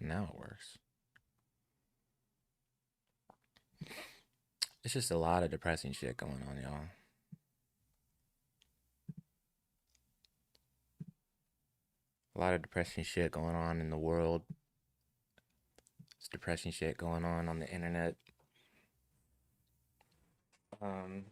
Now it works. It's just a lot of depressing shit going on, y'all. A lot of depressing shit going on in the world. It's depressing shit going on the internet. Um,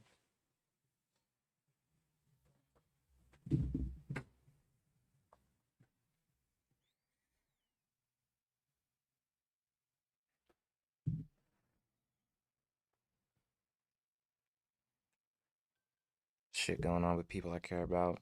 Shit going on with people I care about.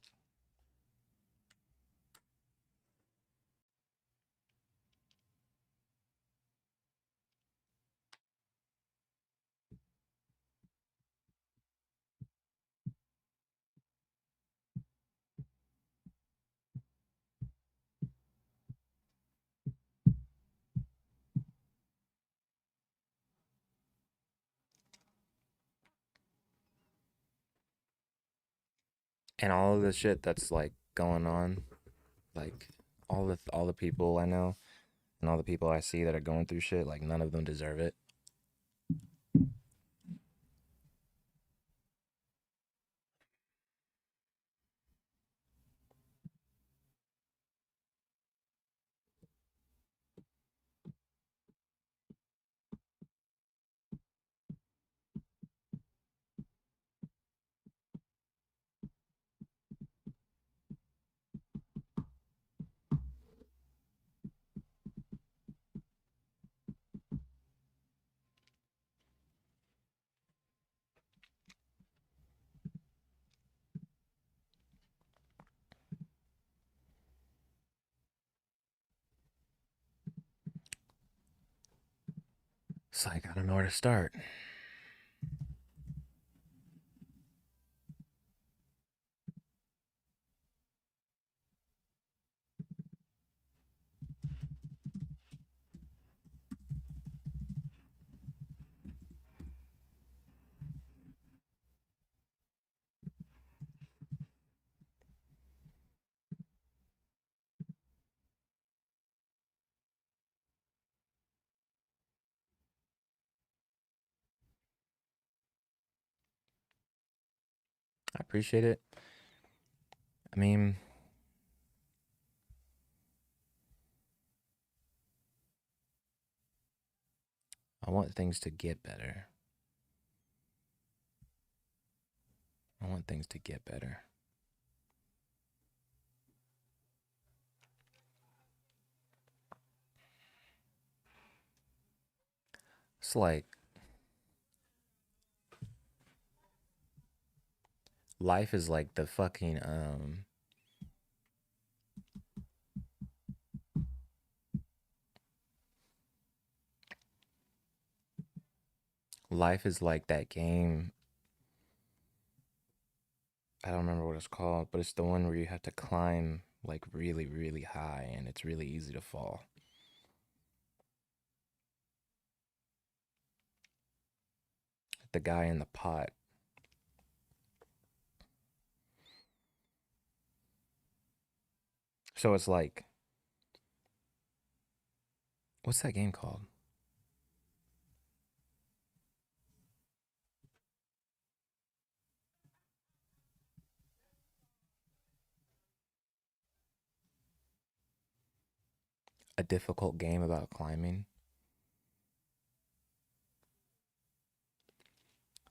And all of the shit that's like going on, like all the people I know and all the people I see that are going through shit, like none of them deserve it. It's like I don't know where to start. I appreciate it. I mean, I want things to get better. I want things to get better. It's like life is like the fucking life is like that game. I don't remember what it's called, but it's the one where you have to climb like really, really high and it's really easy to fall. The guy in the pot. So it's like, what's that game called? A difficult game about climbing.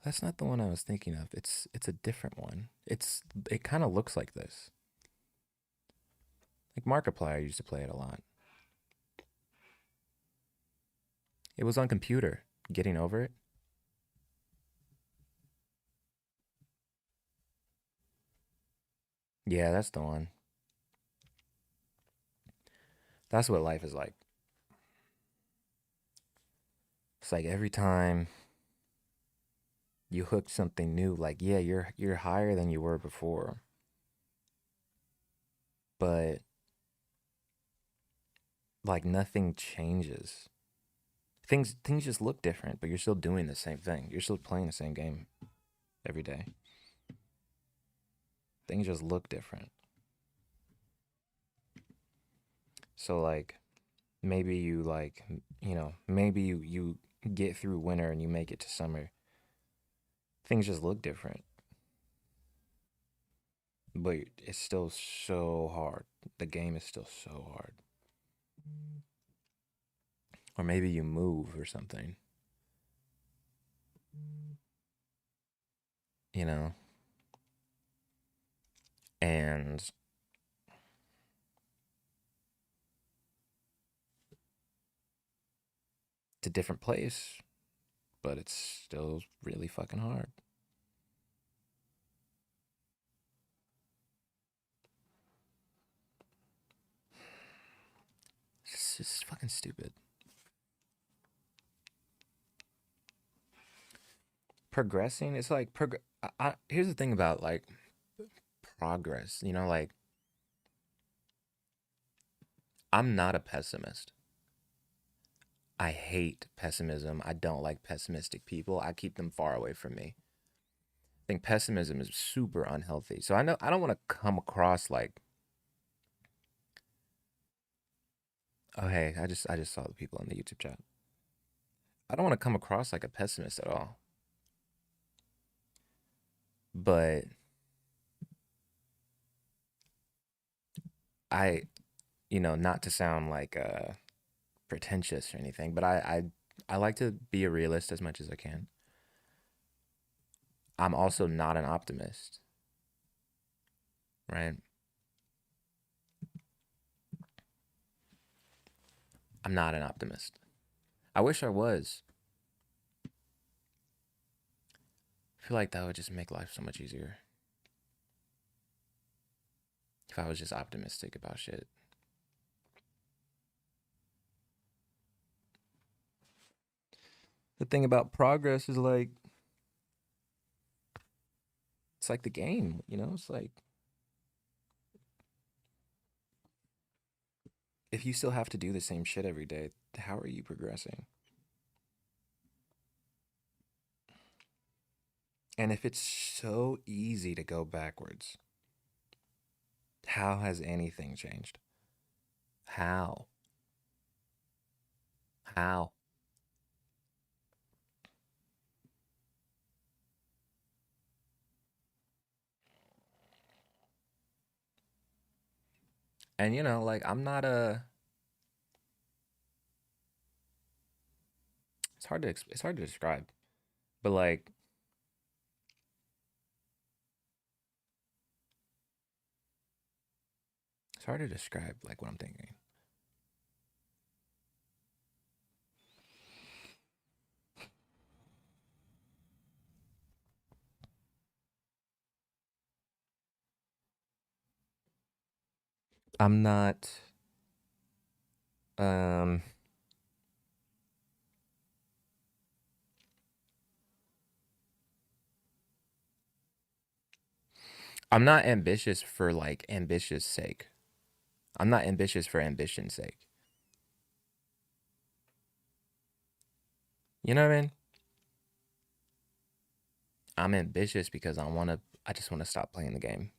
That's not the one I was thinking of. It's a different one. It kind of looks like this. Like Markiplier used to play it a lot. It was on computer. Getting over it. Yeah, that's the one. That's what life is like. It's like every time you hook something new, like yeah, you're higher than you were before, but like nothing changes. Things just look different, but you're still doing the same thing. You're still playing the same game every day. Things just look different. So like maybe you like, maybe you get through winter and you make it to summer. Things just look different, but it's still so hard. The game is still so hard. Or maybe you move or something, you know, and it's a different place, but it's still really fucking hard. It's just fucking stupid. Progressing, it's like here's the thing about like progress, like I'm not a pessimist. I hate pessimism. I don't like pessimistic people. I keep them far away from me. I think pessimism is super unhealthy. So I know I don't want to come across like, oh hey, I just saw the people in the YouTube chat. I don't want to come across like a pessimist at all. But I, not to sound like pretentious or anything, but I like to be a realist as much as I can. I'm also not an optimist, right? I'm not an optimist. I wish I was. I feel like that would just make life so much easier if I was just optimistic about shit. The thing about progress is like it's like the game, It's like if you still have to do the same shit every day, how are you progressing? And if it's so easy to go backwards, how has anything changed? How? How? And like I'm not a it's hard to describe. But like it's hard to describe like what I'm thinking. I'm not um I'm not ambitious for like ambitious sake. I'm not ambitious for ambition's sake. You know what I mean? I'm ambitious because I just want to stop playing the game.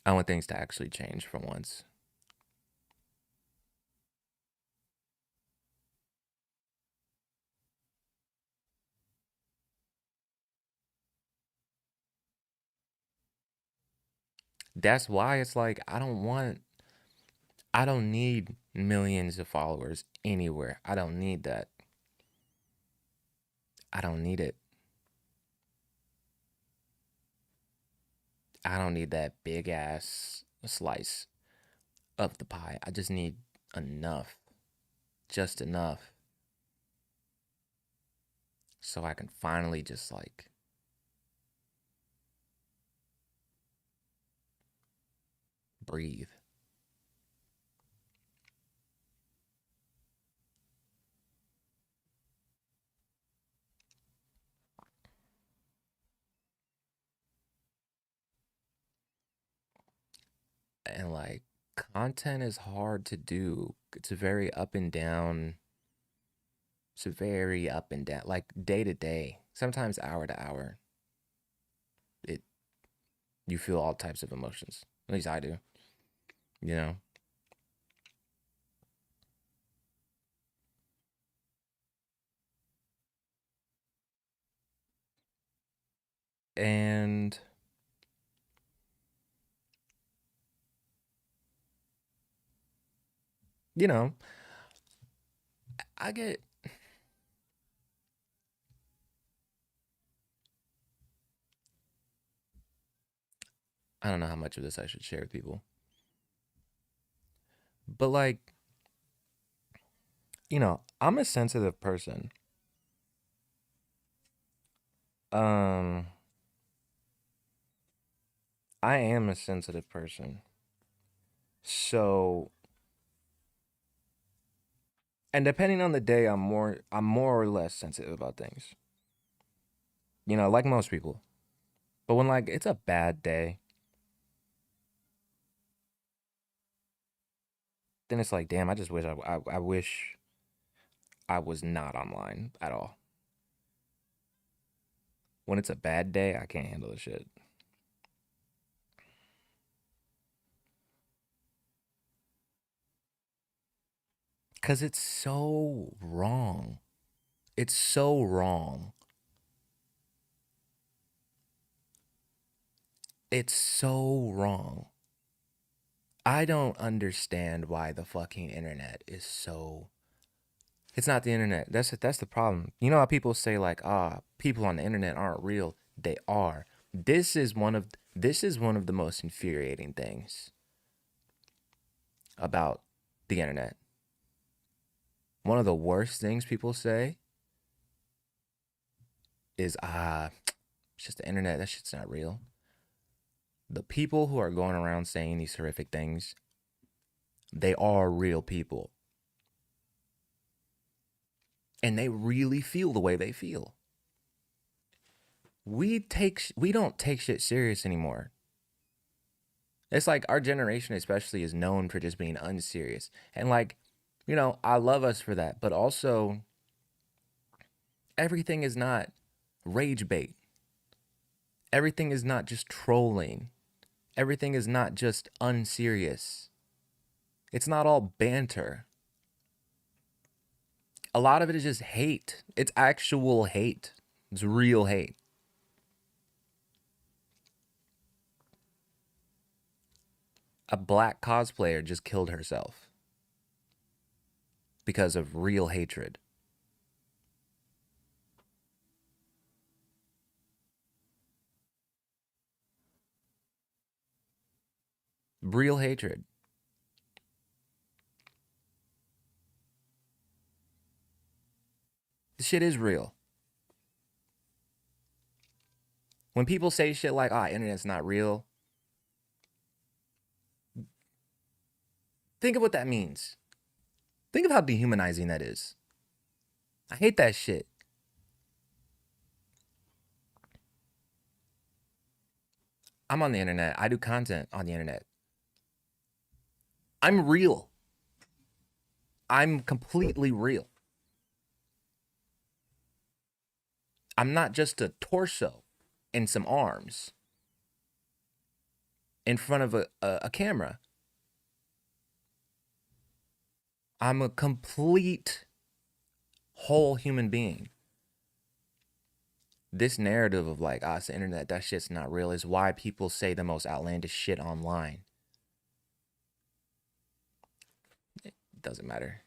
I want things to actually change for once. That's why it's like I don't need millions of followers anywhere. I don't need that. I don't need it. I don't need that big ass slice of the pie. I just need enough. Just enough. So I can finally just like breathe. And like content is hard to do. It's a very up and down. It's a very up and down, like day to day, sometimes hour to hour. It You feel all types of emotions. At least I do. you know? And you know, I get I don't know how much of this I should share with people. But like, I'm a sensitive person. Um I am a sensitive person. So, and depending on the day, I'm more or less sensitive about things. Like most people. But when like it's a bad day, then it's like, damn, I just wish I wish I was not online at all. When it's a bad day, I can't handle the shit. Cause it's so wrong. It's so wrong. It's so wrong. I don't understand why the fucking internet is so. It's not the internet. That's the problem. You know how people say like, people on the internet aren't real. They are. This is one of the most infuriating things about the internet. One of the worst things people say is, it's just the internet. That shit's not real. The people who are going around saying these horrific things, they are real people. And they really feel the way they feel. We don't take shit serious anymore. It's like our generation especially is known for just being unserious. And like, I love us for that, but also everything is not rage bait. Everything is not just trolling. Everything is not just unserious. It's not all banter. A lot of it is just hate. It's actual hate. It's real hate. A black cosplayer just killed herself because of real hatred. Real hatred. This shit is real. When people say shit like, internet's not real, think of what that means. Think of how dehumanizing that is. I hate that shit. I'm on the internet. I do content on the internet. I'm real. I'm completely real. I'm not just a torso and some arms in front of a camera. I'm a complete whole human being. This narrative of like, it's the internet, that shit's not real, is why people say the most outlandish shit online. It doesn't matter.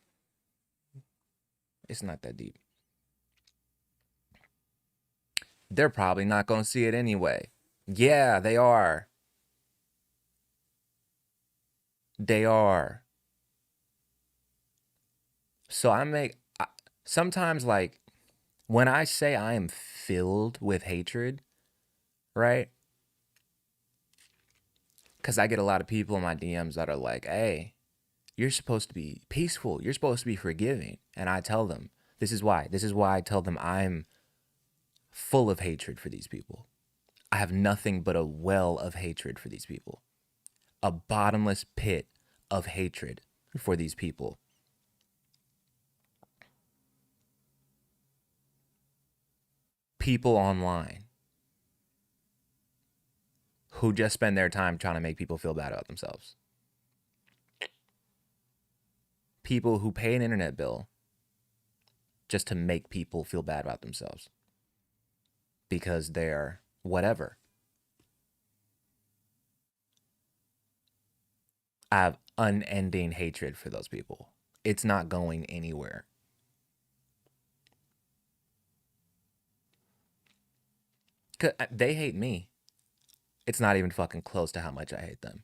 It's not that deep. They're probably not going to see it anyway. Yeah, they are. They are. So sometimes like when I say I am filled with hatred, right? Because I get a lot of people in my DMs that are like, hey, you're supposed to be peaceful. You're supposed to be forgiving. And I tell them, this is why. This is why I tell them I'm full of hatred for these people. I have nothing but a well of hatred for these people, a bottomless pit of hatred for these people. People online who just spend their time trying to make people feel bad about themselves. people who pay an internet bill just to make people feel bad about themselves because they're whatever. I have unending hatred for those people. It's not going anywhere. They hate me. It's not even fucking close to how much I hate them.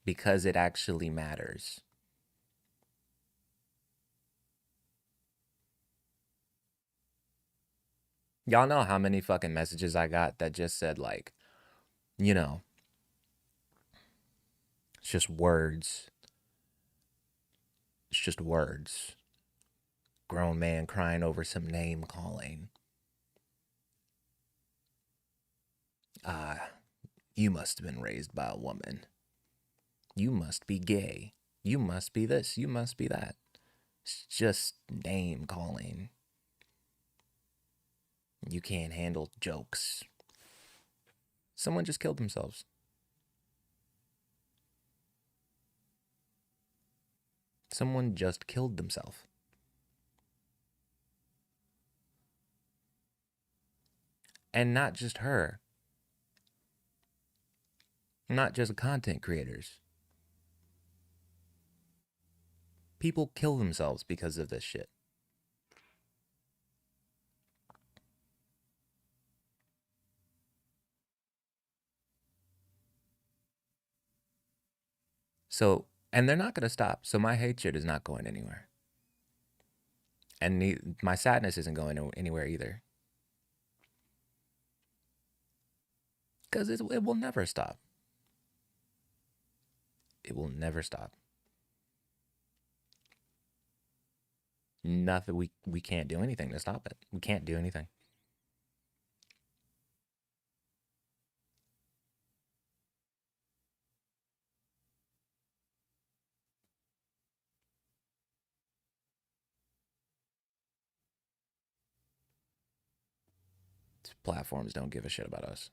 Because it actually matters. Y'all know how many fucking messages I got that just said, like, you know, it's just words. It's just words. Grown man crying over some name calling. You must have been raised by a woman. You must be gay. You must be this. You must be that. It's just name calling. You can't handle jokes. Someone just killed themselves. Someone just killed themselves. And not just her. Not just content creators. People kill themselves because of this shit. So, and they're not going to stop. So my hatred is not going anywhere. And my sadness isn't going anywhere either. Because it will never stop. It will never stop. Nothing. We can't do anything to stop it. We can't do anything. Platforms don't give a shit about us.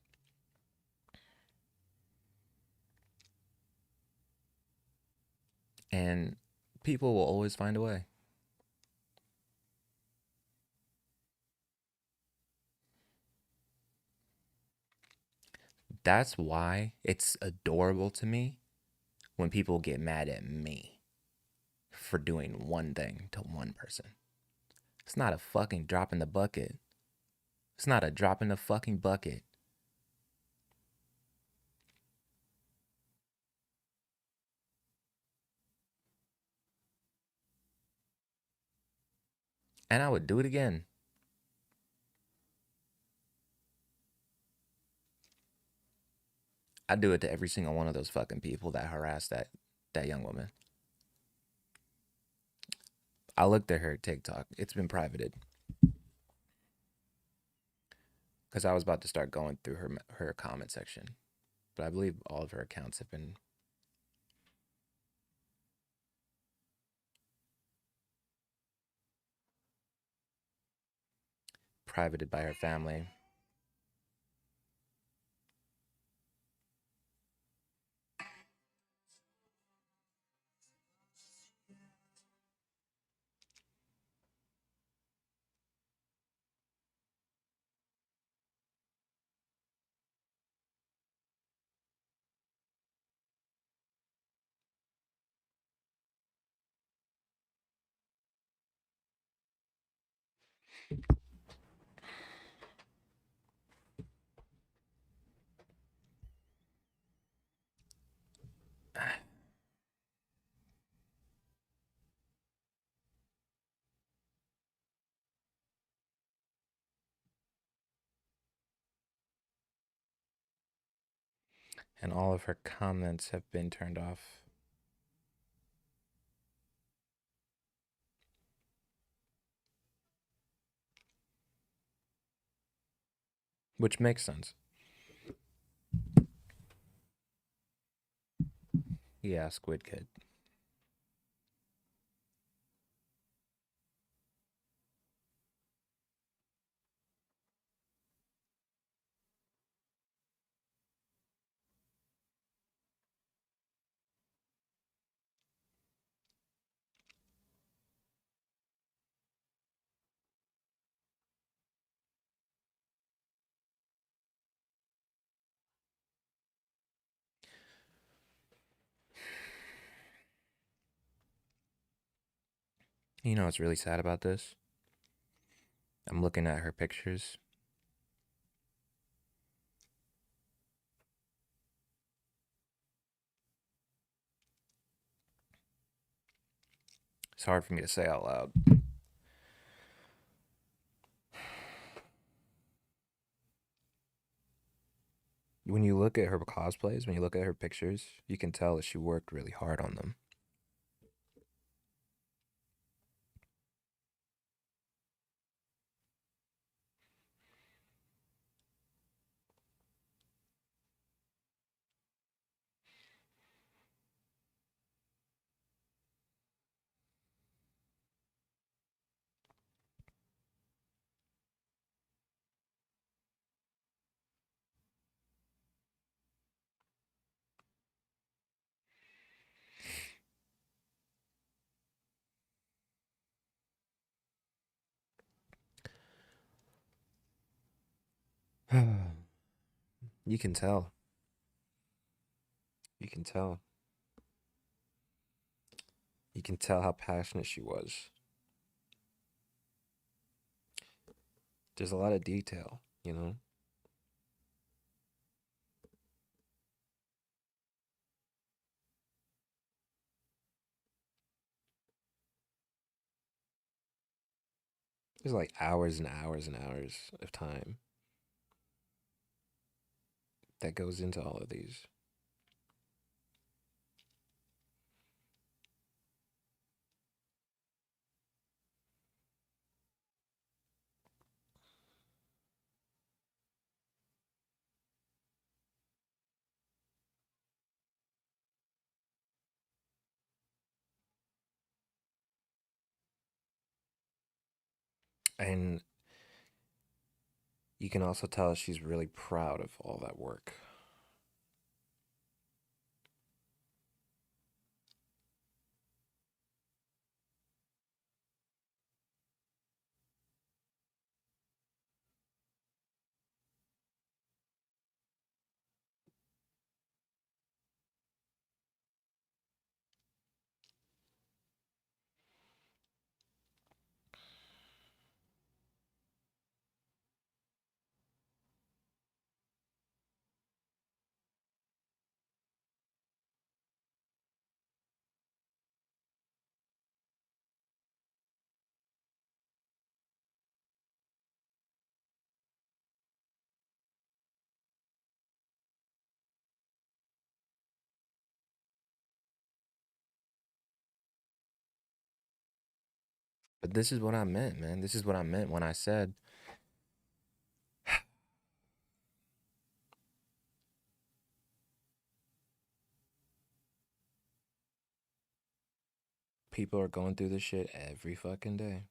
And people will always find a way. That's why it's adorable to me when people get mad at me for doing one thing to one person. It's not a fucking drop in the bucket. It's not a drop in the fucking bucket. And I would do it again. I'd do it to every single one of those fucking people that harassed that young woman. I looked at her TikTok. It's been privated. Because I was about to start going through her comment section. But I believe all of her accounts have been privated by her family. And all of her comments have been turned off. Which makes sense. Yeah, Squid Kid. You know what's really sad about this? I'm looking at her pictures. It's hard for me to say out loud. When you look at her cosplays, when you look at her pictures, you can tell that she worked really hard on them. You can tell. You can tell. You can tell how passionate she was. There's a lot of detail, you know? There's like hours and hours and hours of time that goes into all of these. And you can also tell she's really proud of all that work. But this is what I meant, man. This is what I meant when I said people are going through this shit every fucking day.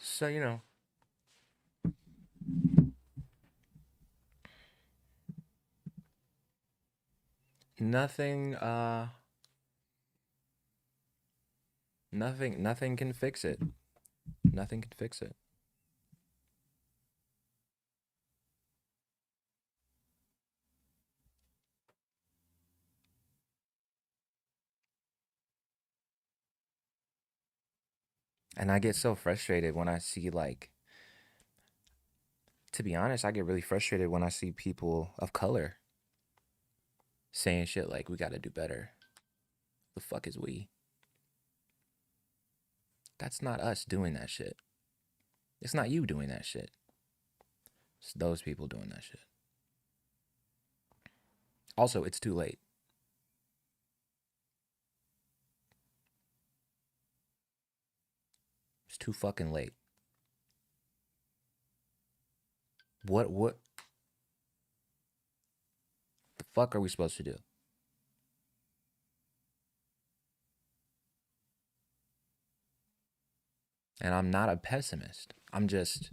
So, nothing nothing can fix it. Nothing can fix it. And I get so frustrated when I see like to be honest, I get really frustrated when I see people of color saying shit like we got to do better. The fuck is we? That's not us doing that shit. It's not you doing that shit. It's those people doing that shit. Also, it's too late. It's too fucking late. What the fuck are we supposed to do? And I'm not a pessimist. I'm just...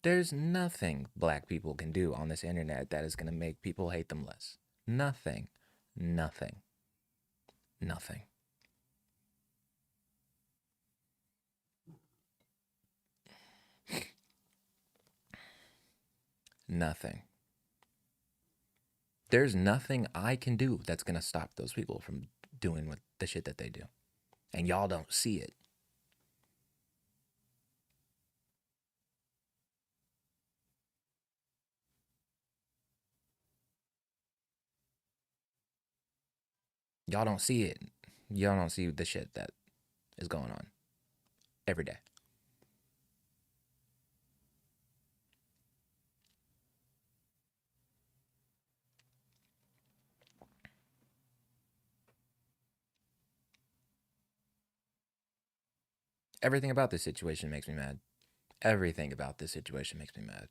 There's nothing black people can do on this internet that is going to make people hate them less. Nothing. Nothing. Nothing. Nothing. There's nothing I can do that's going to stop those people from doing what the shit that they do. And y'all don't see it. Y'all don't see it. Y'all don't see the shit that is going on every day. Everything about this situation makes me mad. Everything about this situation makes me mad.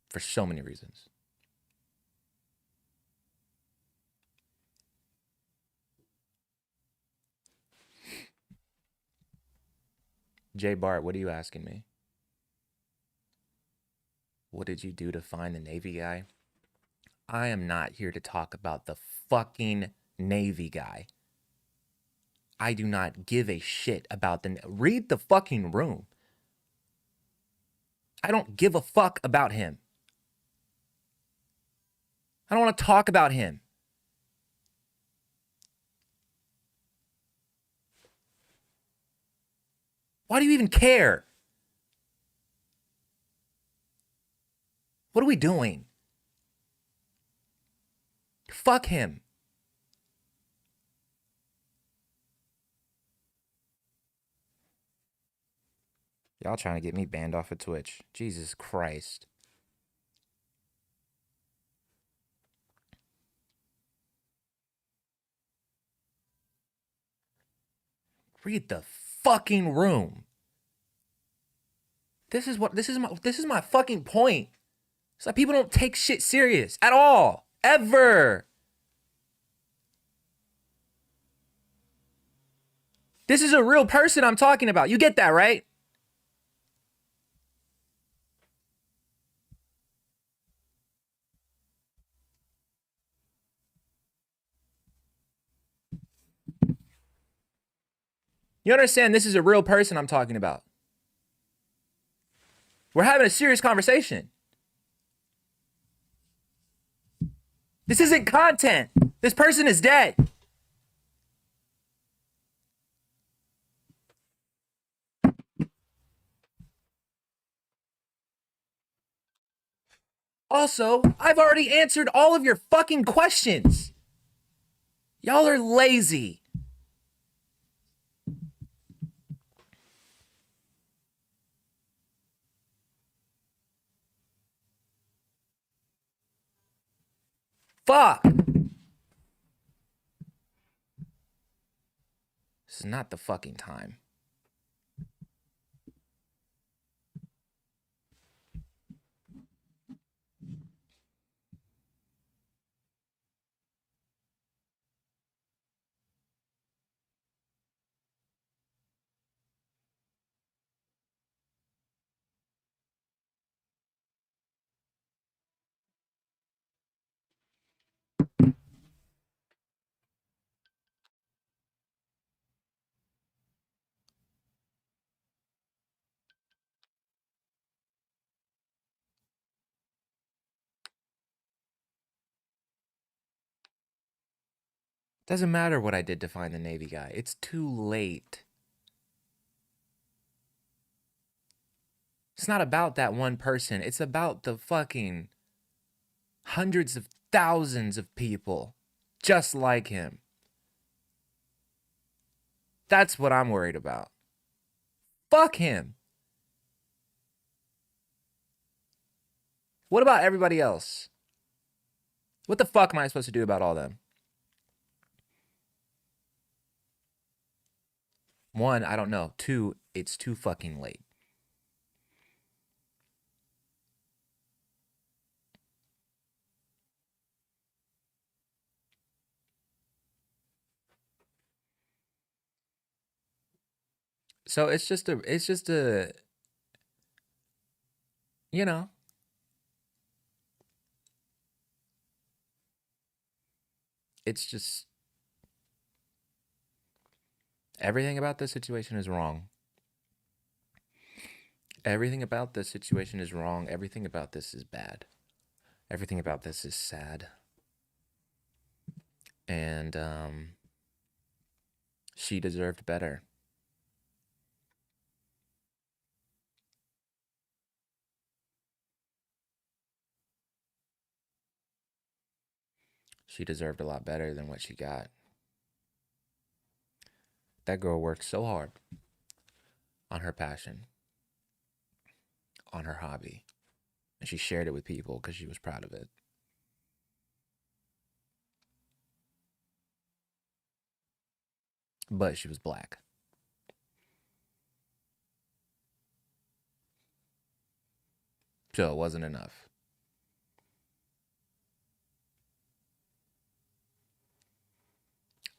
For so many reasons. Jay Bart, what are you asking me? What did you do to find the Navy guy? I am not here to talk about the fucking Navy guy. I do not give a shit about the... Read the fucking room. I don't give a fuck about him. I don't want to talk about him. Why do you even care? What are we doing? Fuck him. Y'all trying to get me banned off of Twitch. Jesus Christ. Read the fucking room. This is my fucking point. It's like people don't take shit serious at all. Ever. This is a real person I'm talking about. You get that, right? You understand this is a real person I'm talking about. We're having a serious conversation. This isn't content. This person is dead. Also, I've already answered all of your fucking questions. Y'all are lazy. Fuck. This is not the fucking time. Doesn't matter what I did to find the Navy guy. It's too late. It's not about that one person. It's about the fucking hundreds of thousands of people just like him. That's what I'm worried about. Fuck him. What about everybody else? What the fuck am I supposed to do about all them? One, I don't know. Two, it's too fucking late. So it's just a you know, it's just everything about this situation is wrong. Everything about this situation is wrong. Everything about this is bad. Everything about this is sad. And she deserved better. She deserved a lot better than what she got. That girl worked so hard on her passion, on her hobby, and she shared it with people because she was proud of it. But she was black. So it wasn't enough.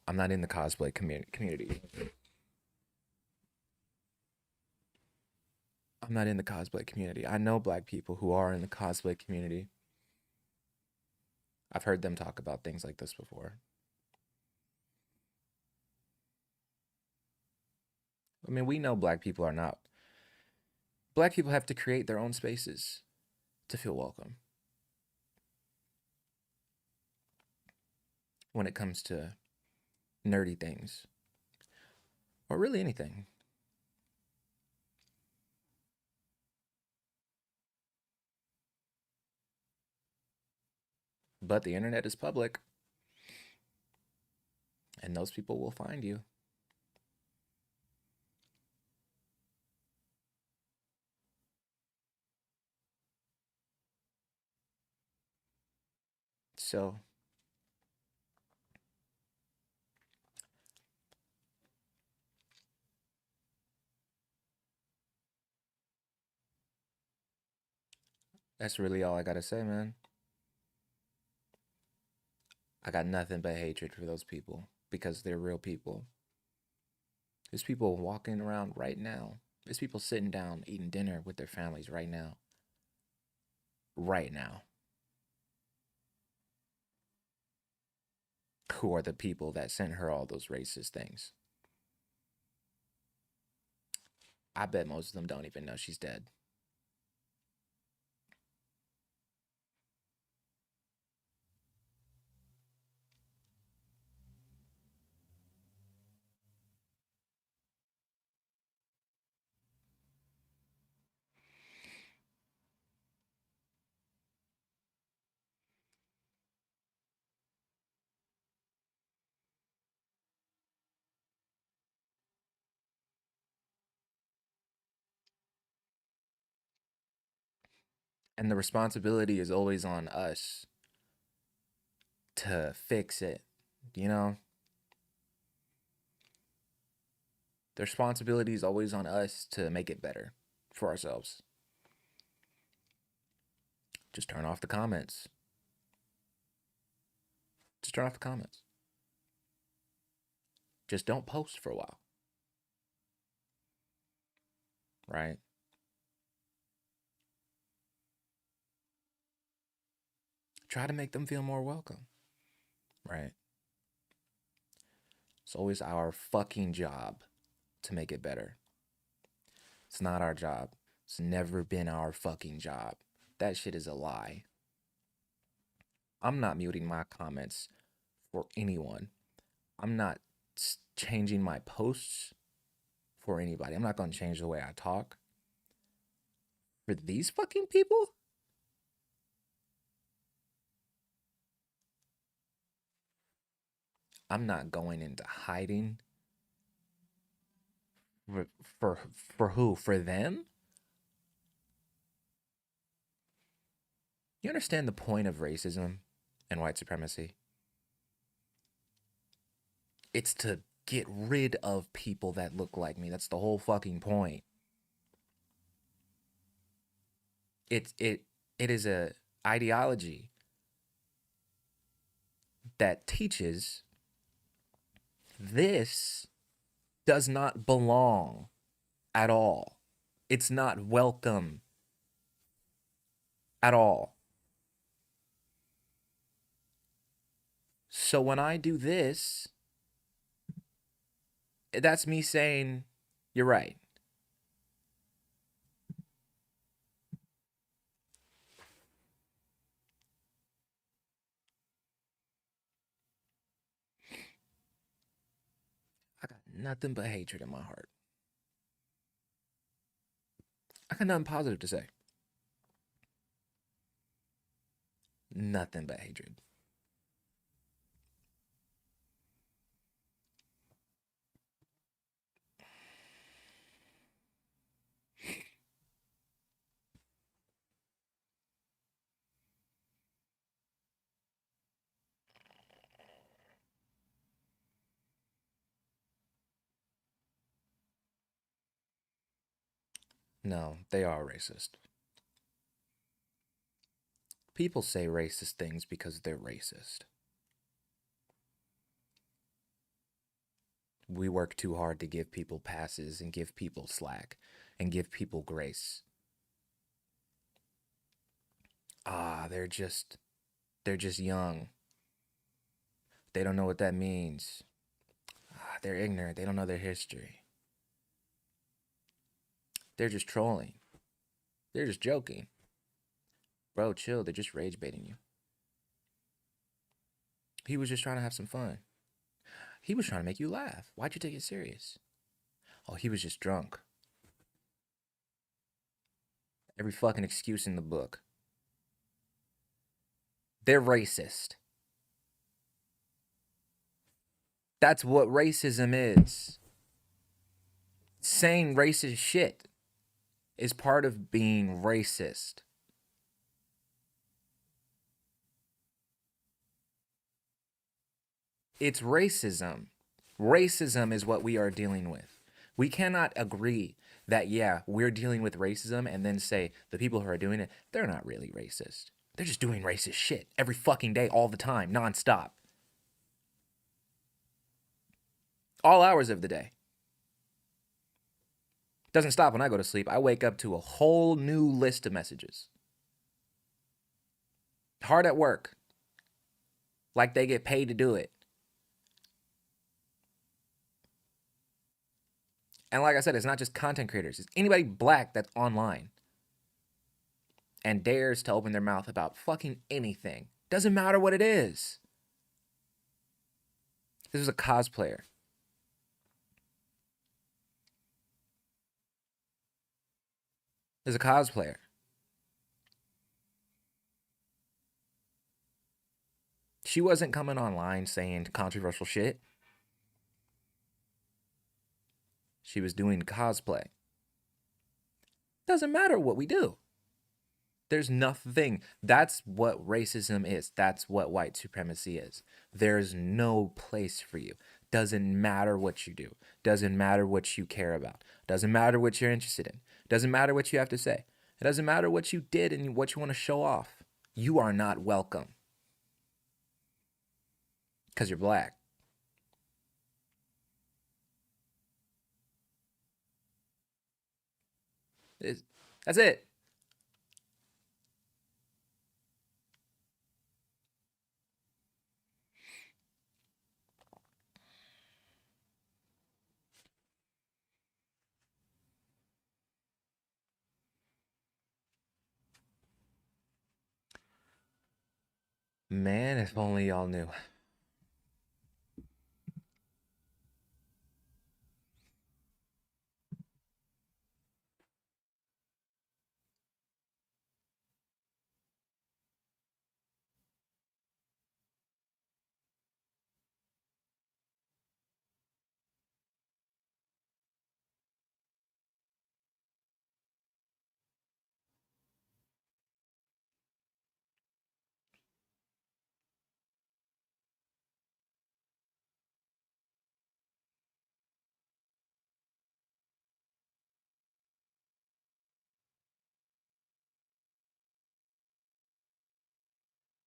I'm not in the cosplay community. I'm not in the cosplay community. I know black people who are in the cosplay community. I've heard them talk about things like this before. I mean, we know black people are not. Black people have to create their own spaces to feel welcome when it comes to nerdy things or really anything. But the internet is public, and those people will find you. So that's really all I gotta say, man. I got nothing but hatred for those people because they're real people. There's people walking around right now. There's people sitting down eating dinner with their families right now. Right now. Who are the people that sent her all those racist things? I bet most of them don't even know she's dead. And the responsibility is always on us to fix it. You know, the responsibility is always on us to make it better for ourselves. Just turn off the comments. Just turn off the comments. Just don't post for a while. Right? Try to make them feel more welcome. Right? It's always our fucking job to make it better. It's not our job. It's never been our fucking job. That shit is a lie. I'm not muting my comments for anyone. I'm not changing my posts for anybody. I'm not going to change the way I talk. For these fucking people? I'm not going into hiding. For who? For them? You understand the point of racism and white supremacy? It's to get rid of people that look like me. That's the whole fucking point. It is a ideology that teaches this does not belong. at all. It's not welcome at all. So when I do this, that's me saying, you're right. I got nothing but hatred in my heart. I got nothing positive to say. Nothing but hatred. No, they are racist. People say racist things because they're racist. We work too hard to give people passes and give people slack and give people grace. They're just young. They don't know what that means. They're ignorant. They don't know their history. They're just trolling. They're just joking. Bro, chill. They're just rage baiting you. He was just trying to have some fun. He was trying to make you laugh. Why'd you take it serious? Oh, he was just drunk. Every fucking excuse in the book. They're racist. That's what racism is. Saying racist shit is part of being racist. It's racism. Racism is what we are dealing with. We cannot agree that, yeah, we're dealing with racism and then say the people who are doing it, they're not really racist. They're just doing racist shit every fucking day, all the time, nonstop. All hours of the day. Doesn't stop when I go to sleep. I wake up to a whole new list of messages. Hard at work. Like they get paid to do it. And like I said, it's not just content creators. It's anybody black that's online and dares to open their mouth about fucking anything. Doesn't matter what it is. This was a cosplayer. This is a cosplayer. She wasn't coming online saying controversial shit. She was doing cosplay. Doesn't matter what we do. There's nothing. That's what racism is. That's what white supremacy is. There's no place for you. Doesn't matter what you do. Doesn't matter what you care about. Doesn't matter what you're interested in. Doesn't matter what you have to say. It doesn't matter what you did and what you want to show off. You are not welcome. Because you're black. That's it. Man, if only y'all knew.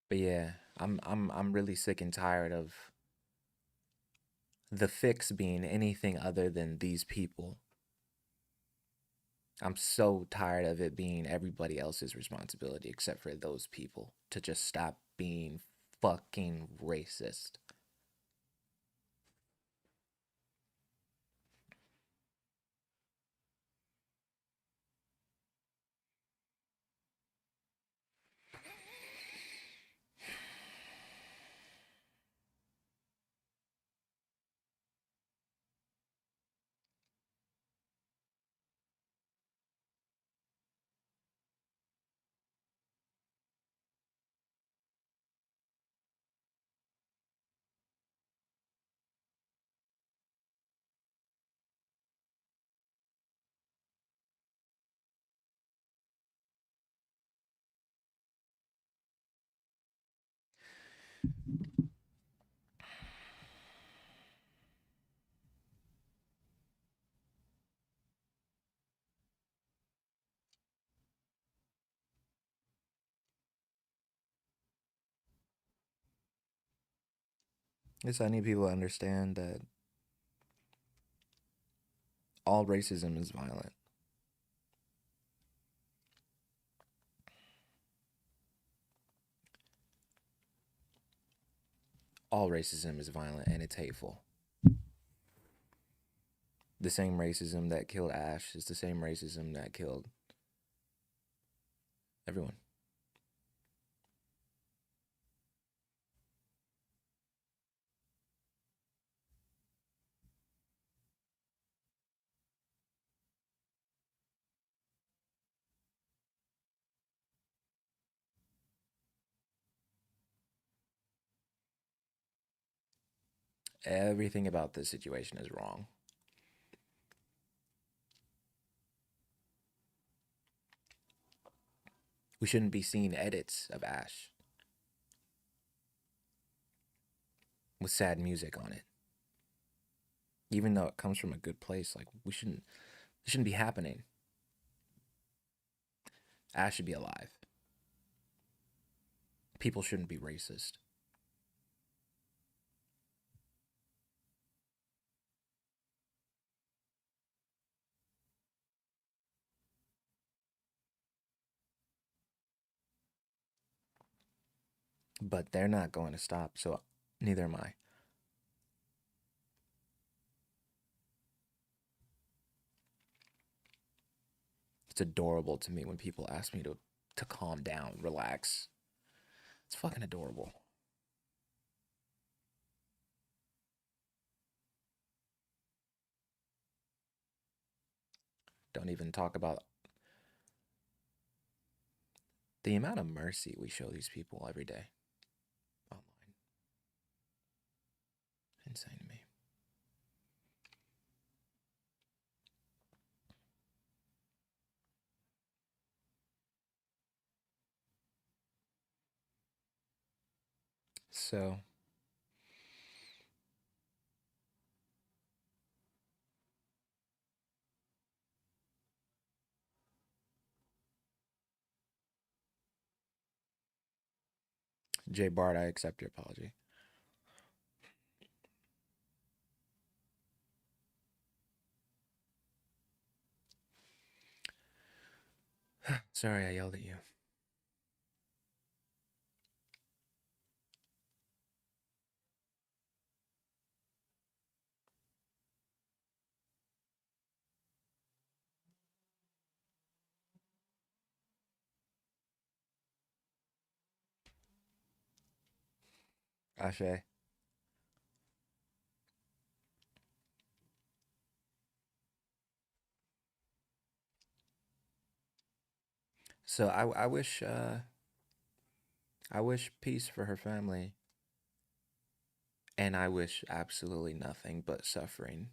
But yeah, I'm really sick and tired of the fix being anything other than these people. I'm so tired of it being everybody else's responsibility except for those people to just stop being fucking racist. Yes, I need people to understand that all racism is violent. All racism is violent and it's hateful. The same racism that killed Ash is the same racism that killed everyone. Everything about this situation is wrong. We shouldn't be seeing edits of Ash with sad music on it. Even though it comes from a good place, like it shouldn't be happening. Ash should be alive. People shouldn't be racist. But they're not going to stop, so neither am I. It's adorable to me when people ask me to calm down, relax. It's fucking adorable. Don't even talk about the amount of mercy we show these people every day online. Insane to me. So, Jay Bart, I accept your apology. Sorry I yelled at you. Ashe. So I wish peace for her family, and I wish absolutely nothing but suffering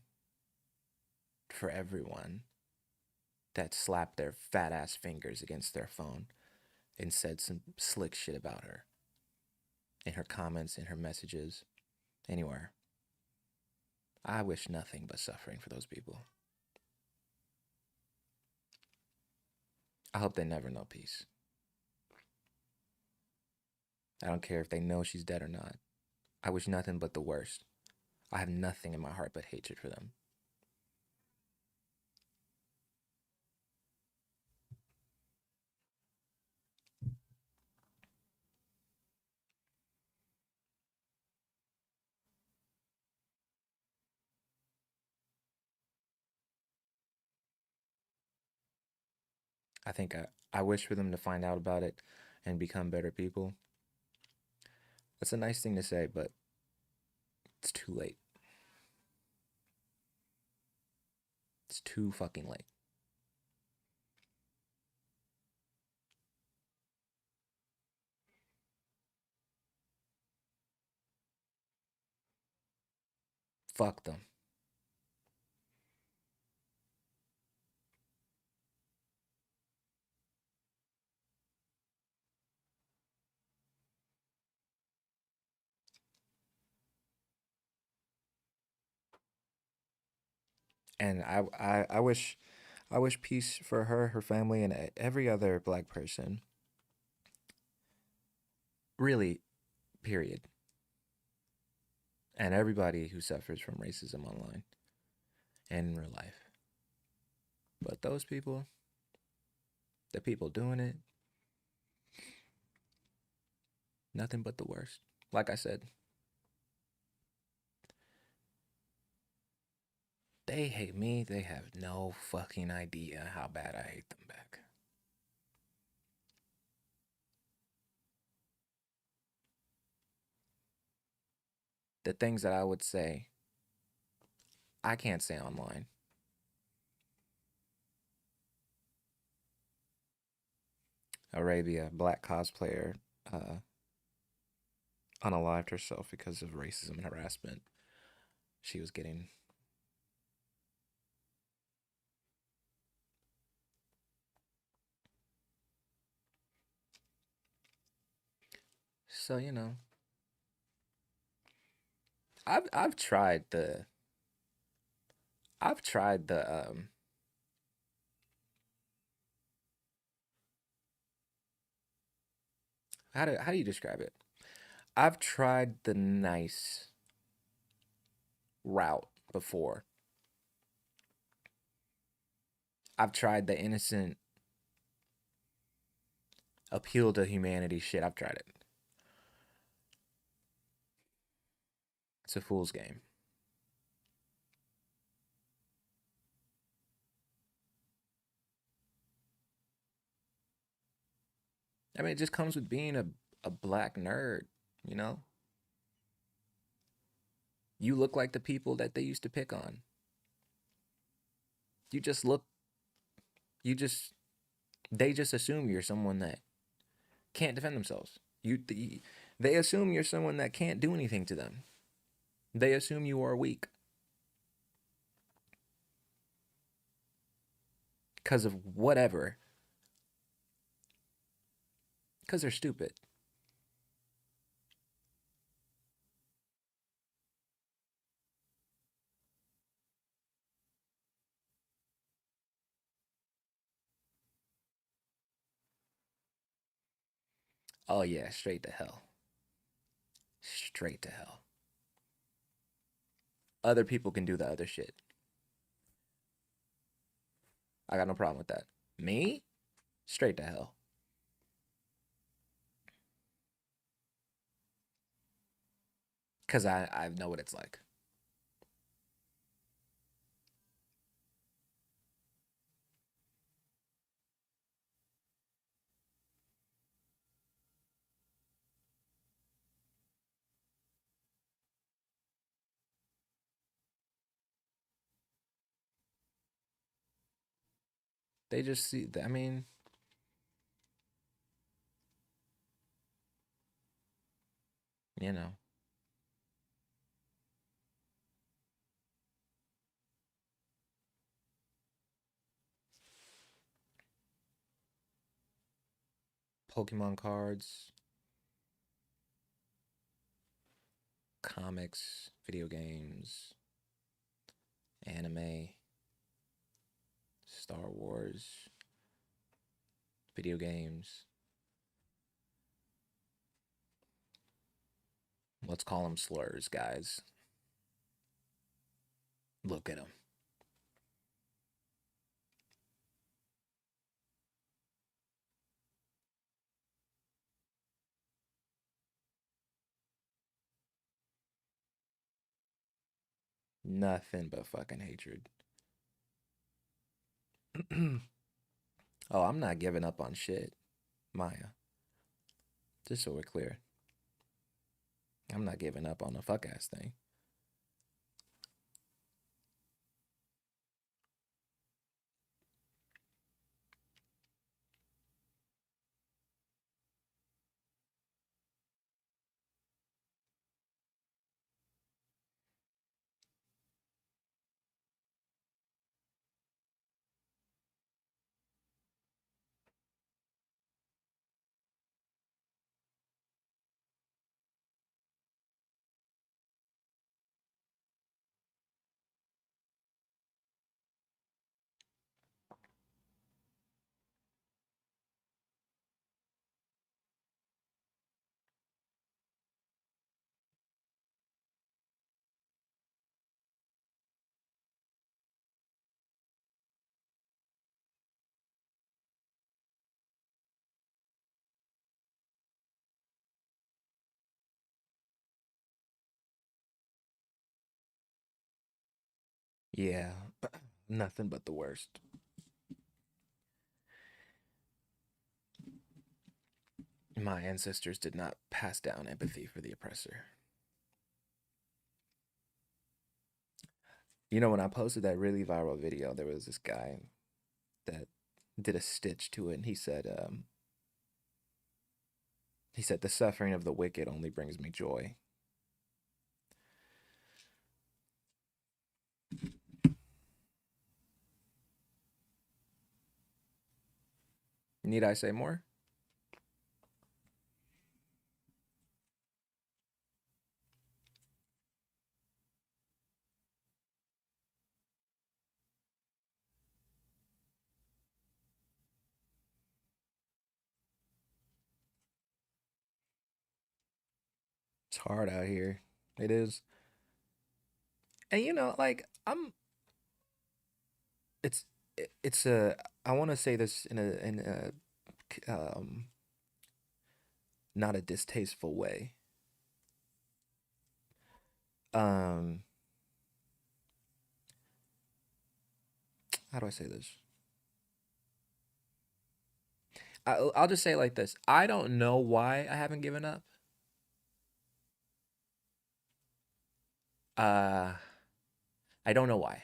for everyone that slapped their fat ass fingers against their phone and said some slick shit about her in her comments, in her messages, anywhere. I wish nothing but suffering for those people. I hope they never know peace. I don't care if they know she's dead or not. I wish nothing but the worst. I have nothing in my heart but hatred for them. I think I wish for them to find out about it and become better people. That's a nice thing to say, but it's too late. It's too fucking late. Fuck them. And I wish peace for her, her family, and every other black person. Really, period. And everybody who suffers from racism online and in real life. But those people, the people doing it, nothing but the worst. Like I said, they hate me. They have no fucking idea how bad I hate them back. The things that I would say, I can't say online. Arabia, black cosplayer, uh, unalived herself because of racism and harassment she was getting. So, I've tried the I've tried the how do you describe it? I've tried the nice route before. I've tried the innocent appeal to humanity shit. I've tried it. It's a fool's game. I mean, it just comes with being a black nerd, you know? You look like the people that they used to pick on. You just look, you just, they just assume you're someone that can't defend themselves. They assume you're someone that can't do anything to them. They assume you are weak because of whatever, because they're stupid. Oh, yeah, straight to hell. Straight to hell. Other people can do the other shit. I got no problem with that. Me? Straight to hell. Because I know what it's like. They just see, I mean, you know, Pokemon cards, comics, video games, anime, Star Wars, video games. Let's call them slurs, guys. Look at them. Nothing but fucking hatred. Oh, I'm not giving up on shit, Maya. Just so we're clear. I'm not giving up on a fuck ass thing. Yeah, nothing but the worst. My ancestors did not pass down empathy for the oppressor. You know, when I posted that really viral video, there was this guy that did a stitch to it, and he said, "The suffering of the wicked only brings me joy." Need I say more? It's hard out here. It is. And you know, like it's it's a. I want to say this in a not a distasteful way. Um, how do I say this? I'll just say it like this. I don't know why I haven't given up. Uh, I don't know why.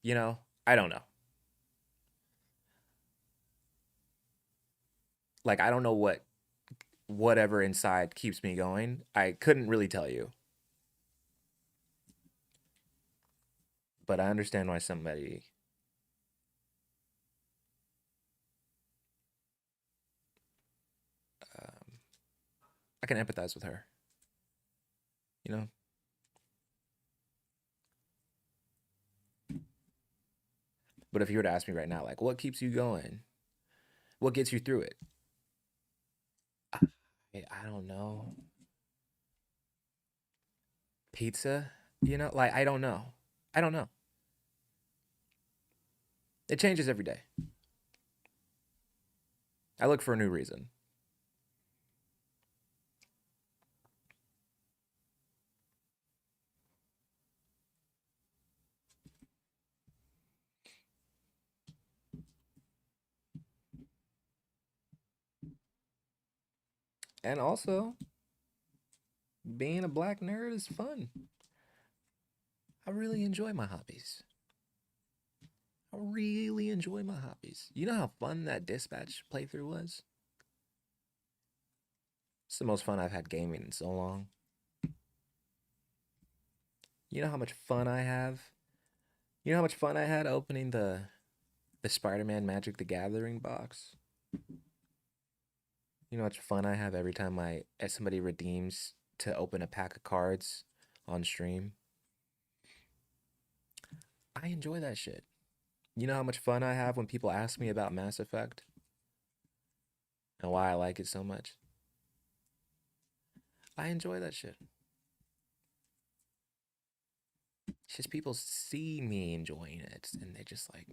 You know, I don't know. Like I don't know whatever inside keeps me going. I couldn't really tell you, but I understand why somebody. Um, I can empathize with her. You know, but if you were to ask me right now, like, what keeps you going? What gets you through it? I don't know. Pizza? You know, like I don't know. I don't know. It changes every day. I look for a new reason. And also, being a black nerd is fun. I really enjoy my hobbies. I really enjoy my hobbies. You know how fun that dispatch playthrough was? It's the most fun I've had gaming in so long. You know how much fun I have? You know how much fun I had opening the Spider-Man Magic the Gathering box? You know how much fun I have every time as somebody redeems to open a pack of cards on stream? I enjoy that shit. You know how much fun I have when people ask me about Mass Effect and why I like it so much? I enjoy that shit. It's just people see me enjoying it and they're just like,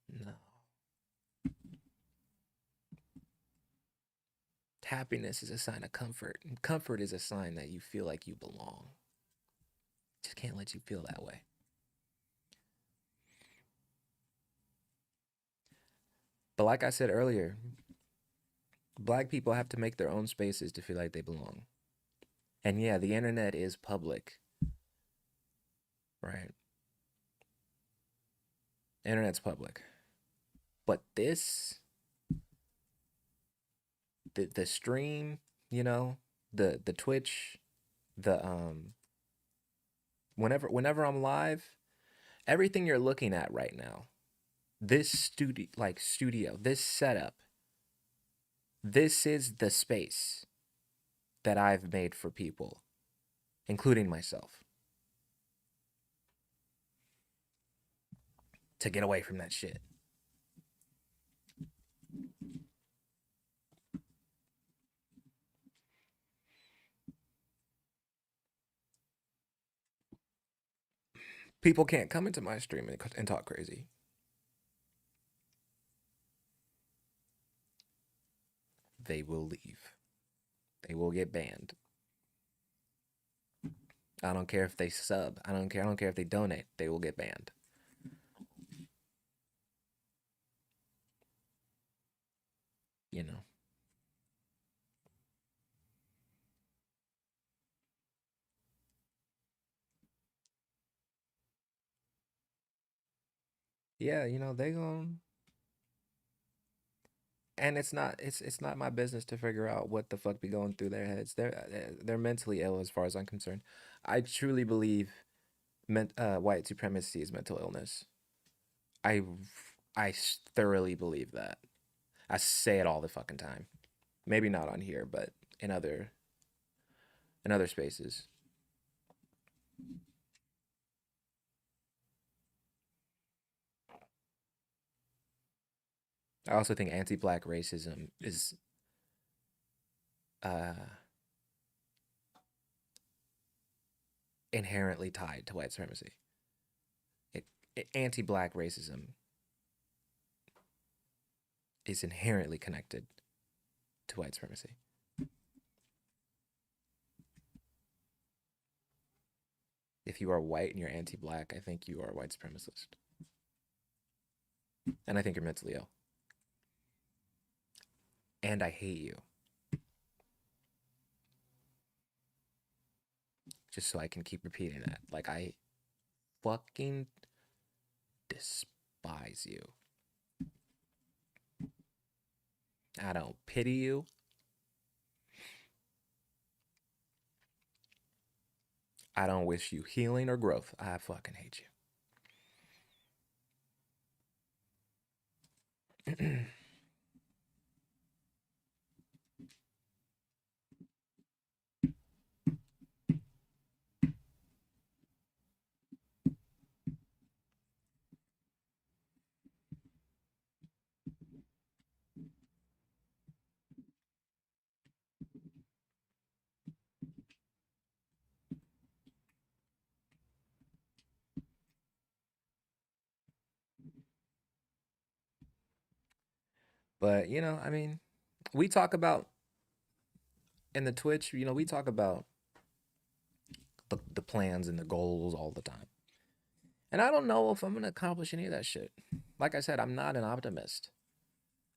no. Happiness is a sign of comfort, and comfort is a sign that you feel like you belong. Just can't let you feel that way. But like I said earlier, black people have to make their own spaces to feel like they belong. And yeah, the internet is public, right? Internet's public. But the stream, you know, the Twitch, the whenever I'm live, everything you're looking at right now, this studio, this setup, this is the space that I've made for people, including myself, to get away from that shit. People can't come into my stream and talk crazy. They will leave. They will get banned. I don't care if they sub. I don't care. I don't care if they donate. They will get banned. You know. Yeah, you know, they going and it's not my business to figure out what the fuck be going through their heads. They're mentally ill as far as I'm concerned. I truly believe white supremacy is mental illness. I I thoroughly believe that. I say it all the fucking time. Maybe not on here, but in other spaces. I also think anti-black racism is uh, inherently tied to white supremacy. Anti-black racism is inherently connected to white supremacy. If you are white and you're anti-black, I think you are a white supremacist, and I think you're mentally ill. And I hate you. Just so I can keep repeating that. Like, I fucking despise you. I don't pity you. I don't wish you healing or growth. I fucking hate you. But, you know, I mean, we talk about in the Twitch, you know, we talk about the plans and the goals all the time. And I don't know if I'm going to accomplish any of that shit. Like I said, I'm not an optimist.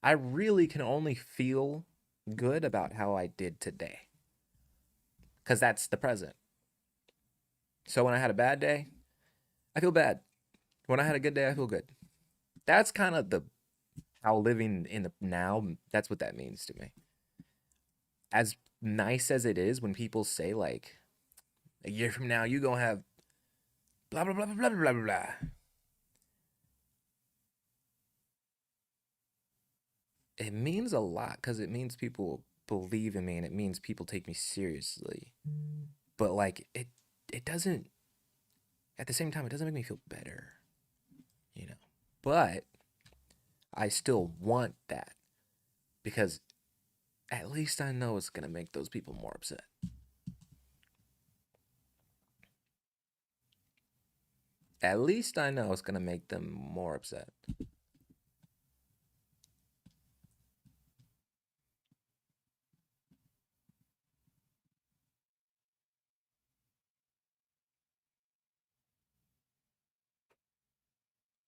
I really can only feel good about how I did today. Because that's the present. So when I had a bad day, I feel bad. When I had a good day, I feel good. That's kind of the how living in the now, that's what that means to me. As nice as it is when people say, like, a year from now, you going to have blah, blah, blah, blah, blah, blah, blah. It means a lot because it means people believe in me and it means people take me seriously. But, like, it doesn't, at the same time, it doesn't make me feel better, you know? But I still want that because at least I know it's going to make those people more upset. At least I know it's going to make them more upset.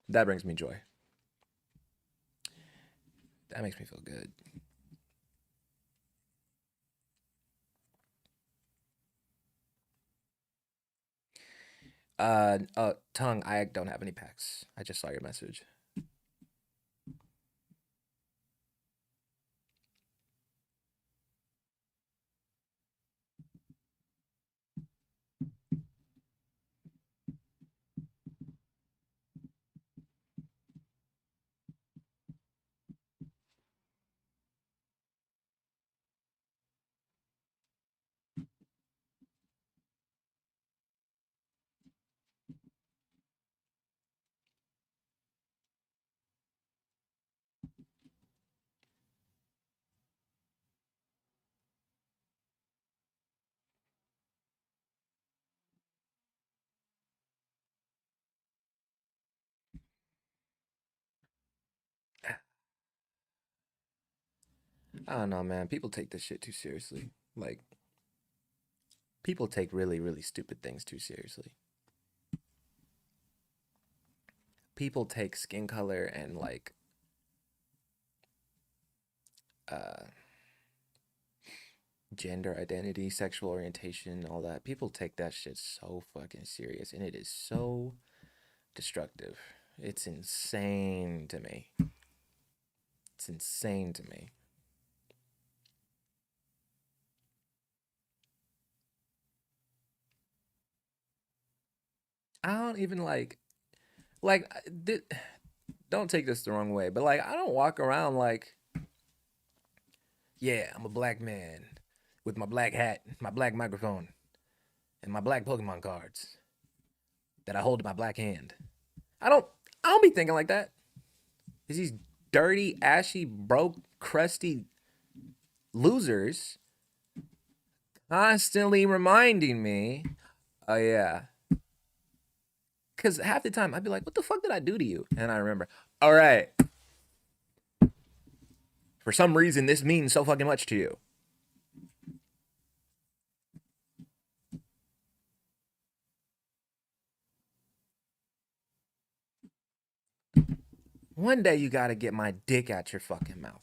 That brings me joy. That makes me feel good. Tongue, I don't have any packs. I just saw your message. I don't know, man. People take this shit too seriously. Like, people take really, really stupid things too seriously. People take skin color and like uh gender identity, sexual orientation, all that. People take that shit so fucking serious and it is so destructive. It's insane to me. It's insane to me. I don't even like don't take this the wrong way, but like I don't walk around like, yeah, I'm a black man with my black hat, my black microphone, and my black Pokemon cards that I hold in my black hand. I don't I don't be thinking like that. Is these dirty, ashy, broke, crusty losers constantly reminding me, oh yeah. Cause half the time I'd be like, what the fuck did I do to you? And I remember, all right, for some reason this means so fucking much to you. One day you gotta get my dick out your fucking mouth.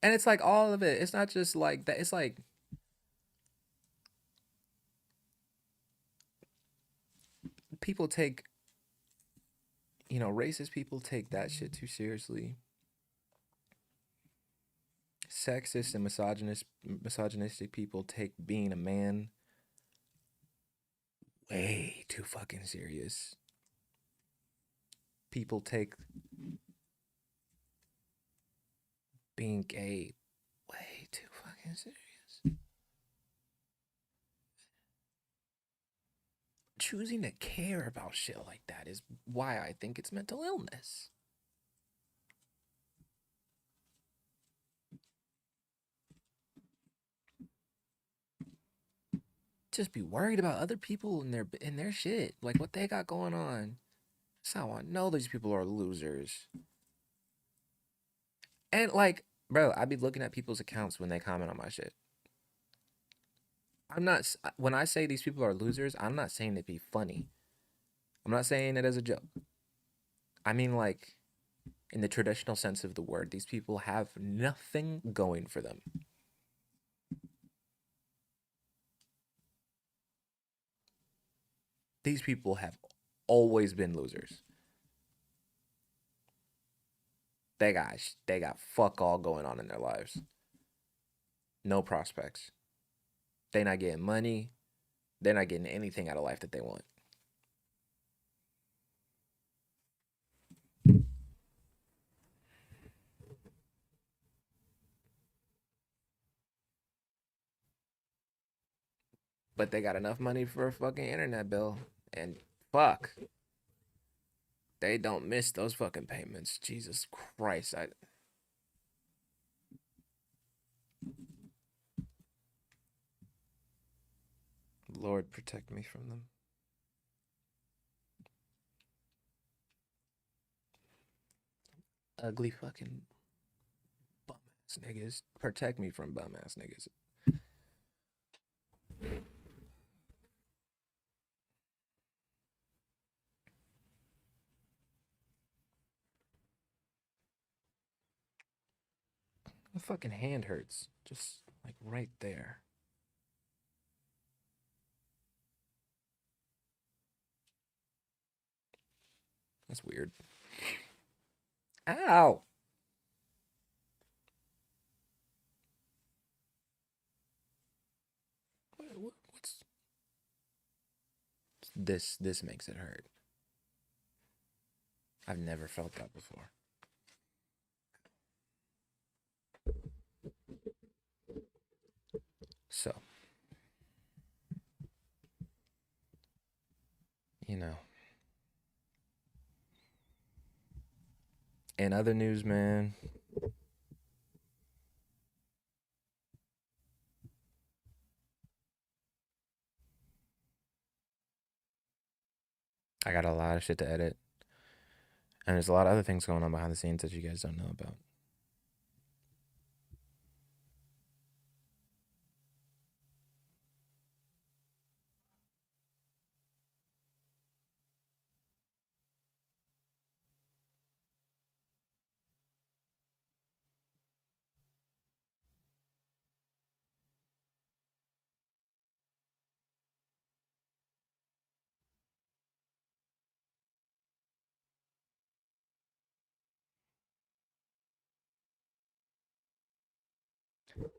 And it's like all of it. It's not just like that. It's like people take, racist people take that shit too seriously. Sexist and misogynistic people take being a man way too fucking serious. People take being gay way too fucking serious. Choosing to care about shit like that is why I think it's mental illness. Just be worried about other people and their shit, like what they got going on. That's how I know these people are losers. And like, bro, I be looking at people's accounts when they comment on my shit. I'm not when I say these people are losers, I'm not saying it be funny. I'm not saying it as a joke. I mean like in the traditional sense of the word, these people have nothing going for them. These people have always been losers. They got fuck all going on in their lives. No prospects. They not getting money. They're not getting anything out of life that they want. But they got enough money for a fucking internet bill. And fuck, they don't miss those fucking payments. Jesus Christ. Lord protect me from them. Ugly fucking ass niggas. Protect me from bum ass niggas. My fucking hand hurts. Just like right there. That's weird. Ow! What's this? This makes it hurt. I've never felt that before. So, you know. In other news, man, I got a lot of shit to edit. And there's a lot of other things going on behind the scenes that you guys don't know about.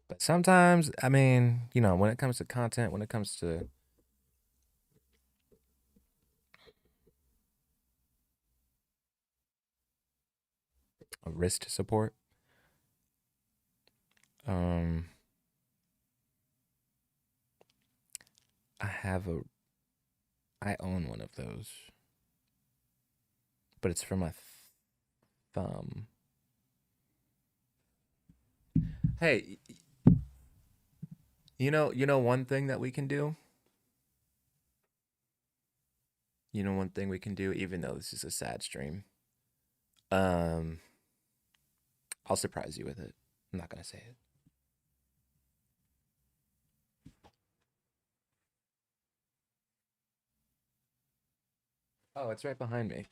But sometimes, I mean, you know, when it comes to content, when it comes to a wrist support, um, I have a, I own one of those, but it's for my thumb. Hey, you know one thing that we can do. You know one thing we can do, even though this is a sad stream. Um, I'll surprise you with it. I'm not gonna say it. Oh, it's right behind me.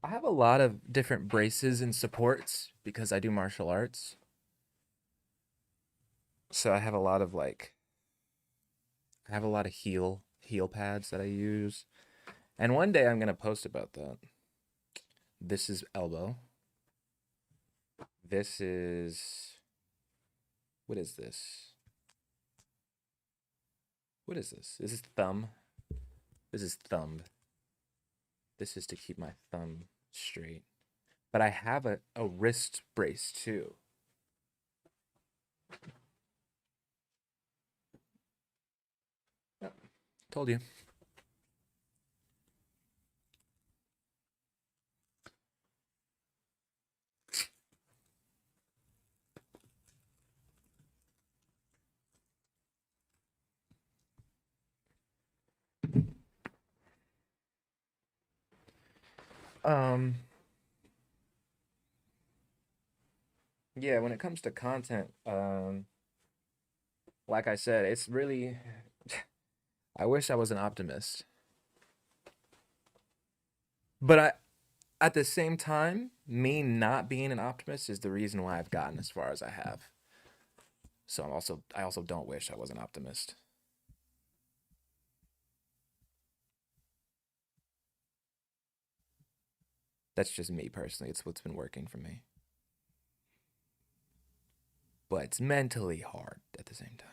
I have a lot of different braces and supports because I do martial arts. So I have a lot of like I have a lot of heel pads that I use. And one day I'm gonna post about that. This is elbow. This is what is this? What is this? This is thumb. This is thumb. This is to keep my thumb straight. But I have a wrist brace too. Yep. Told you. Um yeah, when it comes to content, like I said, it's really I wish I was an optimist. But at the same time, me not being an optimist is the reason why I've gotten as far as I have. So I also don't wish I was an optimist. That's just me personally. It's what's been working for me. But it's mentally hard at the same time.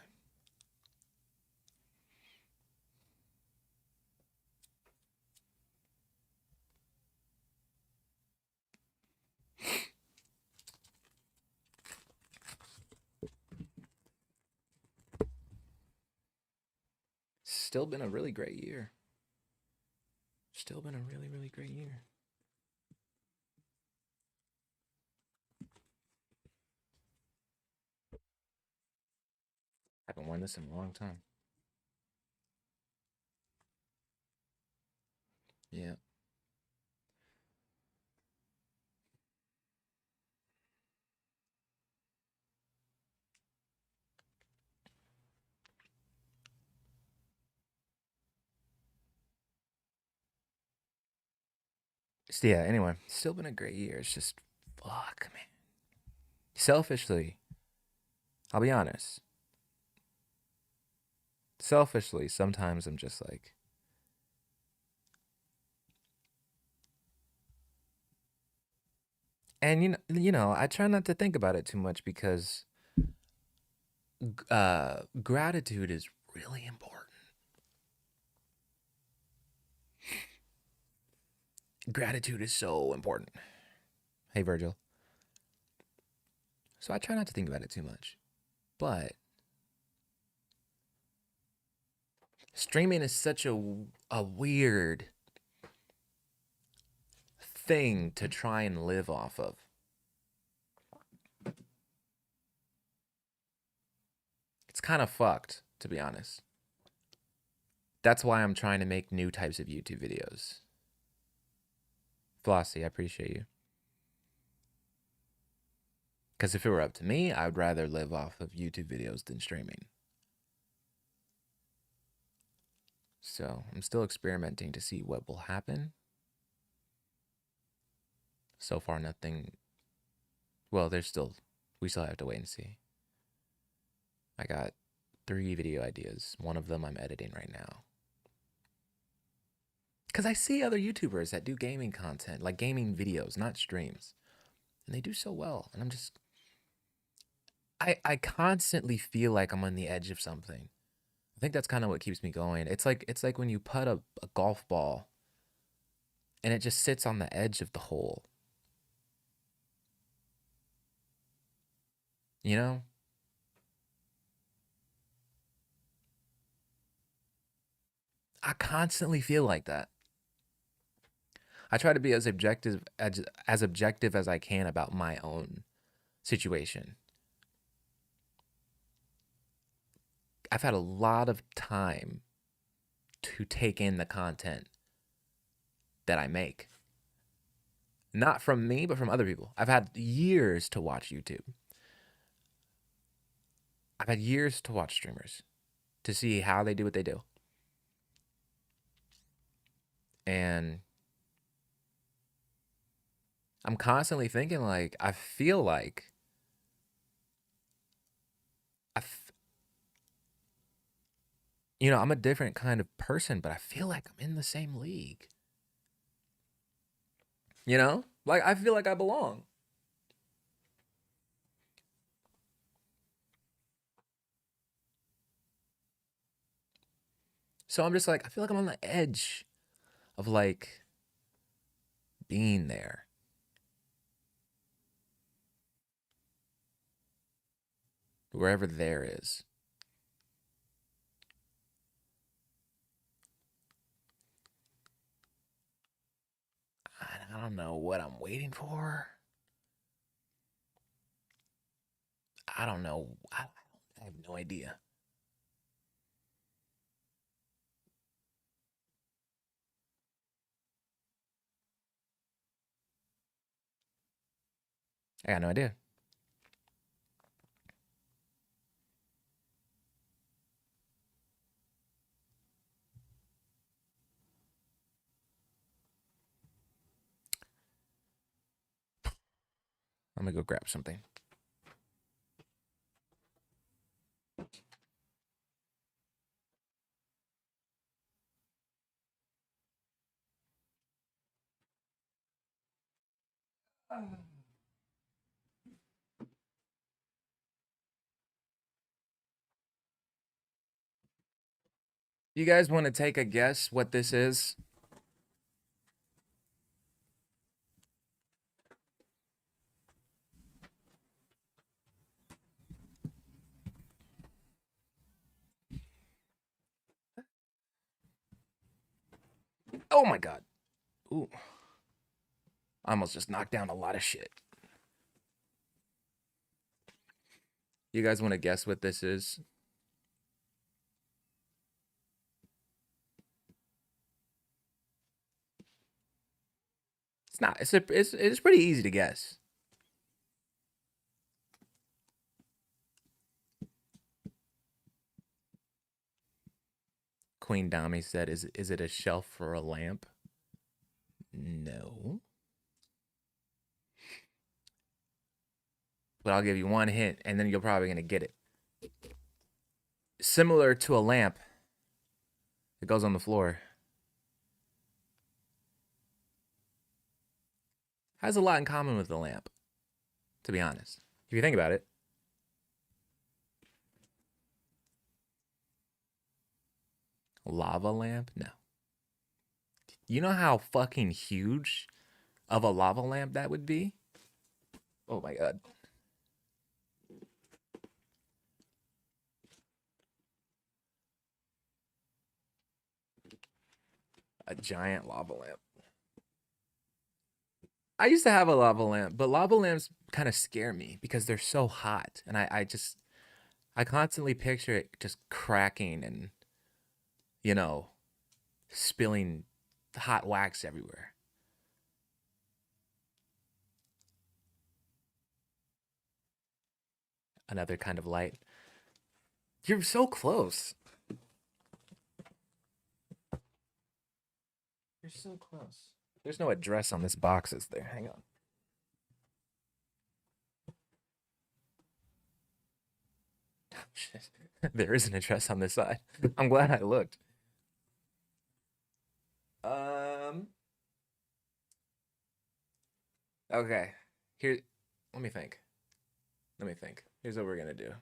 Still been a really great year. Still been a really, really great year. Haven't worn this in a long time. Yeah. So yeah, anyway, still been a great year. It's just fuck, man. Selfishly, I'll be honest. Selfishly, sometimes I'm just like, and I try not to think about it too much because gratitude is really important. Gratitude is so important. Hey, Virgil. So I try not to think about it too much. But streaming is such a weird thing to try and live off of. It's kind of fucked, to be honest. That's why I'm trying to make new types of YouTube videos. Flossie, I appreciate you. Because if it were up to me, I would rather live off of YouTube videos than streaming. So I'm still experimenting to see what will happen. So far, nothing. Well, we still have to wait and see. I got 3 video ideas. One of them I'm editing right now. Because I see other YouTubers that do gaming content, like gaming videos, not streams. And they do so well. And I'm just, I constantly feel like I'm on the edge of something. I think that's kind of what keeps me going. It's like when you put a golf ball and it just sits on the edge of the hole. You know? I constantly feel like that. I try to be as objective as I can about my own situation. I've had a lot of time to take in the content that I make. Not from me, but from other people. I've had years to watch YouTube. I've had years to watch streamers to see how they do what they do. And I'm constantly thinking like I feel like I f- I'm a different kind of person, but I feel like I'm in the same league. Like I feel like I belong. So I'm just like I feel like I'm on the edge of like being there. Wherever there is. I don't know what I'm waiting for. I don't know. I have no idea. I got no idea. I'm gonna go grab something. You guys want to take a guess what this is? Oh my god. Ooh. I almost just knocked down a lot of shit. You guys want to guess what this is? It's not. It's pretty easy to guess. Queen Dami said, "Is it a shelf for a lamp?" No. But I'll give you one hint, and then you're probably gonna get it. Similar to a lamp that goes on the floor. Has a lot in common with the lamp, to be honest. If you think about it. Lava lamp? No. You know how fucking huge of a lava lamp that would be? Oh my god. A giant lava lamp. I used to have a lava lamp, but lava lamps kind of scare me because they're so hot. And I constantly picture it just cracking and, you know, spilling hot wax everywhere. Another kind of light. You're so close. You're so close. There's no address on this box, is there? Hang on. Shit. There is an address on this side. I'm glad I looked. Um. Okay. Here. Let me think. Let me think. Here's what we're gonna do.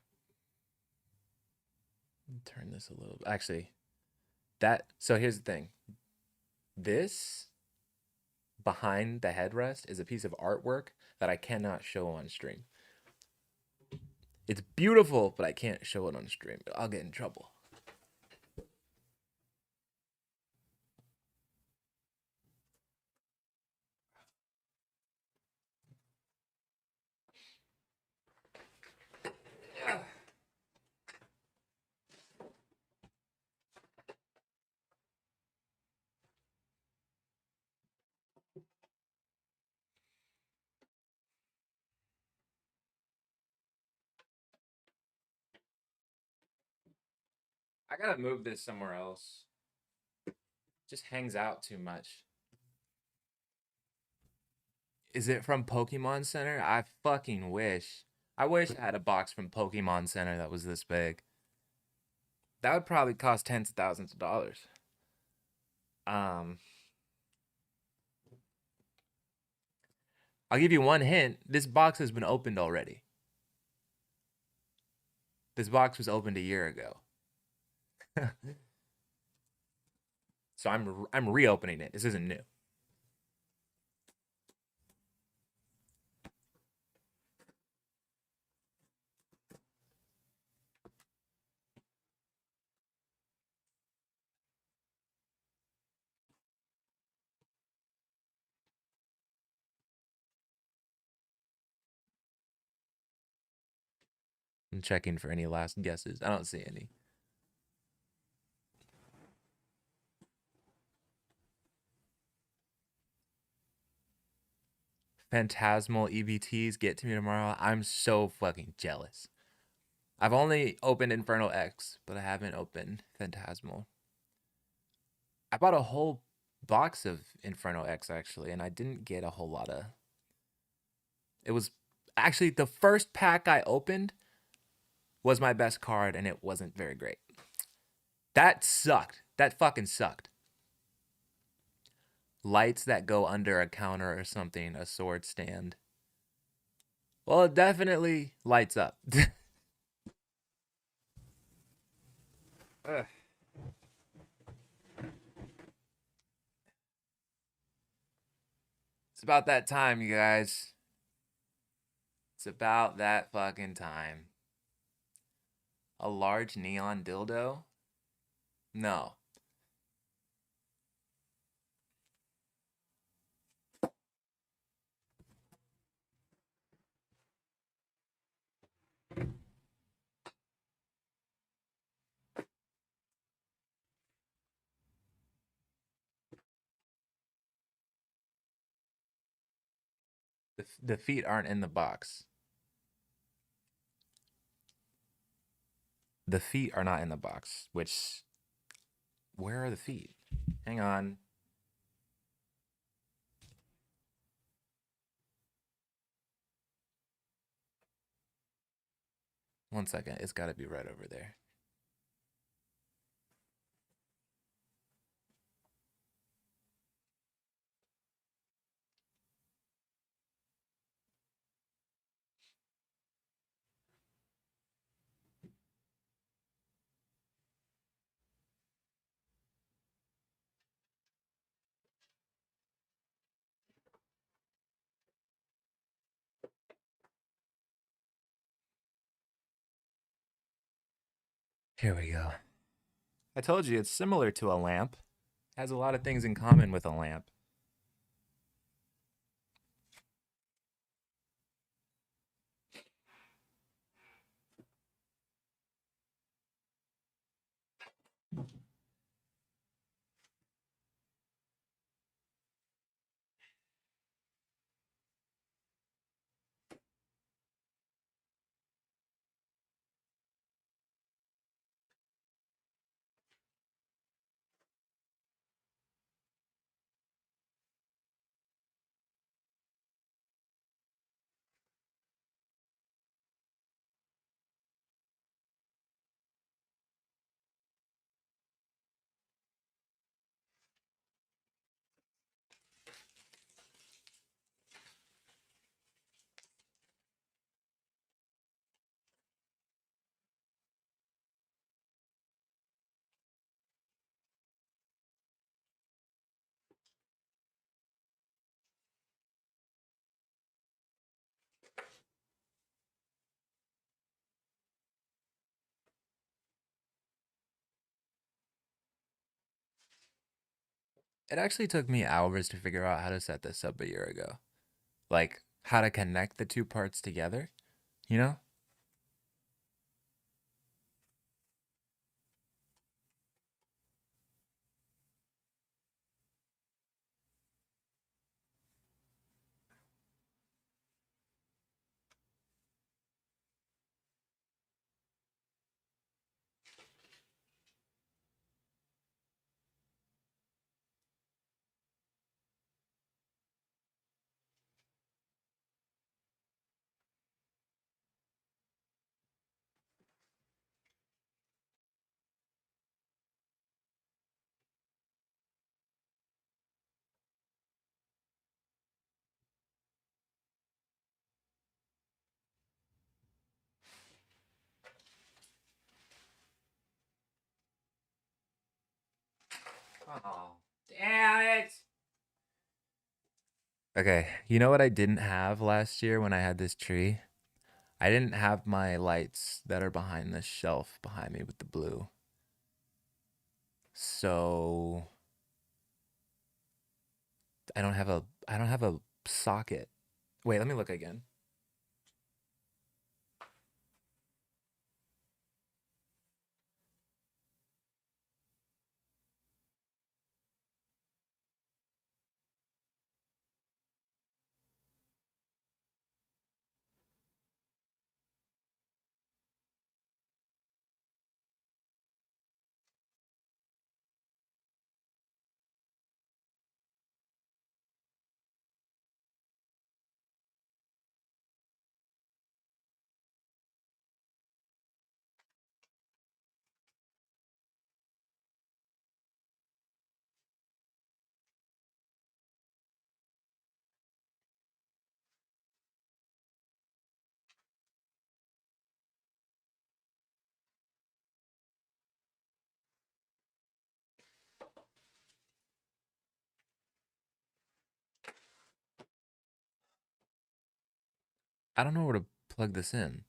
Turn this a little. Actually, that. So here's the thing. This behind the headrest is a piece of artwork that I cannot show on stream. It's beautiful, but I can't show it on stream. I'll get in trouble. I gotta move this somewhere else. Just hangs out too much. Is it from Pokemon Center? I fucking wish. I wish I had a box from Pokemon Center that was this big. That would probably cost tens of thousands of dollars. Um, I'll give you one hint. This box has been opened already. This box was opened a year ago. So I'm reopening it. This isn't new. I'm checking for any last guesses. I don't see any. Phantasmal EBTs get to me tomorrow. I'm so fucking jealous. I've only opened Inferno X, but I haven't opened Phantasmal. I bought a whole box of Inferno X actually, and I didn't get a whole lot of. It was actually the first pack I opened was my best card, and it wasn't very great. That sucked. That fucking sucked. Lights that go under a counter or something, a sword stand. Well, it definitely lights up. Ugh. It's about that time, you guys. It's about that fucking time. A large neon dildo? No. The feet aren't in the box. The feet are not in the box. Which, where are the feet? Hang on. One second. It's got to be right over there. Here we go. I told you it's similar to a lamp. Has a lot of things in common with a lamp. It actually took me hours to figure out how to set this up a year ago. Like, how to connect the two parts together, you know? Oh, damn it. Okay, you know what I didn't have last year when I had this tree? I didn't have my lights that are behind the shelf behind me with the blue. So I don't have a socket. Wait, let me look again. I don't know where to plug this in.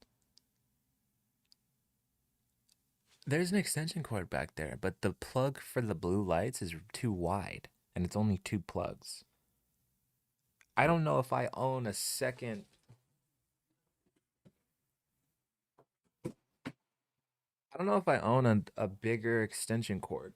There's an extension cord back there, but the plug for the blue lights is too wide, and it's only two plugs. I don't know if I own a second. I don't know if I own a bigger extension cord.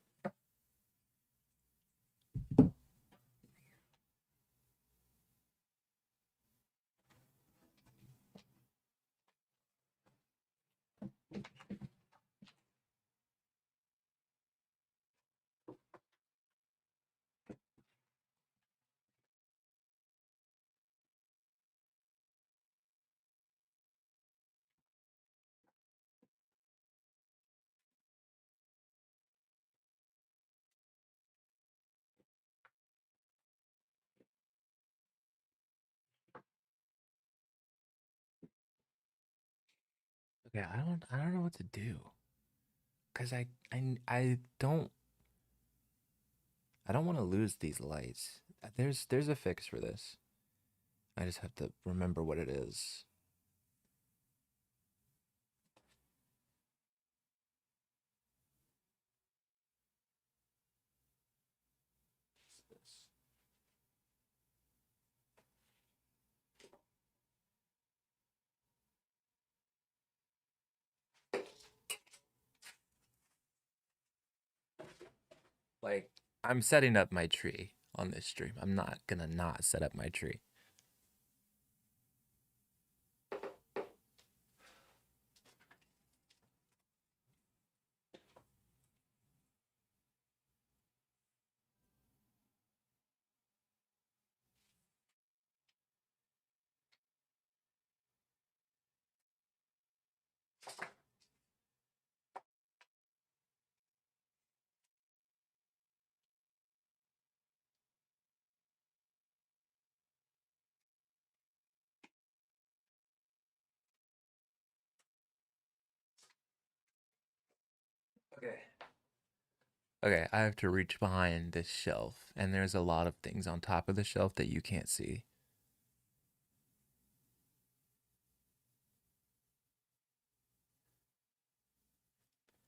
Yeah, I don't know what to do. Cause I don't want to lose these lights. There's a fix for this. I just have to remember what it is. Like, I'm setting up my tree on this stream. I'm not gonna not set up my tree. Okay. Okay, I have to reach behind this shelf, and there's a lot of things on top of the shelf that you can't see.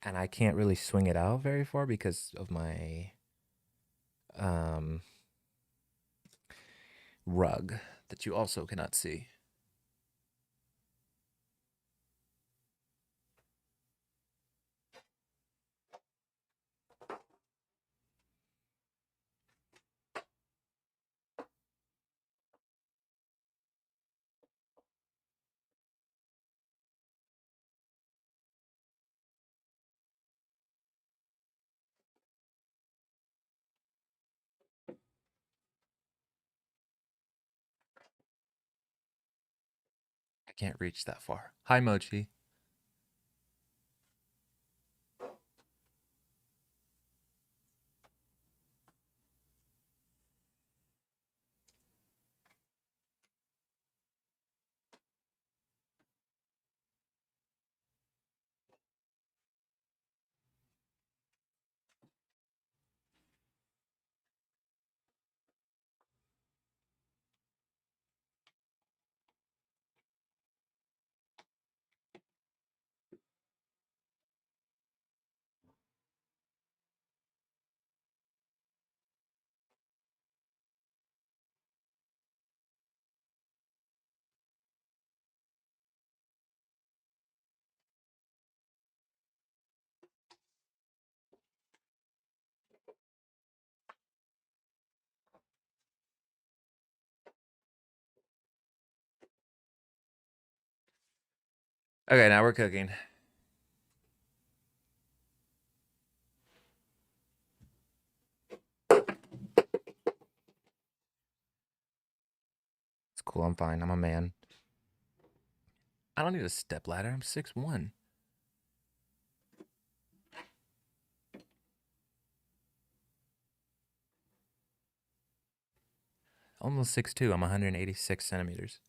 And I can't really swing it out very far because of my um rug that you also cannot see. I can't reach that far. Hi, Mochi. Okay, now we're cooking. It's cool. I'm fine. I'm a man. I don't need a step ladder. I'm 6'1". Almost 6'2". I'm 186 centimeters.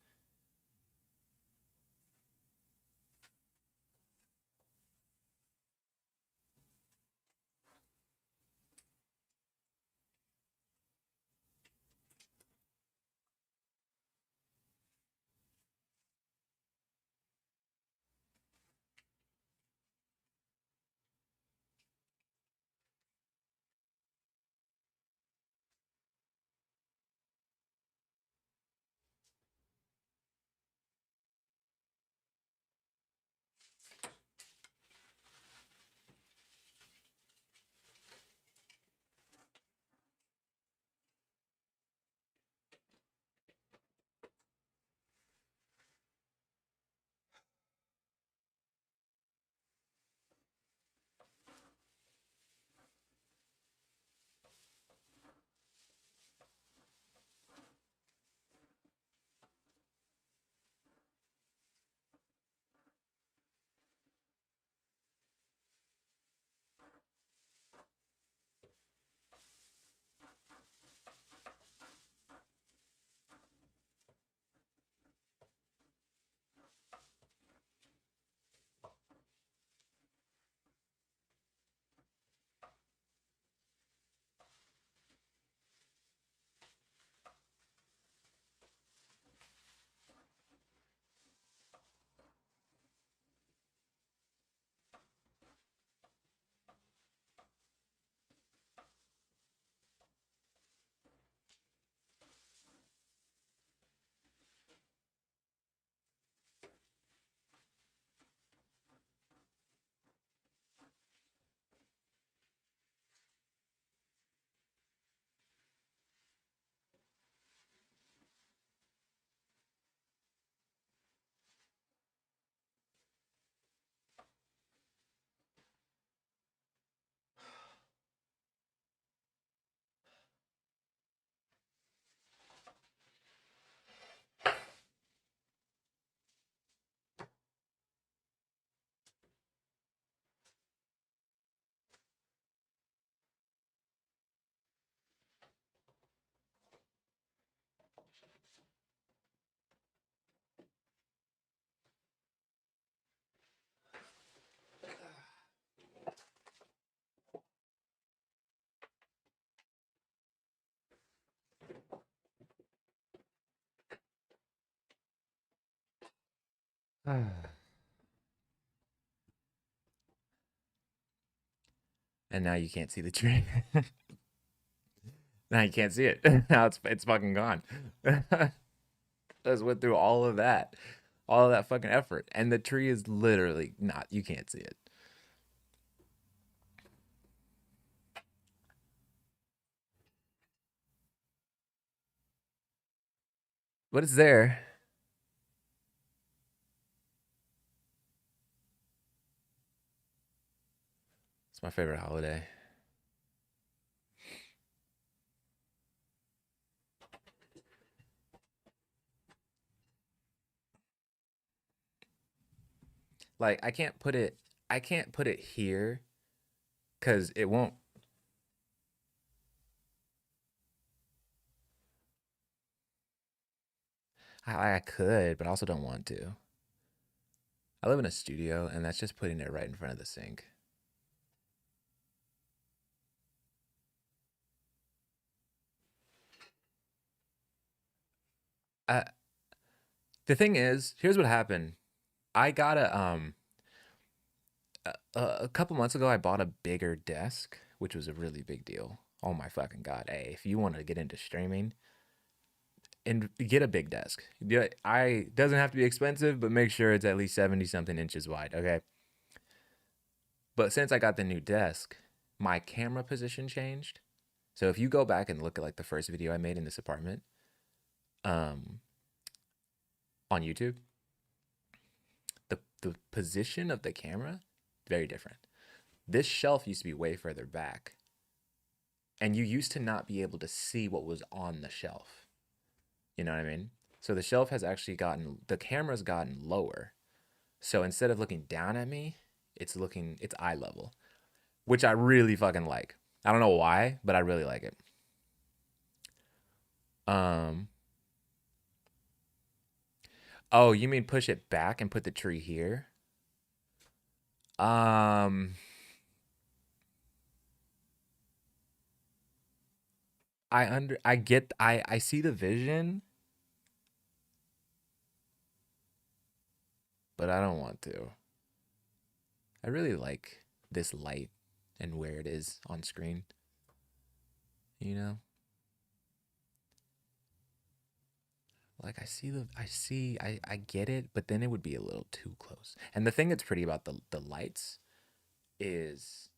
And now you can't see the tree. Now you can't see it. Now it's fucking gone. Just went through all of that fucking effort, and the tree is literally not. You can't see it, but it's there. It's my favorite holiday. Like I can't put it here because it won't. I could, but I also don't want to. I live in a studio, and that's just putting it right in front of the sink. Uh, the thing is, here's what happened. I got a couple months ago. I bought a bigger desk, which was a really big deal. Oh my fucking god! Hey, if you want to get into streaming, and get a big desk. Yeah, I doesn't have to be expensive, but make sure it's at least 70 something inches wide. Okay. But since I got the new desk, my camera position changed. So if you go back and look at like the first video I made in this apartment, um, on YouTube, the position of the camera very different. This shelf used to be way further back, and you used to not be able to see what was on the shelf. You know what I mean? So the shelf has actually gotten the camera's gotten lower. So instead of looking down at me, it's eye level, which I really fucking like. I don't know why, but I really like it. Um oh, you mean push it back and put the tree here? Um I see the vision, but I don't want to. I really like this light and where it is on screen, you know? Like I get it, but then it would be a little too close. And the thing that's pretty about the lights is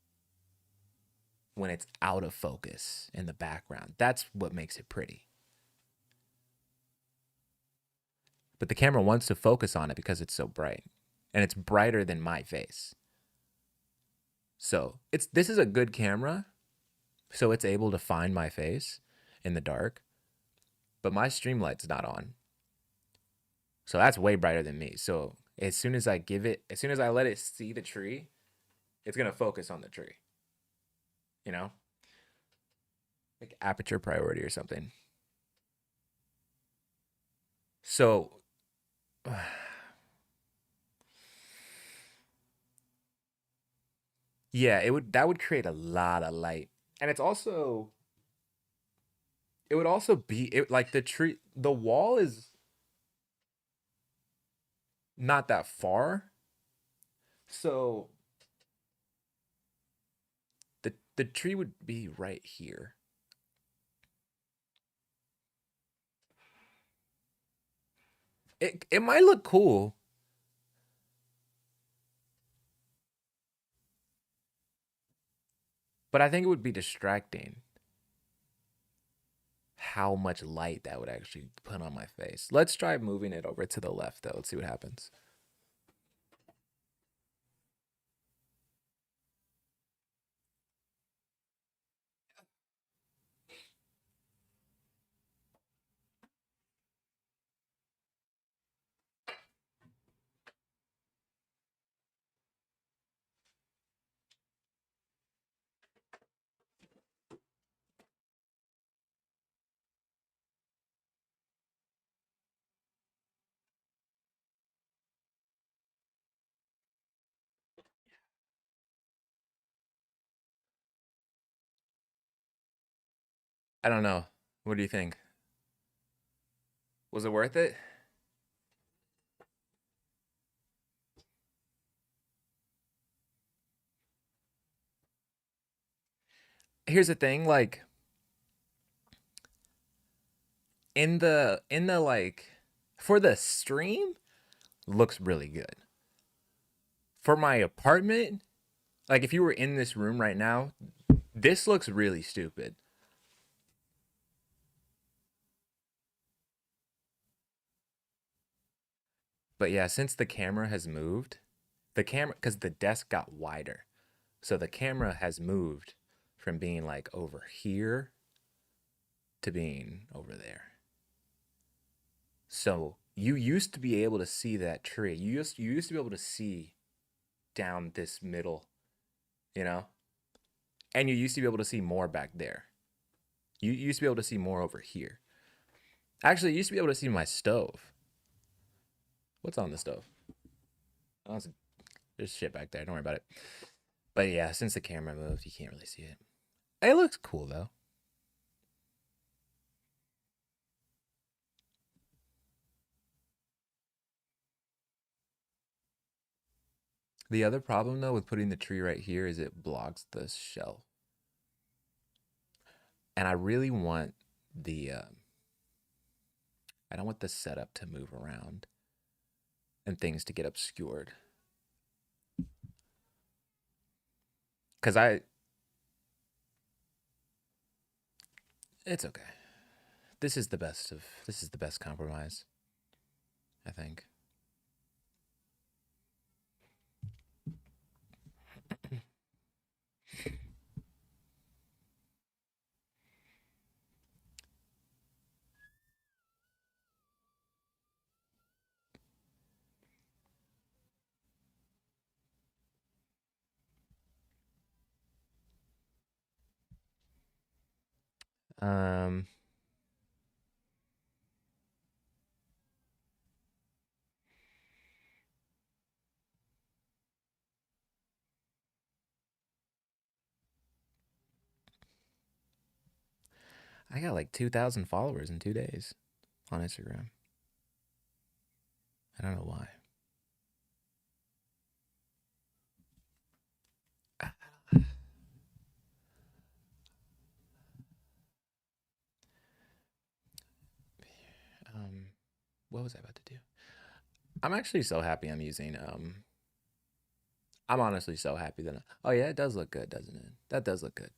when it's out of focus in the background. That's what makes it pretty. But the camera wants to focus on it because it's so bright. And it's brighter than my face. So it's this is a good camera, so it's able to find my face in the dark, but my stream light's not on. So that's way brighter than me. So as soon as I let it see the tree, it's gonna focus on the tree. You know, like aperture priority or something. So, yeah, it would that would create a lot of light, and it would also be like the wall is not that far, so the tree would be right here. It might look cool, but I think it would be distracting how much light that would actually put on my face. Let's try moving it over to the left though. Let's see what happens. I don't know. What do you think? Was it worth it? here's the thing, like in the like for the stream looks really good. For my apartment, like if you were in this room right now, this looks really stupid. But yeah, since the camera has moved, the camera because the desk got wider. So the camera has moved from being like over here to being over there. So you used to be able to see that tree. You used to be able to see down this middle, you know? And you used to be able to see more back there. You used to be able to see more over here. Actually, you used to be able to see my stove. What's on the stove? Oh, there's shit back there. Don't worry about it. But yeah, since the camera moved, you can't really see it. It looks cool though. The other problem though with putting the tree right here is it blocks the shelf. And I really want the I don't want the setup to move around and things to get obscured. Cause it's okay. This is the best compromise, I think. Um, I got like 2,000 followers in 2 days on Instagram. I don't know why. Um, what was I about to do? I'm actually so happy I'm using I'm honestly so happy that oh yeah, it does look good, doesn't it? That does look good.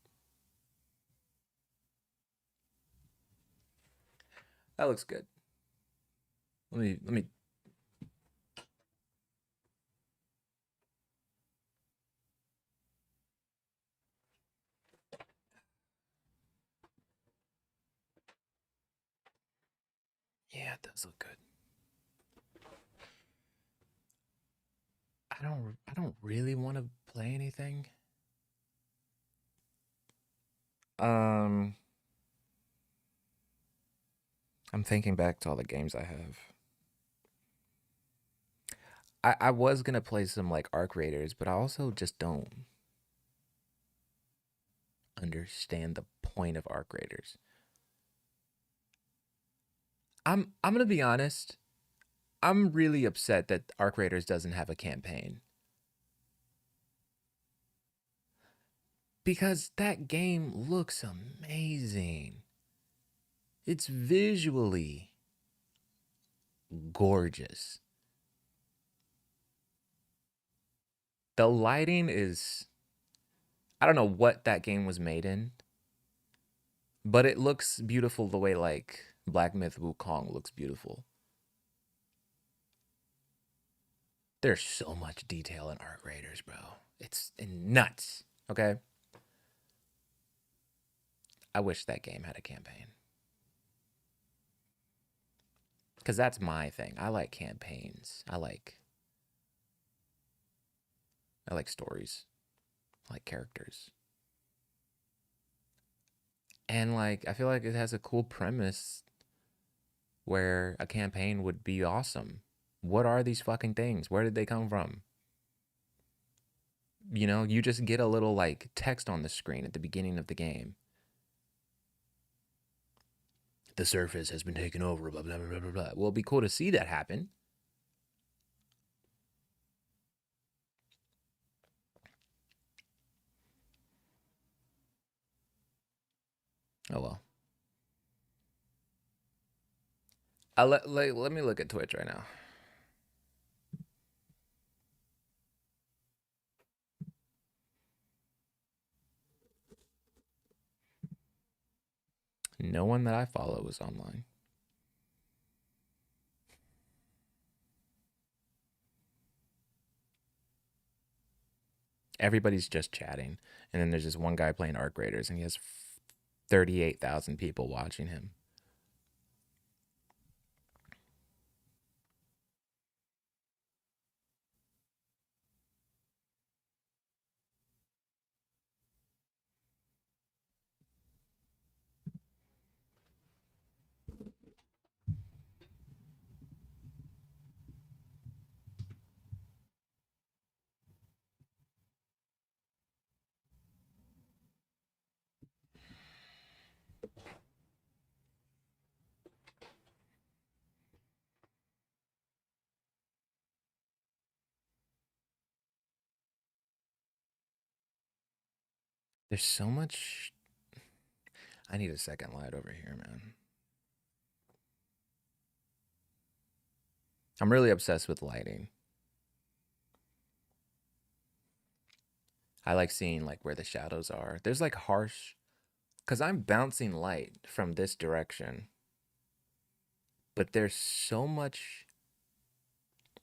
That looks good. Let me yeah, it does look good. I don't really want to play anything. Um I'm thinking back to all the games I have. I was gonna play some like Arc Raiders, but I also just don't understand the point of Arc Raiders. I'm gonna be honest. I'm really upset that Arc Raiders doesn't have a campaign because that game looks amazing. It's visually gorgeous. The lighting is I don't know what that game was made in, but it looks beautiful the way like Black Myth Wukong looks beautiful. There's so much detail in Arc Raiders, bro. It's nuts. Okay? I wish that game had a campaign. Cuz that's my thing. I like campaigns. I like stories. I like characters. And like I feel like it has a cool premise where a campaign would be awesome. What are these fucking things? Where did they come from? You know, you just get a little like text on the screen at the beginning of the game. The surface has been taken over, blah, blah, blah, blah, blah. Well, it'd be cool to see that happen. Oh well. Let me look at Twitch right now. No one that I follow is online. Everybody's just chatting, and then there's this one guy playing Arc Raiders, and he has 38,000 people watching him. There's so much. I need a second light over here, man. I'm really obsessed with lighting. I like seeing like where the shadows are. There's like harsh, because I'm bouncing light from this direction, but there's so much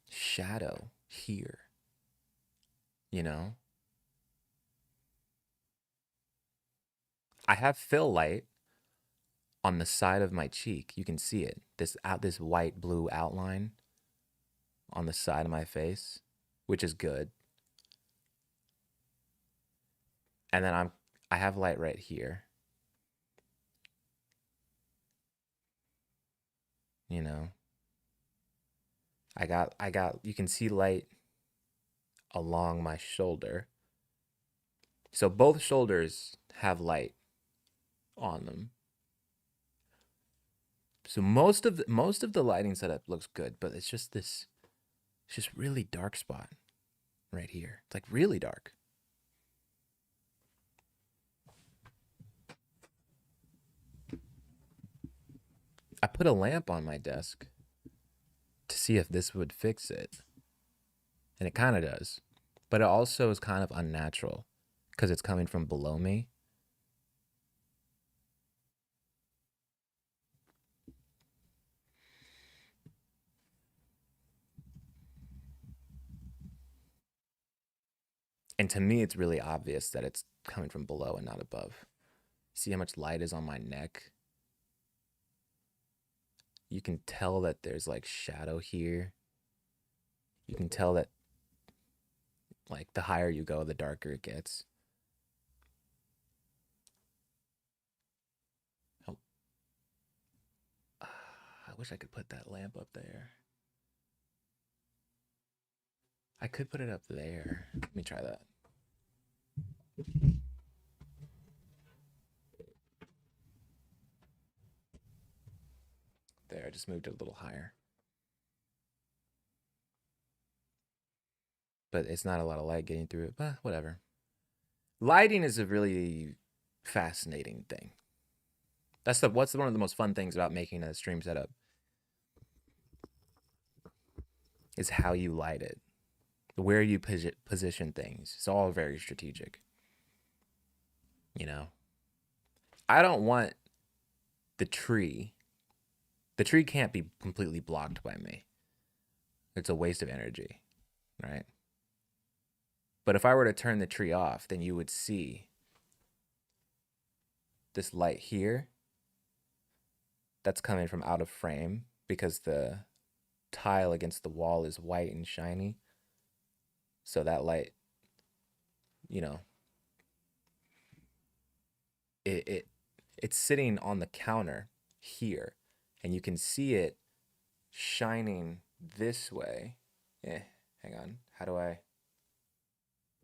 shadow here, you know? I have fill light on the side of my cheek. You can see it. This white blue outline on the side of my face, which is good. And then I have light right here. You know. I got you can see light along my shoulder. So both shoulders have light on them. So most of the lighting setup looks good, but it's just really dark spot right here. It's like really dark. I put a lamp on my desk to see if this would fix it. And it kind of does. But it also is kind of unnatural because it's coming from below me. And to me, it's really obvious that it's coming from below and not above. See how much light is on my neck? You can tell that there's like shadow here. You can tell that like the higher you go, the darker it gets. Oh, I wish I could put that lamp up there. I could put it up there. Let me try that. There, I just moved it a little higher. But it's not a lot of light getting through it, but whatever. Lighting is a really fascinating thing. That's what's one of the most fun things about making a stream setup is how you light it, where you position things. It's all very strategic. You know, I don't want the tree. The tree can't be completely blocked by me. It's a waste of energy, right? But if I were to turn the tree off, then you would see this light here that's coming from out of frame because the tile against the wall is white and shiny. So that light, you know, it's sitting on the counter here, and you can see it shining this way. Hang on. How do I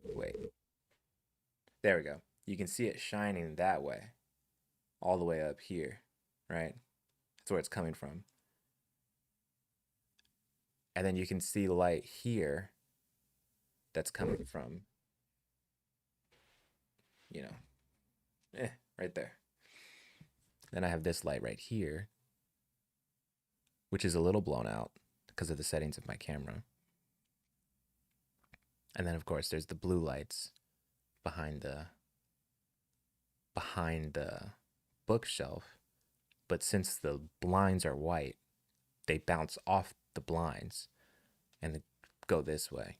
wait? There we go. You can see it shining that way, all the way up here, right? That's where it's coming from. And then you can see light here that's coming from, you know, right there. Then I have this light right here, which is a little blown out because of the settings of my camera. And then of course there's the blue lights behind the bookshelf. But since the blinds are white, they bounce off the blinds and go this way.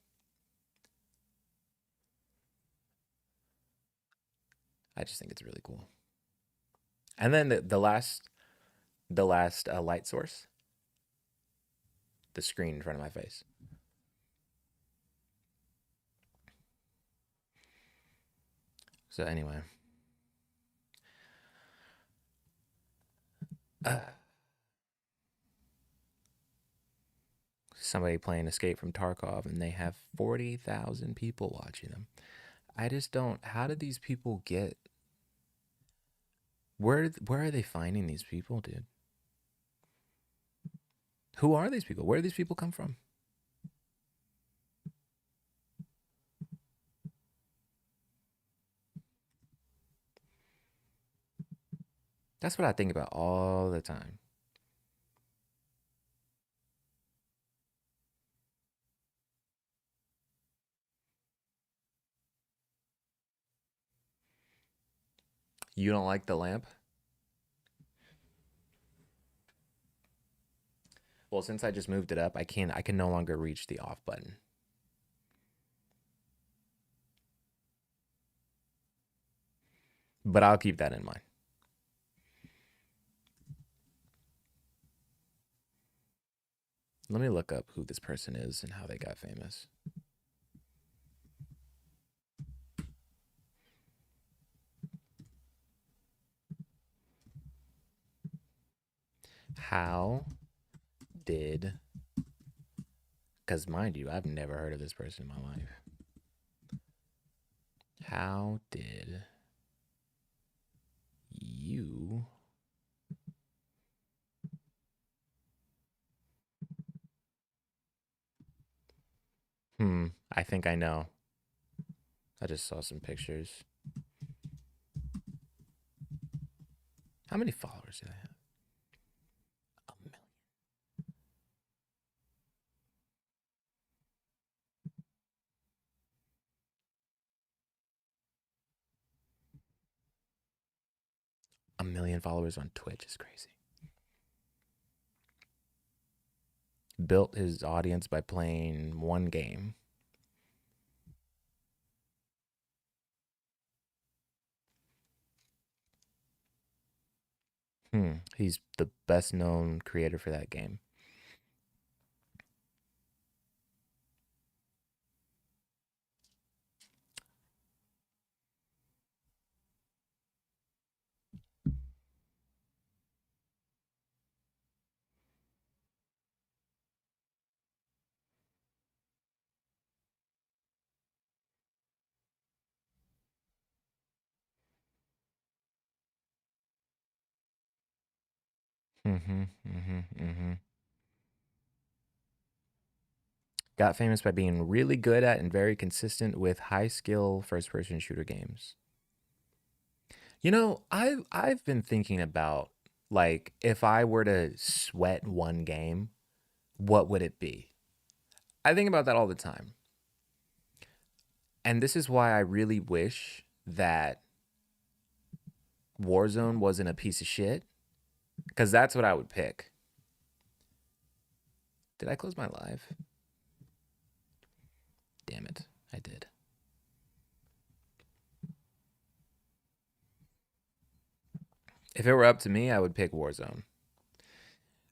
I just think it's really cool. And then the last light source, the screen in front of my face. So anyway, somebody playing Escape from Tarkov, and they have 40,000 people watching them. I just don't. How did these people get? Where are they finding these people, dude? Who are these people? Where do these people come from? That's what I think about all the time. You don't like the lamp? Well, since I just moved it up, I can no longer reach the off button. But I'll keep that in mind. Let me look up who this person is and how they got famous. How did, because mind you, I've never heard of this person in my life. How did you I think I know. I just saw some pictures. How many followers do I have? 1 million. A million followers on Twitch is crazy. Built his audience by playing one game. He's the best known creator for that game. Got famous by being really good at and very consistent with high skill first person shooter games. You know, I've been thinking about, like, if I were to sweat one game, what would it be? I think about that all the time. And this is why I really wish that Warzone wasn't a piece of shit, because that's what I would pick. Did I close my live? Damn it, I did. If it were up to me, I would pick Warzone.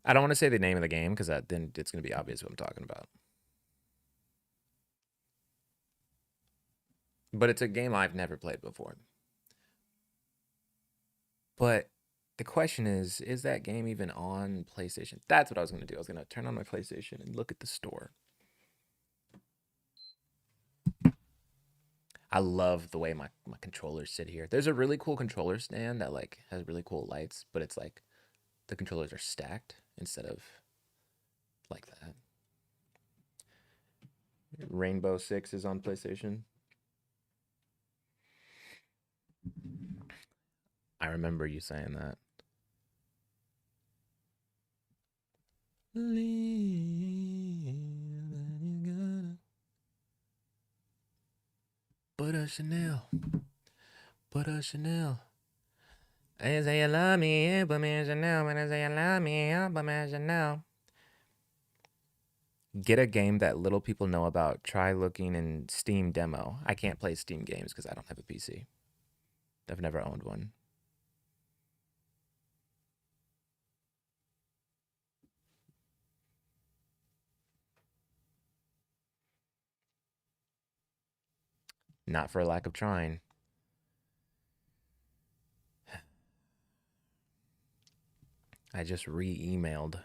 I don't want to say the name of the game because then it's going to be obvious what I'm talking about. But it's a game I've never played before. But the question is that game even on PlayStation? That's what I was going to do. I was going to turn on my PlayStation and look at the store. I love the way my controllers sit here. There's a really cool controller stand that like has really cool lights, but it's like the controllers are stacked instead of like that. Rainbow Six is on PlayStation. I remember you saying that. Put a Chanel. Put a Chanel. I say you love me, but me Chanel. When I say you love me, but me Chanel. Get a game that little people know about. Try looking in Steam demo. I can't play Steam games because I don't have a PC. I've never owned one. Not for lack of trying. I just re-emailed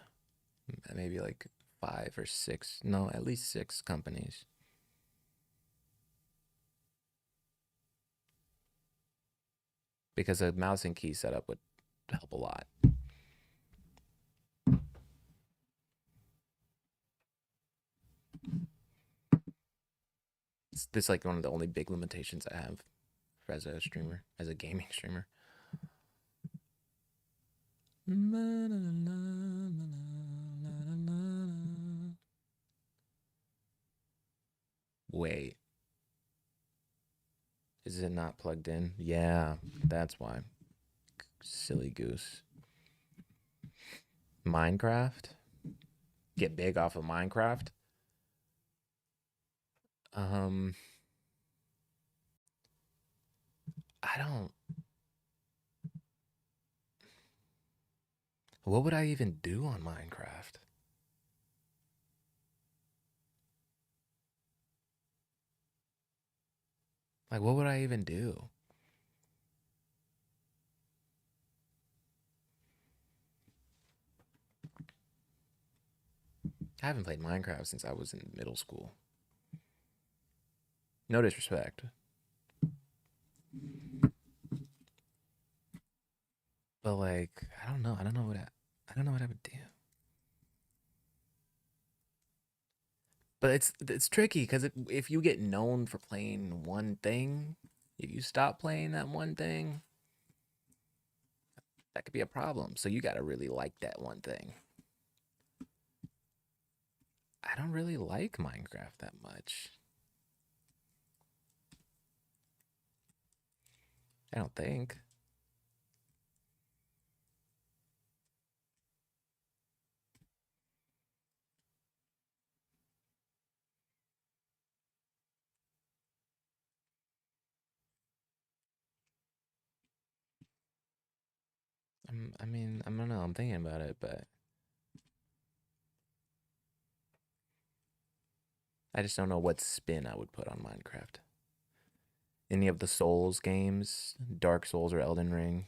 maybe like 5 or 6, no, at least 6 companies. Because a mouse and key setup would help a lot. It's like one of the only big limitations I have as a streamer, as a gaming streamer. Wait. Is it not plugged in? Yeah, that's why. Silly goose. Minecraft? Get big off of Minecraft? I don't. What would I even do on Minecraft? Like, what would I even do? I haven't played Minecraft since I was in middle school. No disrespect. But like, I don't know. I don't know what I would do. But it's tricky because if you get known for playing one thing, if you stop playing that one thing, that could be a problem. So you got to really like that one thing. I don't really like Minecraft that much. I don't think. I mean, I don't know. I'm thinking about it, but I just don't know what spin I would put on Minecraft. Any of the Souls games, Dark Souls or Elden Ring,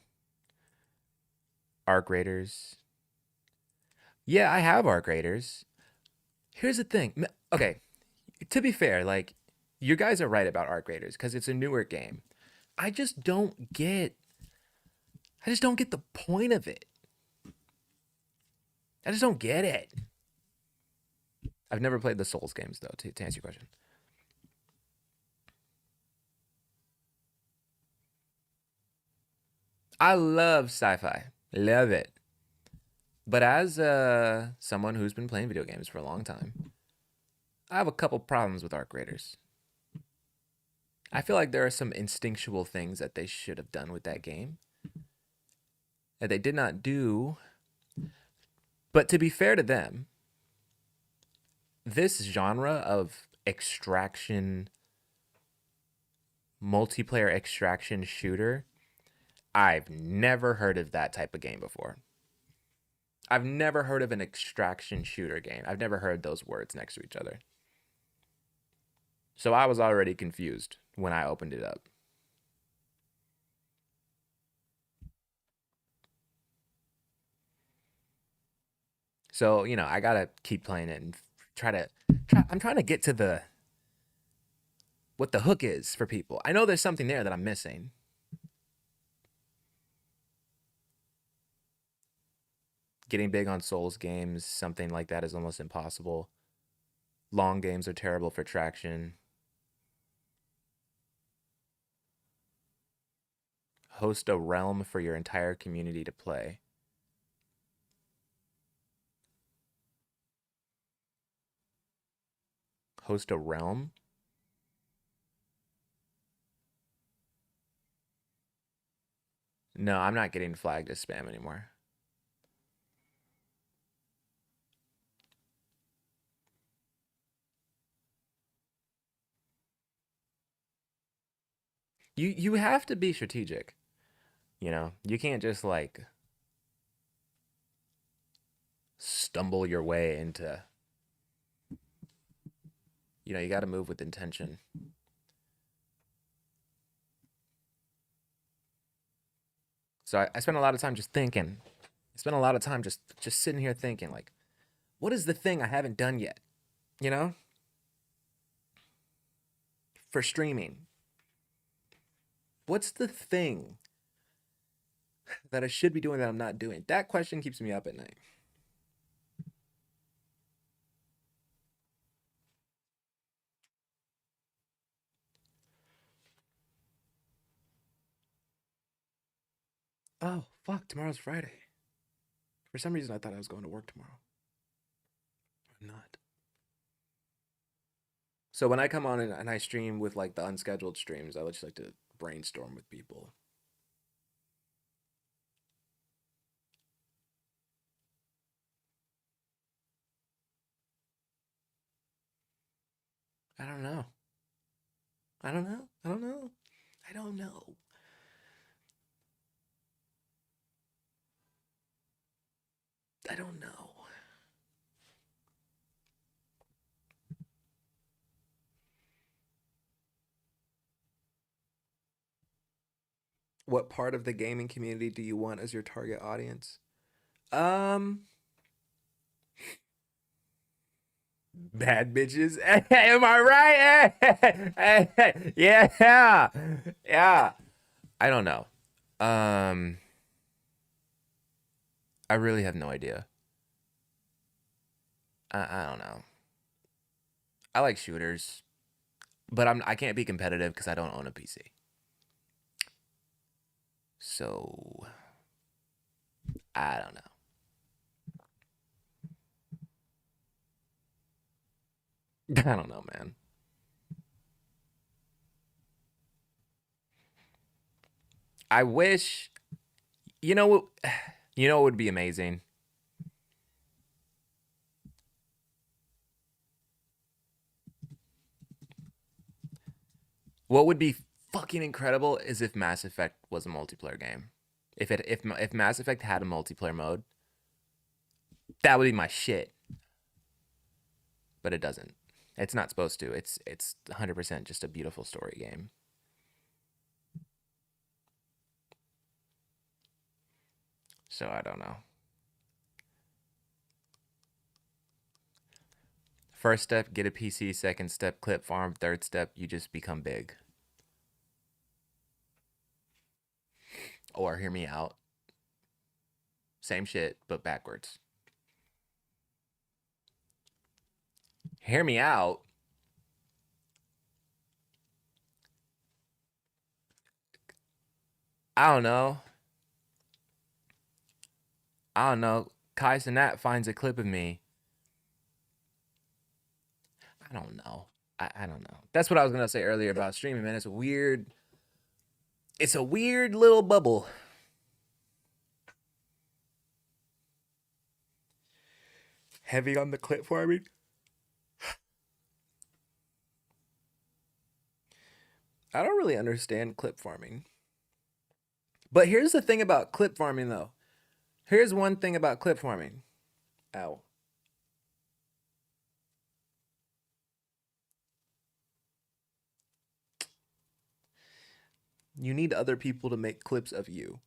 Arc Raiders. Yeah, I have Arc Raiders. Here's the thing. Okay, to be fair, like you guys are right about Arc Raiders because it's a newer game. I just don't get. I just don't get the point of it. I just don't get it. I've never played the Souls games though. To answer your question, I love sci-fi. Love it. But as someone who's been playing video games for a long time, I have a couple problems with Arc Raiders. I feel like there are some instinctual things that they should have done with that game that they did not do. But to be fair to them, this genre of extraction, multiplayer extraction shooter, I've never heard of that type of game before. I've never heard of an extraction shooter game. I've never heard those words next to each other. So I was already confused when I opened it up. So, I got to keep playing it and I'm trying to get to the what the hook is for people. I know there's something there that I'm missing. Getting big on Souls games, something like that is almost impossible. Long games are terrible for traction. Host a realm for your entire community to play. Host a realm? No, I'm not getting flagged as spam anymore. You have to be strategic. You know, you can't just like stumble your way into, you know, you got to move with intention. So I spent a lot of time just thinking. I spent a lot of time just sitting here thinking like, what is the thing I haven't done yet? You know, for streaming. What's the thing that I should be doing that I'm not doing? That question keeps me up at night. Oh, fuck, tomorrow's Friday. For some reason, I thought I was going to work tomorrow. I'm not. So when I come on and I stream with like the unscheduled streams, I just like to brainstorm with people. I don't know. I don't know. I don't know. I don't know. I don't know. What part of the gaming community do you want as your target audience? Um, Bad bitches. Am I right? Yeah. Yeah. I don't know. Um, I really have no idea. I don't know. I like shooters, but I can't be competitive because I don't own a PC. So I don't know. I don't know, man. I wish, you know what, you know what would be amazing? What would be fucking incredible is if Mass Effect was a multiplayer game. If Mass Effect had a multiplayer mode, that would be my shit. But it doesn't. It's not supposed to. It's 100% just a beautiful story game. So I don't know. First step, get a PC. Second step, clip farm. Third step, you just become big. Or hear me out. Same shit, but backwards. Hear me out. I don't know. I don't know. Kai Cenat finds a clip of me. I don't know. I don't know. That's what I was gonna say earlier about streaming, man. It's a weird. It's a weird little bubble. Heavy on the clip farming. I don't really understand clip farming. But here's the thing about clip farming, though. Here's one thing about clip farming. Ow. You need other people to make clips of you.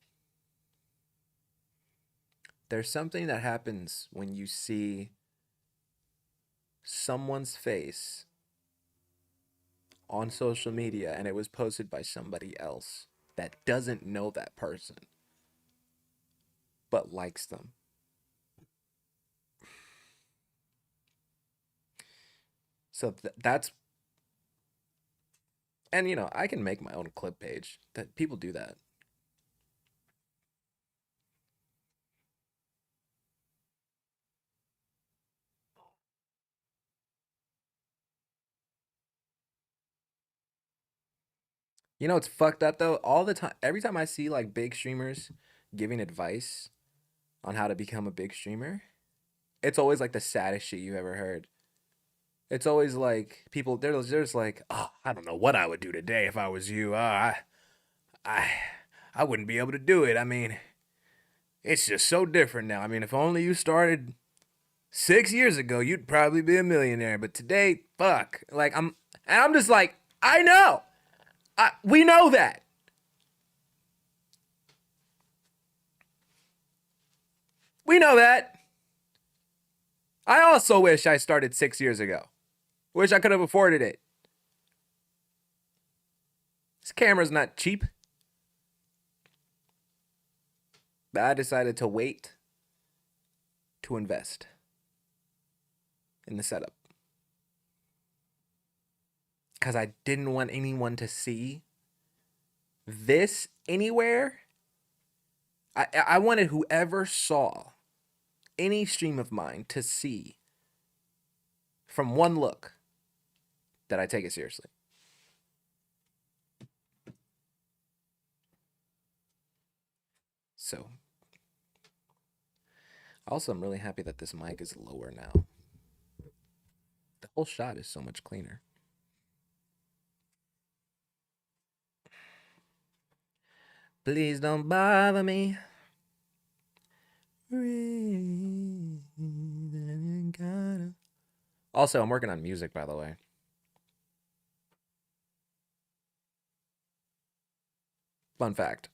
There's something that happens when you see someone's face on social media and it was posted by somebody else that doesn't know that person but likes them. So that's, and you know, I can make my own clip page. That people do that. You know, it's fucked up though. All the time, every time I see like big streamers giving advice on how to become a big streamer, it's always like the saddest shit you ever heard. It's always like people there's like, oh, I don't know what I would do today if I was you. I I wouldn't be able to do it. I mean, it's just so different now. I mean, if only you started 6 years ago, you'd probably be a millionaire. But today, fuck. I'm just like, I know. We know that. We know that. I also wish I started 6 years ago. Wish I could have afforded it. This camera's not cheap. But I decided to wait to invest in the setup. Because I didn't want anyone to see this anywhere. I wanted whoever saw any stream of mine to see from one look that I take it seriously. So, also, I'm really happy that this mic is lower now. The whole shot is so much cleaner. Please don't bother me. Also, I'm working on music, by the way. Fun fact.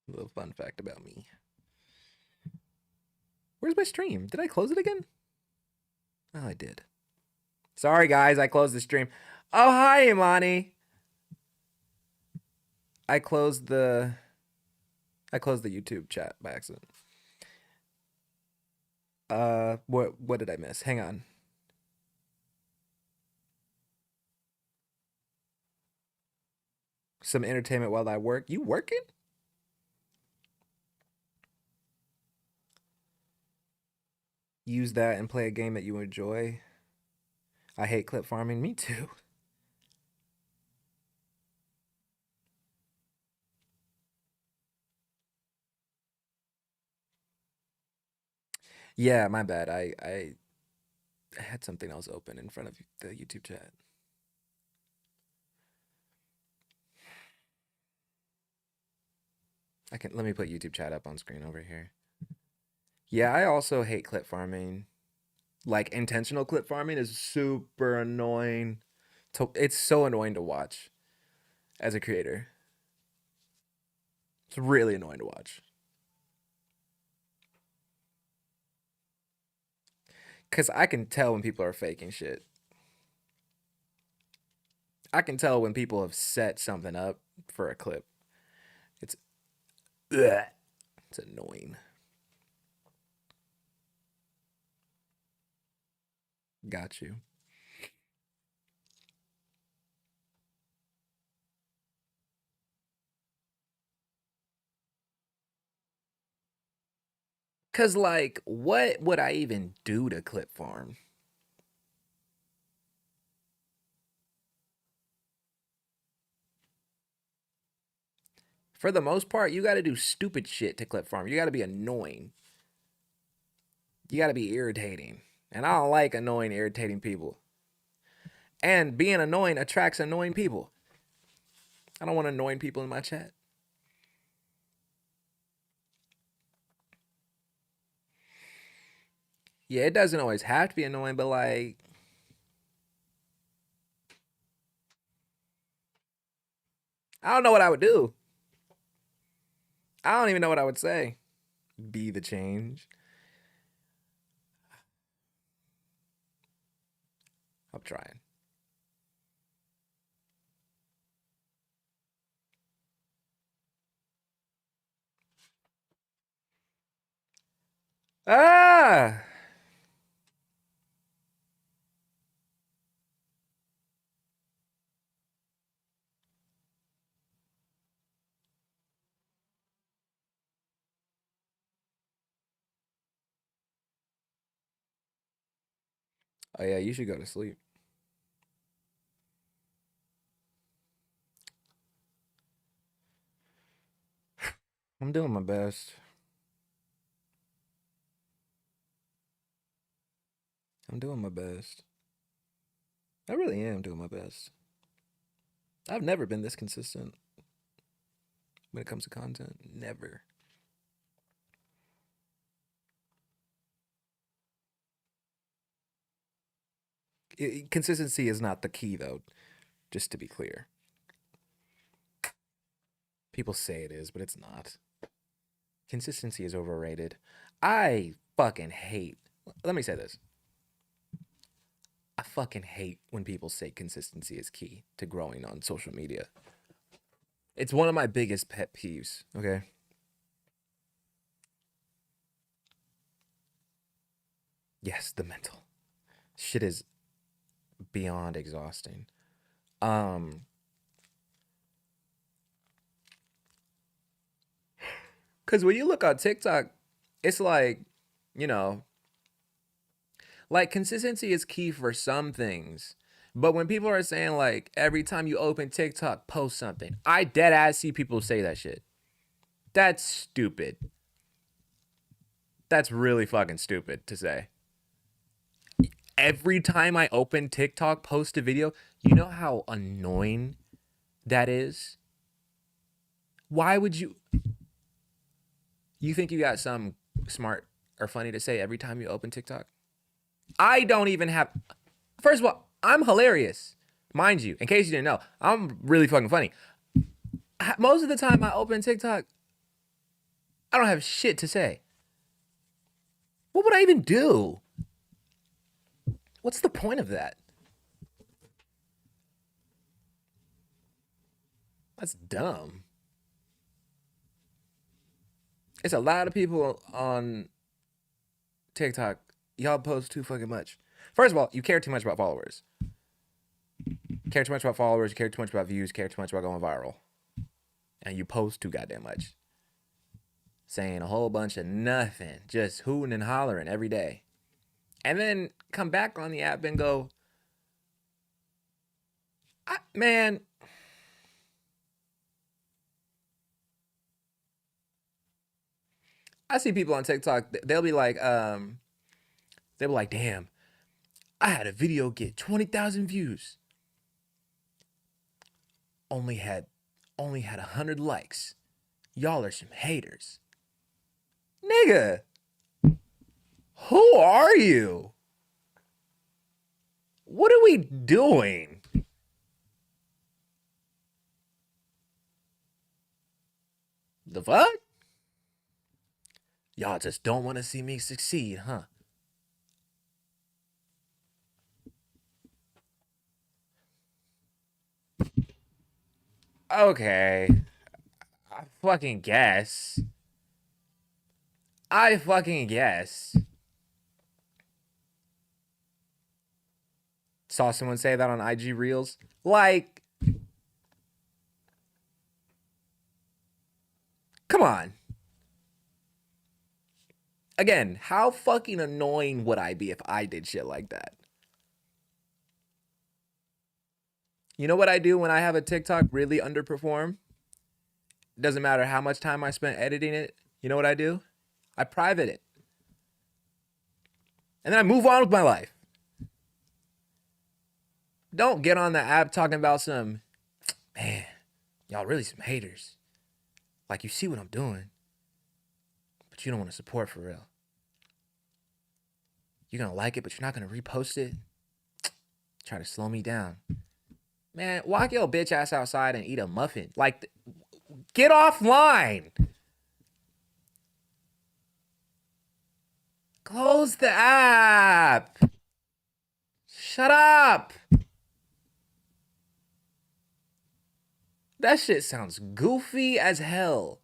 A little fun fact about me. Where's my stream? Did I close it again? Oh, I did. Sorry, guys. I closed the stream. Oh, hi, Imani. I closed the YouTube chat by accident. What did I miss? Hang on. Some entertainment while I work. You working? Use that and play a game that you enjoy. I hate clip farming. Me too. Yeah, my bad. I had something else open in front of the YouTube chat. Let me put YouTube chat up on screen over here. Yeah, I also hate clip farming. Like intentional clip farming is super annoying. It's so annoying to watch as a creator. It's really annoying to watch. Cause I can tell when people are faking shit. I can tell when people have set something up for a clip. It's ugh, it's annoying. Got you. Cause like, what would I even do to clip farm? For the most part, you got to do stupid shit to clip farm. You got to be annoying. You got to be irritating. And I don't like annoying, irritating people. And being annoying attracts annoying people. I don't want annoying people in my chat. Yeah, it doesn't always have to be annoying, but like, I don't know what I would do. I don't even know what I would say. Be the change. I'm trying. Ah! Oh yeah, you should go to sleep. I'm doing my best. I'm doing my best. I really am doing my best. I've never been this consistent when it comes to content. Never. Consistency is not the key, though, just to be clear. People say it is, but it's not. Consistency is overrated. I fucking hate. Let me say this. I fucking hate when people say consistency is key to growing on social media. It's one of my biggest pet peeves, okay? Yes, the mental. Shit is beyond exhausting. Um cuz when you look on TikTok, it's like, you know, like consistency is key for some things. But when people are saying like every time you open TikTok, post something, I dead ass see people say that shit. That's stupid. That's really fucking stupid to say. Every time I open TikTok, post a video, you know how annoying that is? Why would you? You think you got something smart or funny to say every time you open TikTok? I don't even have. First of all, I'm hilarious. Mind you, in case you didn't know, I'm really fucking funny. Most of the time I open TikTok, I don't have shit to say. What would I even do? What's the point of that? That's dumb. It's a lot of people on TikTok. Y'all post too fucking much. First of all, you care too much about followers. You care too much about followers. You care too much about views. You care too much about going viral. And you post too goddamn much. Saying a whole bunch of nothing. Just hooting and hollering every day. And then come back on the app and go, man, I see people on TikTok, they'll be like, damn, I had a video get 20,000 views. Only had 100 likes. Y'all are some haters. Nigga, who are you? What are we doing? The fuck? Y'all just don't want to see me succeed, huh? Okay. I fucking guess. I fucking guess. Saw someone say that on IG Reels. Like, come on. Again, how fucking annoying would I be if I did shit like that? You know what I do when I have a TikTok really underperform? Doesn't matter how much time I spent editing it. You know what I do? I private it. And then I move on with my life. Don't get on the app talking about some, man, y'all really some haters. Like, you see what I'm doing, but you don't want to support for real. You're going to like it, but you're not going to repost it. Try to slow me down. Man, walk your bitch ass outside and eat a muffin. Like, get offline. Close the app. Shut up. That shit sounds goofy as hell.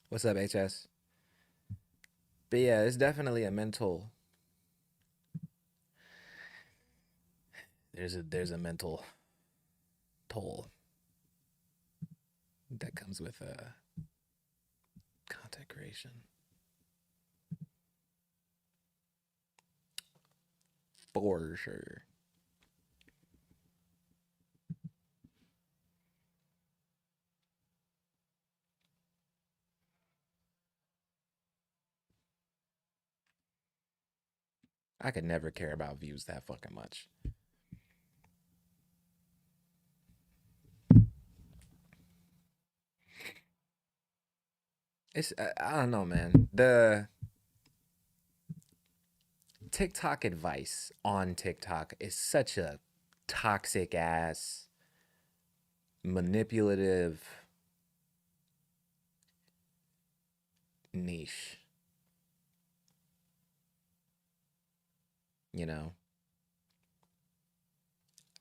What's up, HS? But yeah, it's definitely a mental. There's a mental toll. that comes with content creation. For sure. I could never care about views that fucking much. It's I don't know, man. The TikTok advice on TikTok is such a toxic ass, manipulative niche. You know.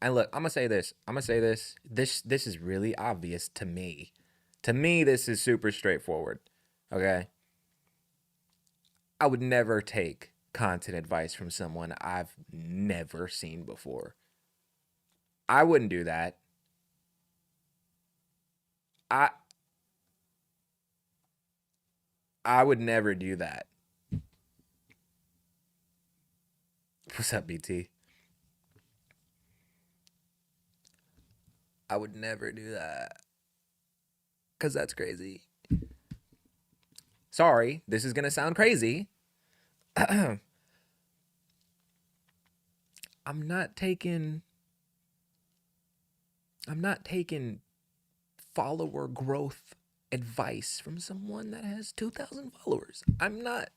And look, I'm gonna say this. I'm gonna say this. This is really obvious to me. To me, this is super straightforward. Okay. I would never take content advice from someone I've never seen before. I wouldn't do that. I I would never do that. What's up, BT? I would never do that. Cause that's crazy. Sorry, this is gonna sound crazy. I'm not taking I'm not taking follower growth advice from someone that has 2,000 followers. I'm not.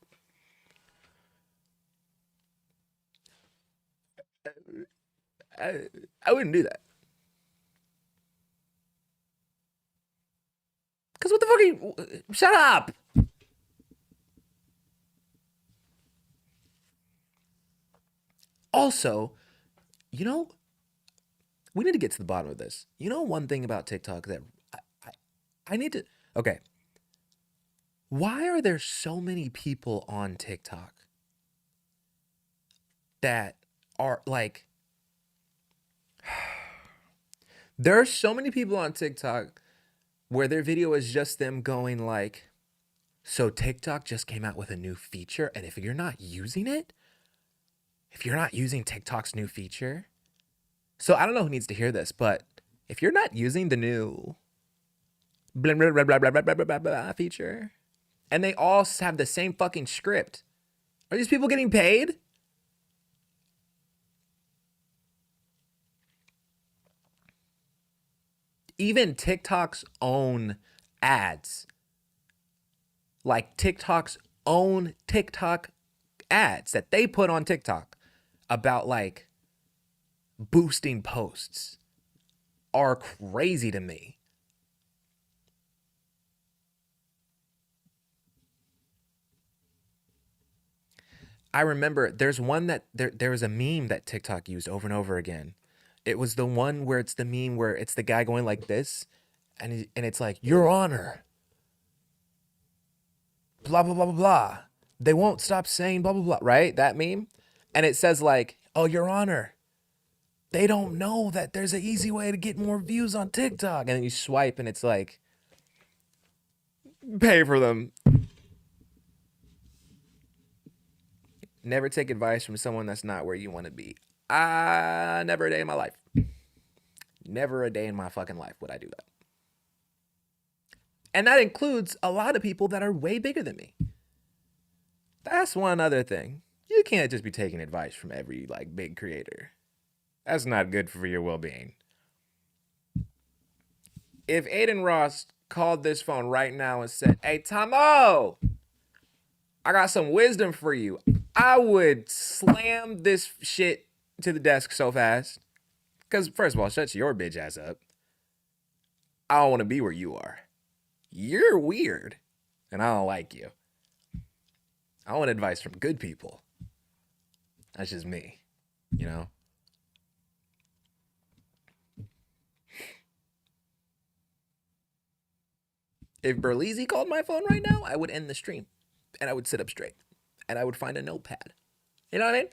I, I wouldn't do that. Cause what the fuck are you? Shut up. Also, you know, we need to get to the bottom of this. You know, one thing about TikTok that I, I need to. Okay, why are there so many people on TikTok that are like? There are so many people on TikTok where their video is just them going like, so TikTok just came out with a new feature, and if you're not using it, if you're not using TikTok's new feature, so I don't know who needs to hear this, but if you're not using the new blah blah blah blah blah blah blah blah, blah feature, and they all have the same fucking script, are these people getting paid? Even TikTok's own ads, like TikTok's own TikTok ads that they put on TikTok about like boosting posts are crazy to me. I remember there's one that there was a meme that TikTok used over and over again. It was the one where it's the meme where it's the guy going like this, and it's like, Your Honor, blah blah blah blah blah. They won't stop saying blah blah blah, right? That meme, and it says like, oh, Your Honor, they don't know that there's an easy way to get more views on TikTok, and then you swipe, and it's like, pay for them. Never take advice from someone that's not where you want to be. Never a day in my life. Never a day in my fucking life would I do that. And that includes a lot of people that are way bigger than me. That's one other thing. You can't just be taking advice from every like big creator. That's not good for your well-being. If Aiden Ross called this phone right now and said, "Hey, Tomo, I got some wisdom for you," I would slam this shit to the desk so fast. Because, first of all, shut your bitch ass up. I don't want to be where you are. You're weird, and I don't like you. I want advice from good people. That's just me, you know? If Berlizzi called my phone right now, I would end the stream and I would sit up straight and I would find a notepad. You know what I mean?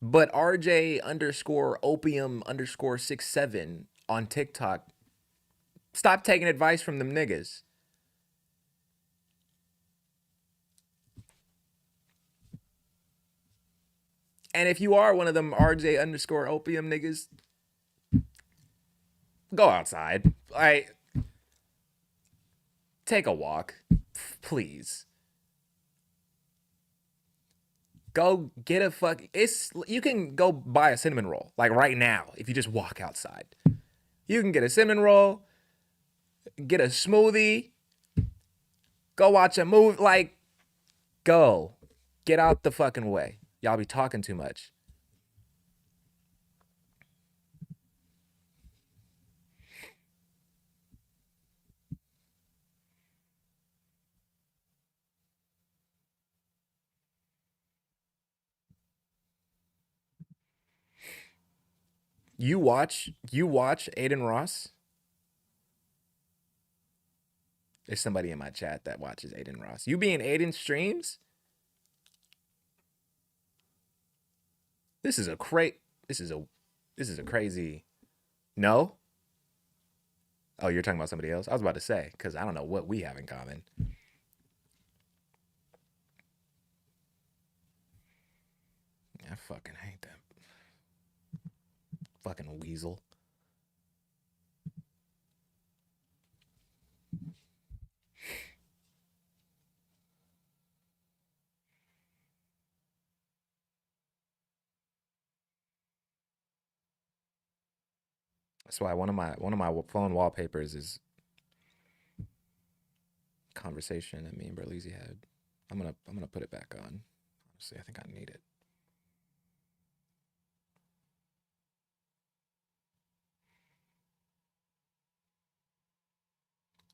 But RJ underscore opium underscore 67 on TikTok, stop taking advice from them niggas. And if you are one of them RJ underscore opium niggas, go outside. Take a walk, please. Go get a you can go buy a cinnamon roll like right now if you just walk outside. You can get a cinnamon roll, get a smoothie, go watch a movie. Like, go. Get out the fucking way. Y'all be talking too much. You watch Aiden Ross? There's somebody in my chat that watches Aiden Ross. You be in Aiden streams? This is a this is a crazy. No? Oh, you're talking about somebody else? I was about to say, because I don't know what we have in common. I fucking hate that. Fucking weasel. That's why one of my phone wallpapers is conversation that me and Berlizzi had. I'm gonna put it back on. See, I think I need it.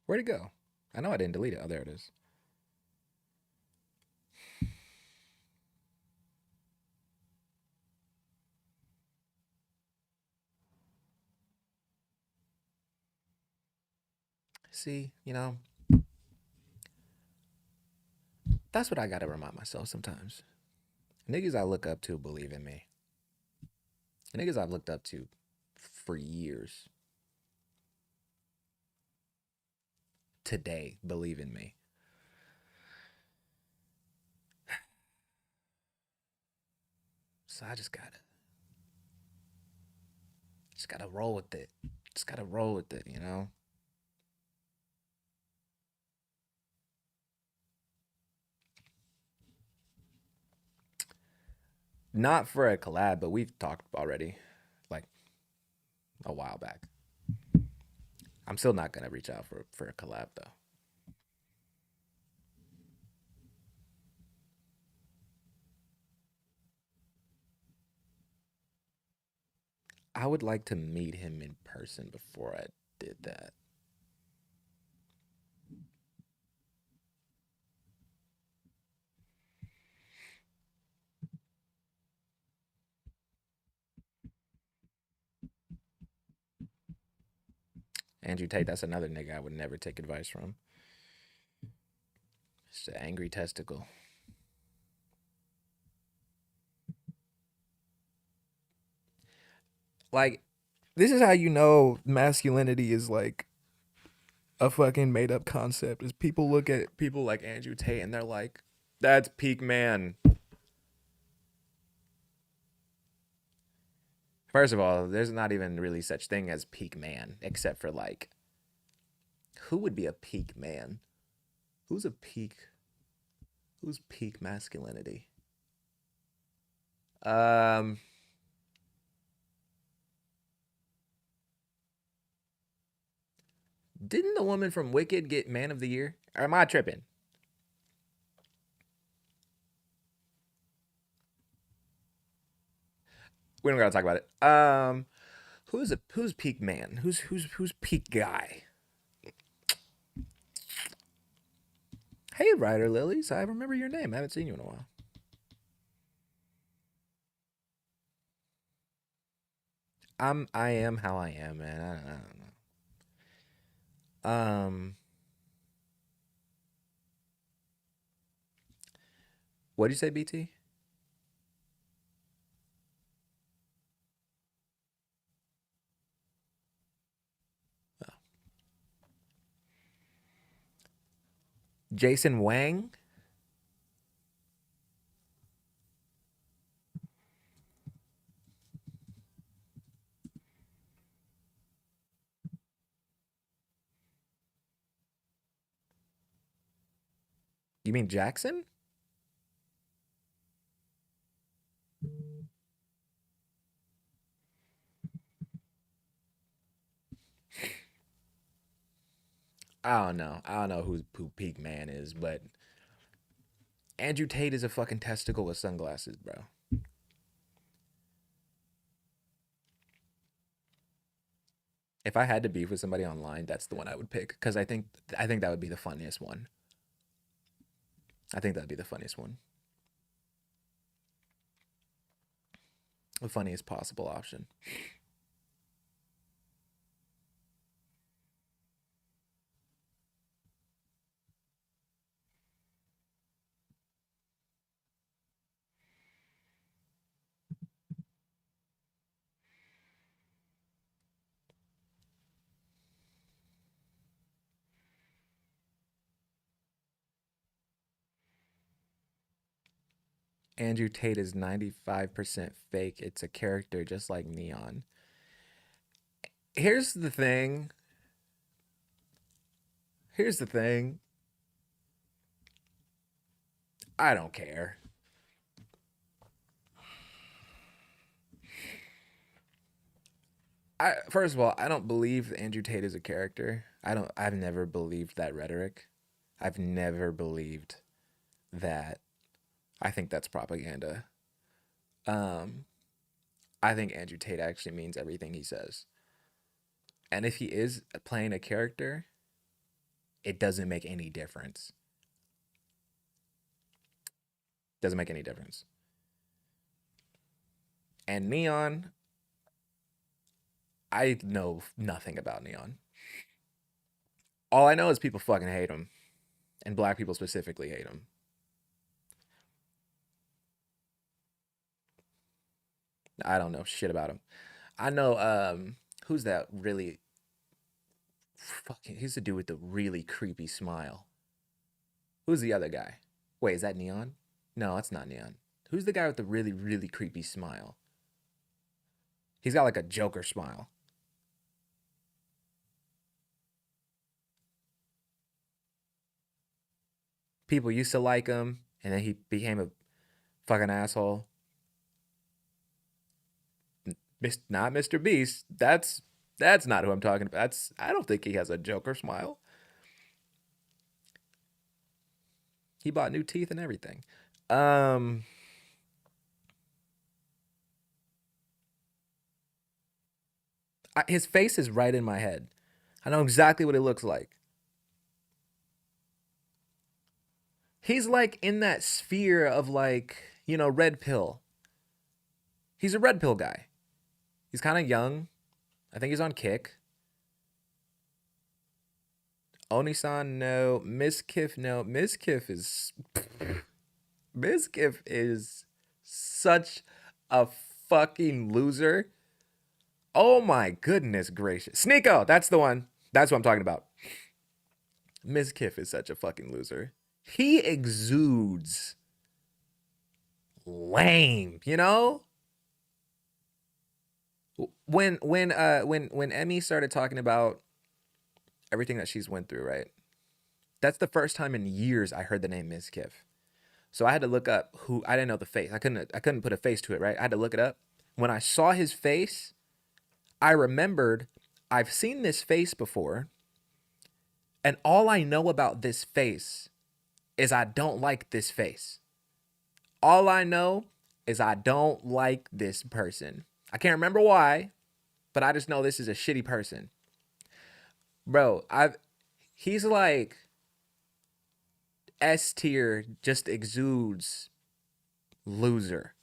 Where'd it go? I know I didn't delete it. Oh, there it is. See, that's what I gotta remind myself sometimes. Niggas I look up to believe in me. Niggas I've looked up to for years today believe in me. So I just gotta roll with it. Just gotta roll with it, you know? Not for a collab, but we've talked already, like a while back. I'm still not gonna reach out for a collab though. I would like to meet him in person before I did that. Andrew Tate, that's another nigga I would never take advice from. It's an angry testicle. Like, this is how you know masculinity is like a fucking made up concept. Is people look at people like Andrew Tate and they're like, that's peak man. First of all, there's not even really such thing as peak man, except for like, who would be a peak man? Who's a peak? Who's peak masculinity? Um, didn't the woman from Wicked get Man of the Year? Or am I tripping? We don't gotta talk about it. Who's peak man? Who's peak guy? Hey, Ryder Lilies, I remember your name. I haven't seen you in a while. I am how I am, man. I don't know. What'd you say, BT? Jason Wang? You mean Jackson? I don't know. I don't know who Peak Man is, but Andrew Tate is a fucking testicle with sunglasses, bro. If I had to beef with somebody online, that's the one I would pick because I think that would be the funniest one. I think that'd be the funniest one, the funniest possible option. Andrew Tate is 95% fake. It's a character just like Neon. Here's the thing. Here's the thing. I don't care. First of all, I don't believe Andrew Tate is a character. I've never believed that rhetoric. I've never believed that. I think that's propaganda. Um I think Andrew Tate actually means everything he says. And if he is playing a character, it doesn't make any difference. Doesn't make any difference. And Neon, I know nothing about Neon. All I know is people fucking hate him, and black people specifically hate him. I don't know shit about him. I know who's that really fucking he's the dude with the really creepy smile. Who's the other guy? Wait, is that Neon? No, it's not Neon. Who's the guy with the really, really creepy smile? He's got like a Joker smile. People used to like him, and then he became a fucking asshole. Not Mr. Beast. That's not who I'm talking about. I don't think he has a Joker smile. He bought new teeth and everything. Um, his face is right in my head. I know exactly what it looks like. He's like in that sphere of like, red pill. He's a red pill guy. He's kind of young. I think he's on Kick. Onisan, no. Miskiff, no. Miskiff is such a fucking loser. Oh my goodness gracious. Sneeko, that's the one. That's what I'm talking about. Miskiff is such a fucking loser. He exudes lame, you know? When Emmy started talking about everything that she's went through, right? That's the first time in years I heard the name Miskiff. So I had to look up who I didn't know the face. I couldn't put a face to it, right? I had to look it up. When I saw his face, I remembered I've seen this face before, and all I know about this face is I don't like this face. All I know is I don't like this person. I can't remember why, but I just know this is a shitty person. Bro, he's like S tier, just exudes loser.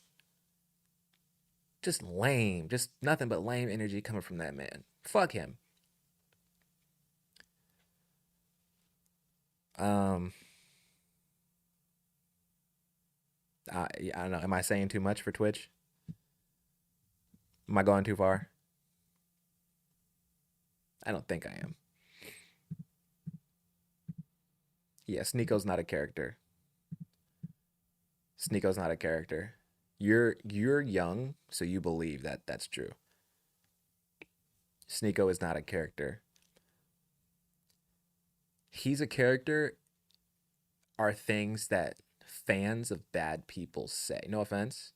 Just lame. Just nothing but lame energy coming from that man. Fuck him. Um I don't know. Am I saying too much for Twitch? Am I going too far? I don't think I am. Yeah, Sneeko's not a character. Sneeko's not a character. You're young, so you believe that that's true. Sneeko is not a character. He's a character are things that fans of bad people say. No offense.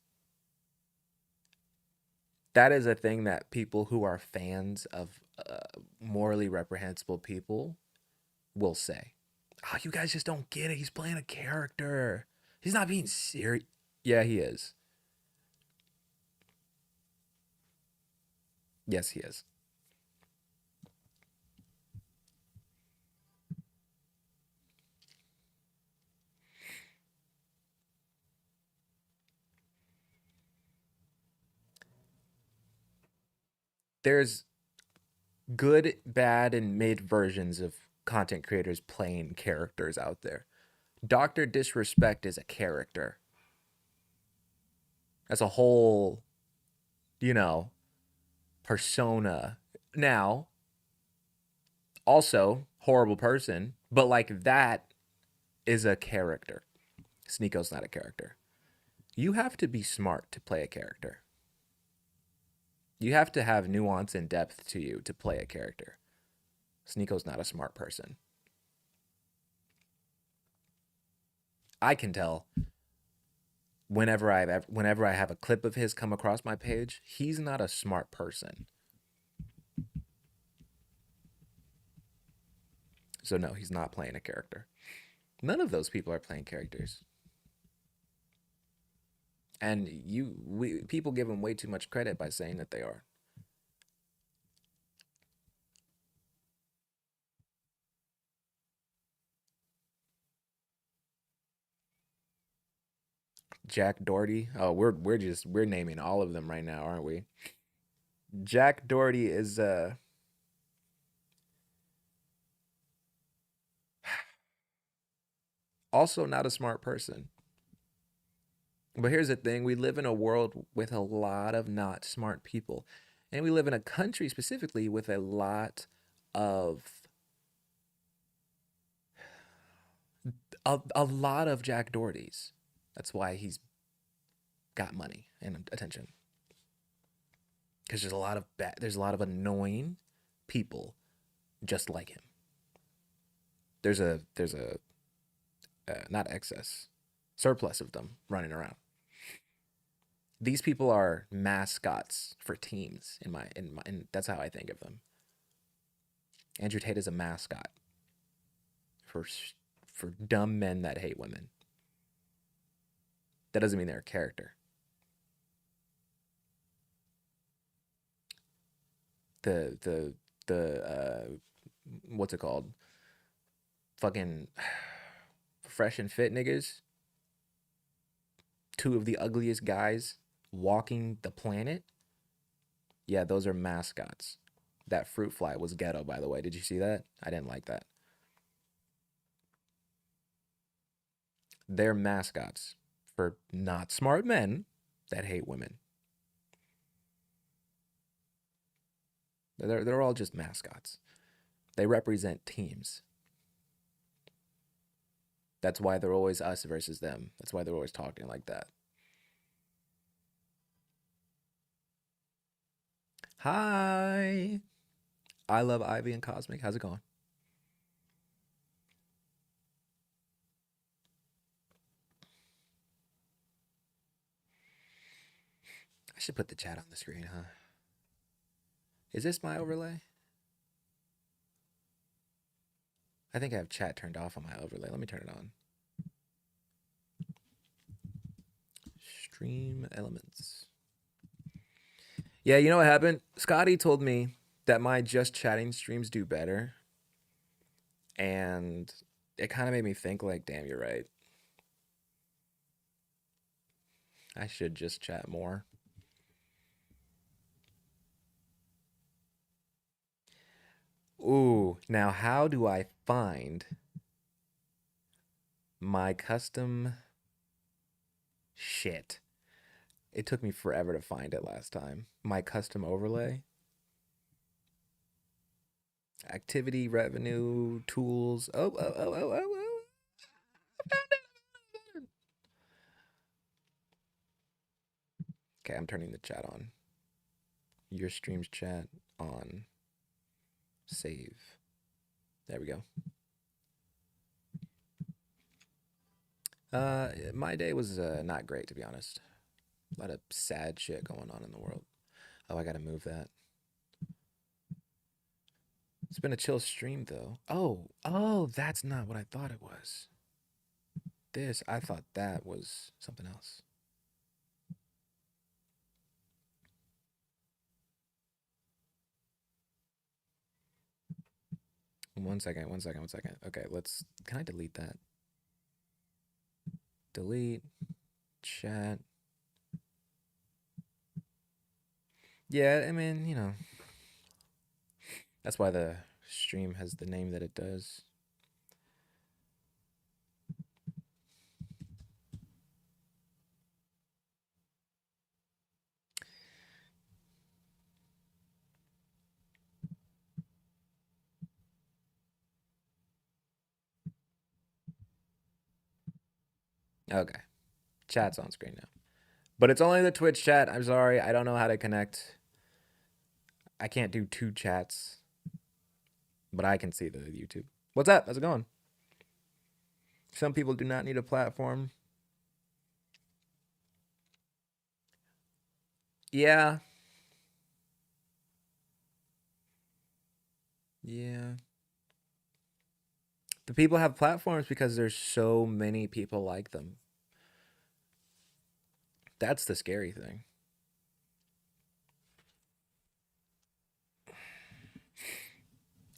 That is a thing that people who are fans of morally reprehensible people will say. Oh, you guys just don't get it. He's playing a character. He's not being serious. Yeah, he is. Yes, he is. There's good, bad, and mid versions of content creators playing characters out there. Dr. Disrespect is a character. That's a whole, you know, persona. Now, also, horrible person, but like that is a character. Sneeko's not a character. You have to be smart to play a character. You have to have nuance and depth to you to play a character. Sneeko's not a smart person. I can tell whenever I have a clip of his come across my page, he's not a smart person. So no, he's not playing a character. None of those people are playing characters. And people give him way too much credit by saying that they are. Jack Doherty. Oh, we're naming all of them right now, aren't we? Jack Doherty is also not a smart person. But here's the thing, we live in a world with a lot of not smart people. And we live in a country specifically with a lot of a lot of Jack Dohertys. That's why he's got money and attention. Because there's a lot of annoying people just like him. There's a not excess, surplus of them running around. These people are mascots for teams in that's how I think of them. Andrew Tate is a mascot for for dumb men that hate women. That doesn't mean they're a character. The what's it called? Fucking fresh and fit niggas. Two of the ugliest guys walking the planet. Yeah, those are mascots. That fruit fly was ghetto, by the way. Did you see that? I didn't like that. They're mascots for not smart men that hate women. They're all just mascots. They represent teams. That's why they're always us versus them. That's why they're always talking like that. Hi. I love Ivy and Cosmic. How's it going? I should put the chat on the screen, huh? Is this my overlay? I think I have chat turned off on my overlay. Let me turn it on. Stream elements. Yeah, you know what happened? Scotty told me that my just chatting streams do better. And it kind of made me think like, damn, you're right. I should just chat more. Ooh, now how do I find my custom shit? It took me forever to find it last time. My custom overlay. Activity, revenue, tools. Oh. Okay, I'm turning the chat on. Your stream's chat on. Save. There we go. My day was not great, to be honest. A lot of sad shit going on in the world. Oh, I gotta move that. It's been a chill stream, though. Oh, that's not what I thought it was. I thought that was something else. One second. Okay, can I delete that? Delete, chat. Yeah, I mean, that's why the stream has the name that it does. Okay, chat's on screen now. But it's only the Twitch chat. I'm sorry, I don't know how to connect. I can't do two chats, but I can see the YouTube. What's up? How's it going? Some people do not need a platform. Yeah. Yeah. The people have platforms because there's so many people like them. That's the scary thing.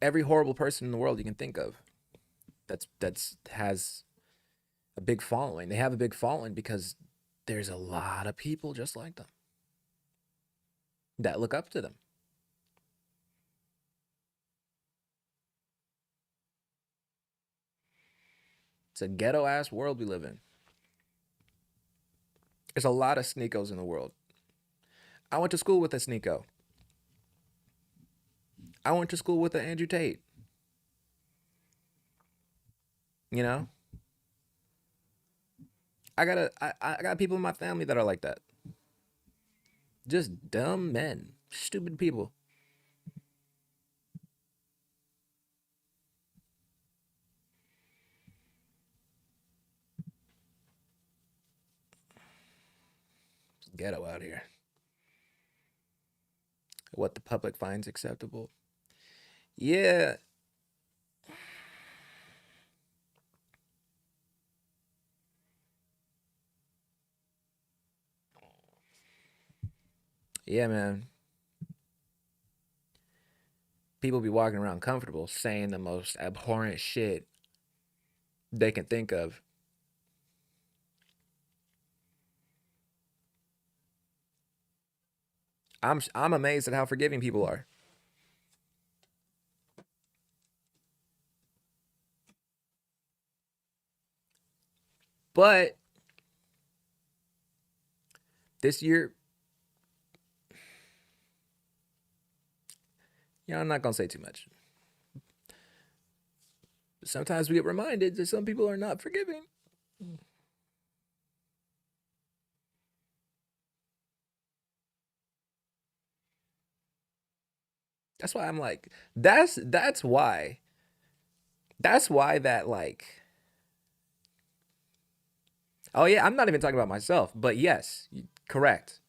Every horrible person in the world you can think of that's has a big following. They have a big following because there's a lot of people just like them that look up to them. It's a ghetto ass world we live in. There's a lot of sneakos in the world. I went to school with a sneako. I went to school with an Andrew Tate. You know? I got people in my family that are like that. Just dumb men. Stupid people. It's ghetto out here. What the public finds acceptable. Yeah. Yeah, man. People be walking around comfortable saying the most abhorrent shit they can think of. I'm amazed at how forgiving people are. But this year, I'm not gonna say too much. Sometimes we get reminded that some people are not forgiving. That's why I'm like, that's why that like. Oh yeah, I'm not even talking about myself, but yes, correct.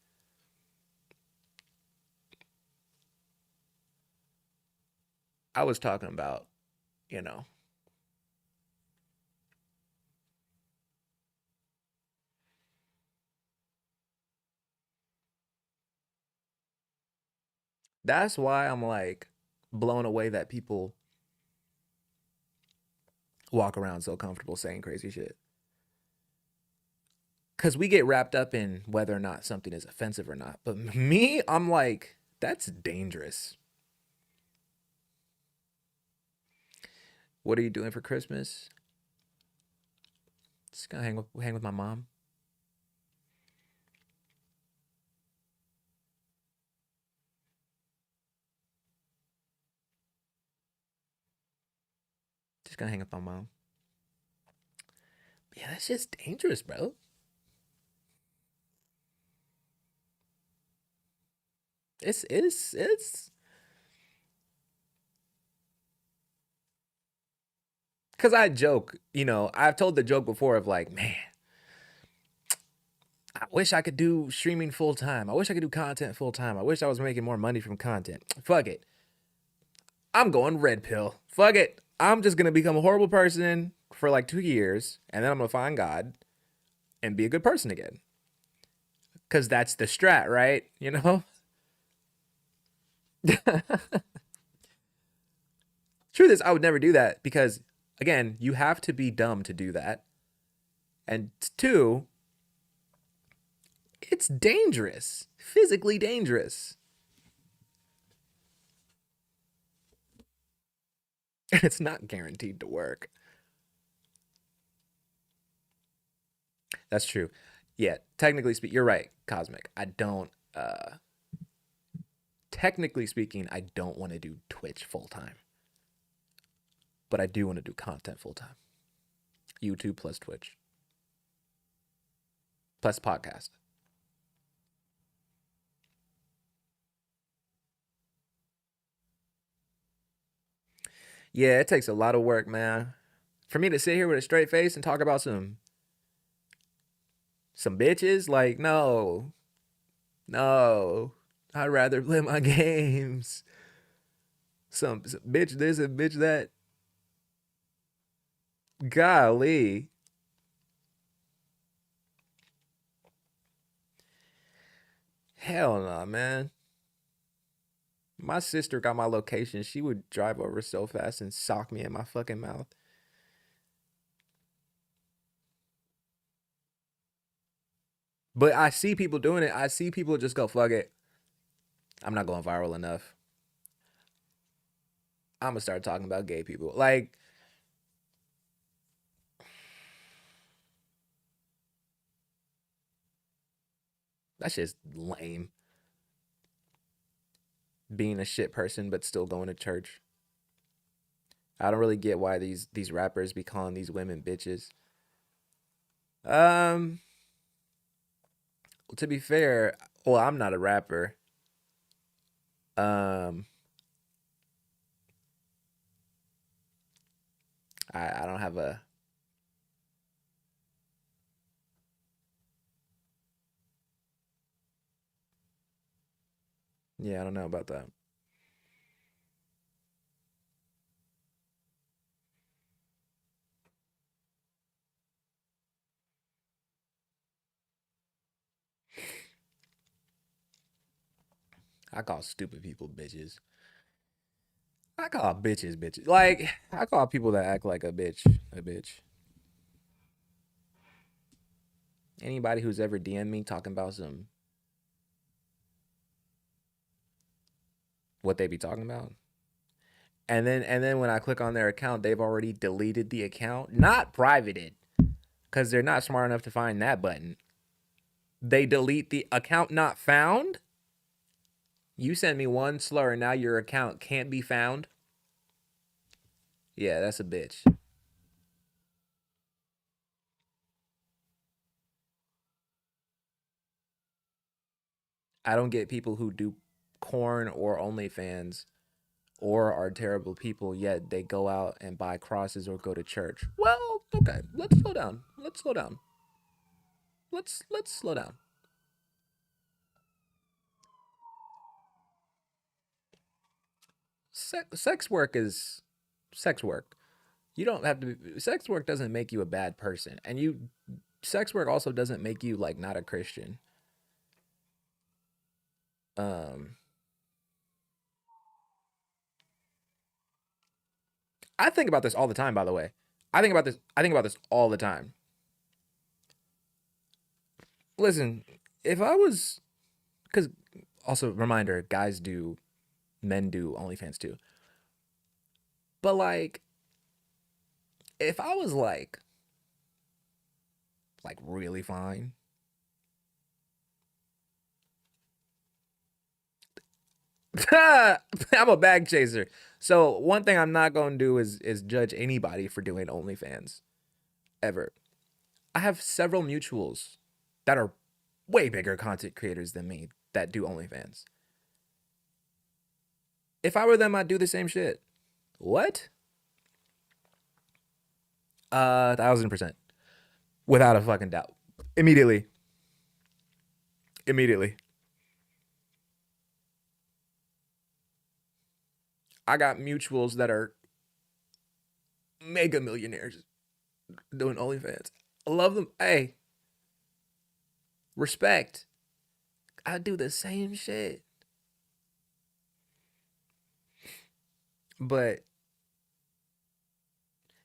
I was talking about, you know, that's why I'm like blown away that people walk around so comfortable saying crazy shit. Because we get wrapped up in whether or not something is offensive or not. But me, I'm like, that's dangerous. What are you doing for Christmas? Just gonna hang with my mom. Just gonna hang with my mom. Yeah, that's just dangerous, bro. It's because I joke, I've told the joke before of like, man, I wish I could do streaming full time. I wish I could do content full time. I wish I was making more money from content. Fuck it. I'm going red pill. Fuck it. I'm just gonna become a horrible person for like 2 years, and then I'm gonna find God and be a good person again. Cause that's the strat, right? Truth is, I would never do that because, again, you have to be dumb to do that. And two, it's dangerous, physically dangerous. And it's not guaranteed to work. That's true. Yeah, technically speaking, you're right, Cosmic. Technically speaking, I don't want to do Twitch full time, but I do want to do content full time. YouTube plus Twitch plus podcast. Yeah, it takes a lot of work, man. For me to sit here with a straight face and talk about some bitches, like no, no. I'd rather play my games. Some bitch this and bitch that. Golly. Hell no, nah, man. My sister got my location. She would drive over so fast and sock me in my fucking mouth. But I see people doing it. I see people just go, fuck it. I'm not going viral enough. I'm gonna start talking about gay people. Like, that's just lame. Being a shit person but still going to church. I don't really get why these rappers be calling these women bitches. Um, to be fair, well, I'm not a rapper. Um, I don't have a. Yeah, I don't know about that. I call stupid people bitches. I call bitches bitches. Like I call people that act like a bitch a bitch. Anybody who's ever DM'd me talking about some what they be talking about, and then when I click on their account, they've already deleted the account, not privated, because they're not smart enough to find that button. They delete the account not found. You sent me one slur, and now your account can't be found. Yeah, that's a bitch. I don't get people who do corn or OnlyFans or are terrible people, yet they go out and buy crosses or go to church. Well, okay, let's slow down. Let's slow down. Let's slow down. Sex work is sex work. You don't have to. Sex work doesn't make you a bad person, and sex work also doesn't make you like not a Christian. Um, I think about this all the time. By the way, I think about this. I think about this all the time. Listen, if I was, because also reminder, men do OnlyFans too. But like, if I was like really fine, I'm a bag chaser. So one thing I'm not gonna do is judge anybody for doing OnlyFans ever. I have several mutuals that are way bigger content creators than me that do OnlyFans. If I were them, I'd do the same shit. What? 1,000%. Without a fucking doubt. Immediately. Immediately. I got mutuals that are mega millionaires doing OnlyFans. I love them. Hey, respect. I do the same shit. But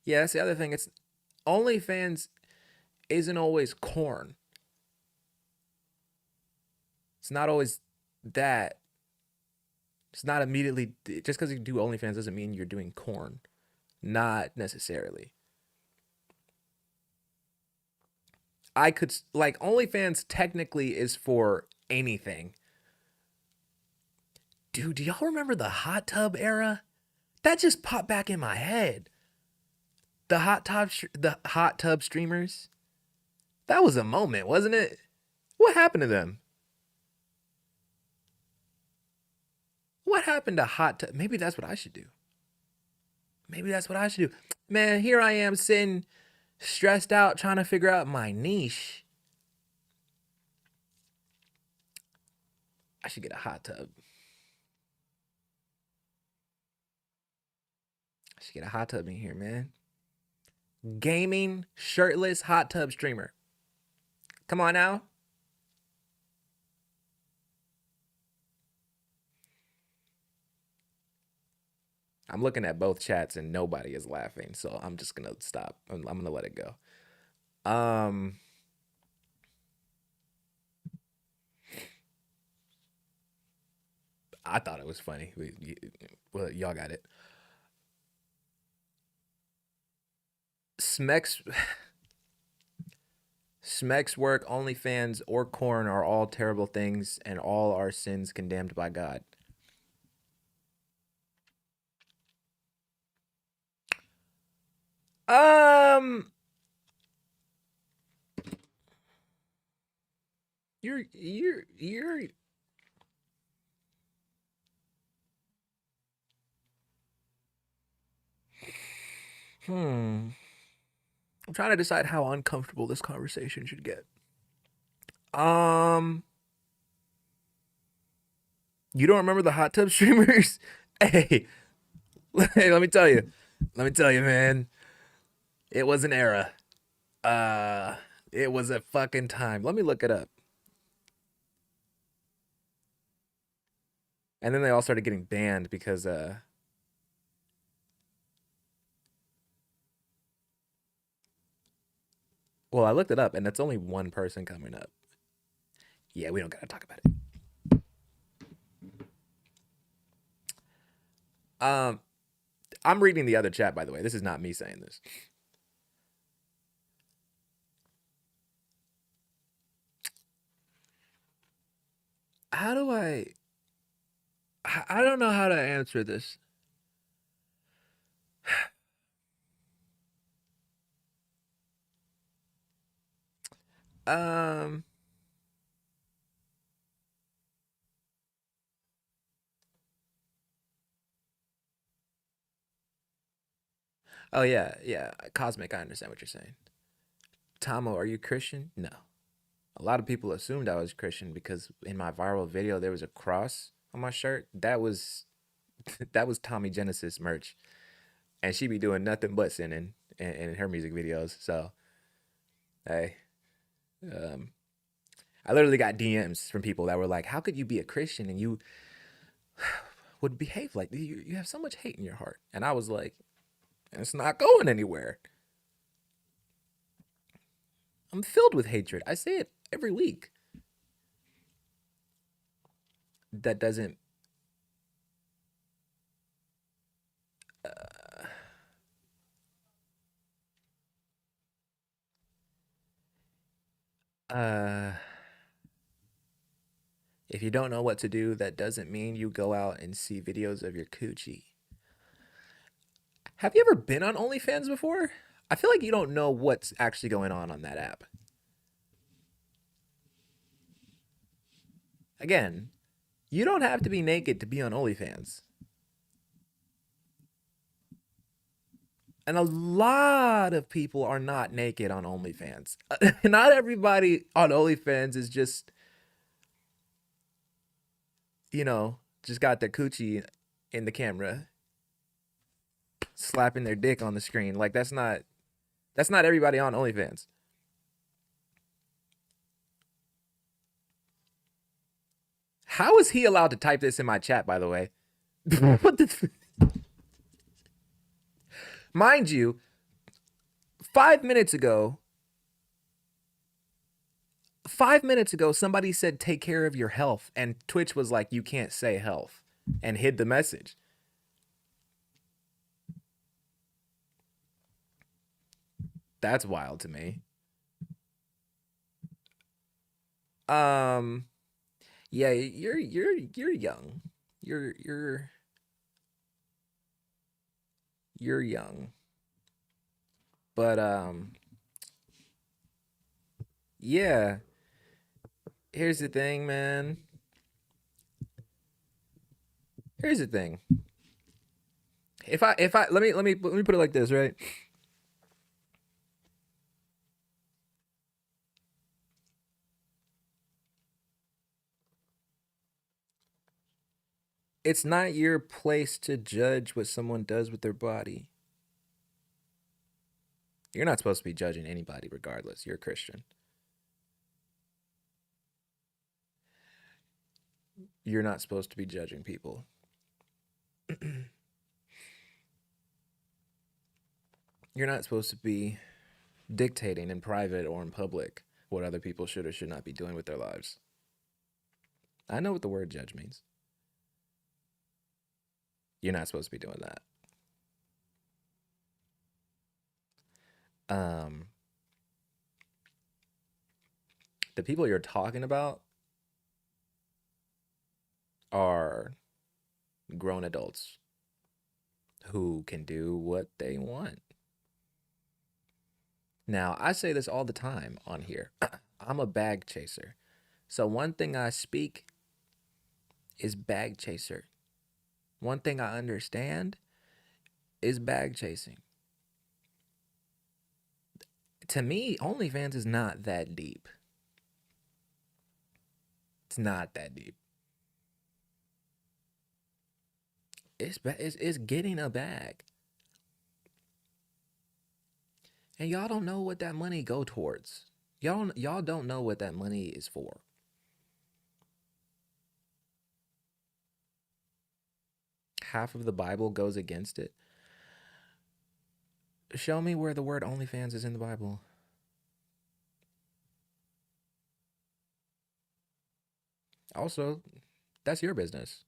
yeah, that's the other thing. It's OnlyFans isn't always corn. It's not always that. It's not immediately just because you do OnlyFans doesn't mean you're doing corn. Not necessarily. I could like OnlyFans technically is for anything. Dude, do y'all remember the hot tub era? That just popped back in my head. The hot tub streamers. That was a moment, wasn't it? What happened to them? What happened to hot tub? Maybe that's what I should do. Maybe that's what I should do. Man, here I am sitting stressed out trying to figure out my niche. I should get a hot tub. I should get a hot tub in here, man. Gaming, shirtless, hot tub streamer. Come on now. I'm looking at both chats and nobody is laughing, so I'm just gonna stop. I'm gonna let it go. Um, I thought it was funny. Well, y'all got it. Smex, Smex work, OnlyFans, or corn are all terrible things, and all are sins condemned by God. Um, you're. Hmm. I'm trying to decide how uncomfortable this conversation should get. Um, you don't remember the hot tub streamers? Hey, hey, let me tell you. Let me tell you, man. It was an era. Uh, it was a fucking time. Let me look it up. And then they all started getting banned because well, I looked it up and it's only one person coming up. Yeah, we don't gotta talk about it. Um, I'm reading the other chat, by the way. This is not me saying this. How do I don't know how to answer this. Um, oh yeah, yeah. Cosmic, I understand what you're saying. Tomo, are you Christian? No. A lot of people assumed I was Christian because in my viral video there was a cross on my shirt. That was that was Tommy Genesis merch, and she be doing nothing but sinning in her music videos. So hey, um, I literally got DMs from people that were like, "How could you be a Christian and you would behave like you have so much hate in your heart?" And I was like, "It's not going anywhere. I'm filled with hatred. I say it every week. That doesn't." Uh, uh, if you don't know what to do, that doesn't mean you go out and see videos of your coochie. Have you ever been on OnlyFans before? I feel like you don't know what's actually going on that app. Again, you don't have to be naked to be on OnlyFans. And a lot of people are not naked on OnlyFans. Not everybody on OnlyFans is just, just got their coochie in the camera, slapping their dick on the screen. Like that's not everybody on OnlyFans. How is he allowed to type this in my chat, by the way? What the Mind you, 5 minutes ago, 5 minutes ago, somebody said take care of your health, and Twitch was like, you can't say health, and hid the message. That's wild to me. Yeah, you're young. You're young. But yeah. Here's the thing, man. Here's the thing. If I let me put it like this, right? It's not your place to judge what someone does with their body. You're not supposed to be judging anybody regardless. You're a Christian. You're not supposed to be judging people. You're not supposed to be dictating in private or in public what other people should or should not be doing with their lives. I know what the word judge means. You're not supposed to be doing that. The people you're talking about are grown adults who can do what they want. Now, I say this all the time on here. I'm a bag chaser. So one thing I speak is bag chaser. One thing I understand is bag chasing. To me, OnlyFans is not that deep. It's not that deep. It's getting a bag. And y'all don't know what that money go towards. Y'all don't know what that money is for. Half of the Bible goes against it. Show me where the word OnlyFans is in the Bible. Also, that's your business.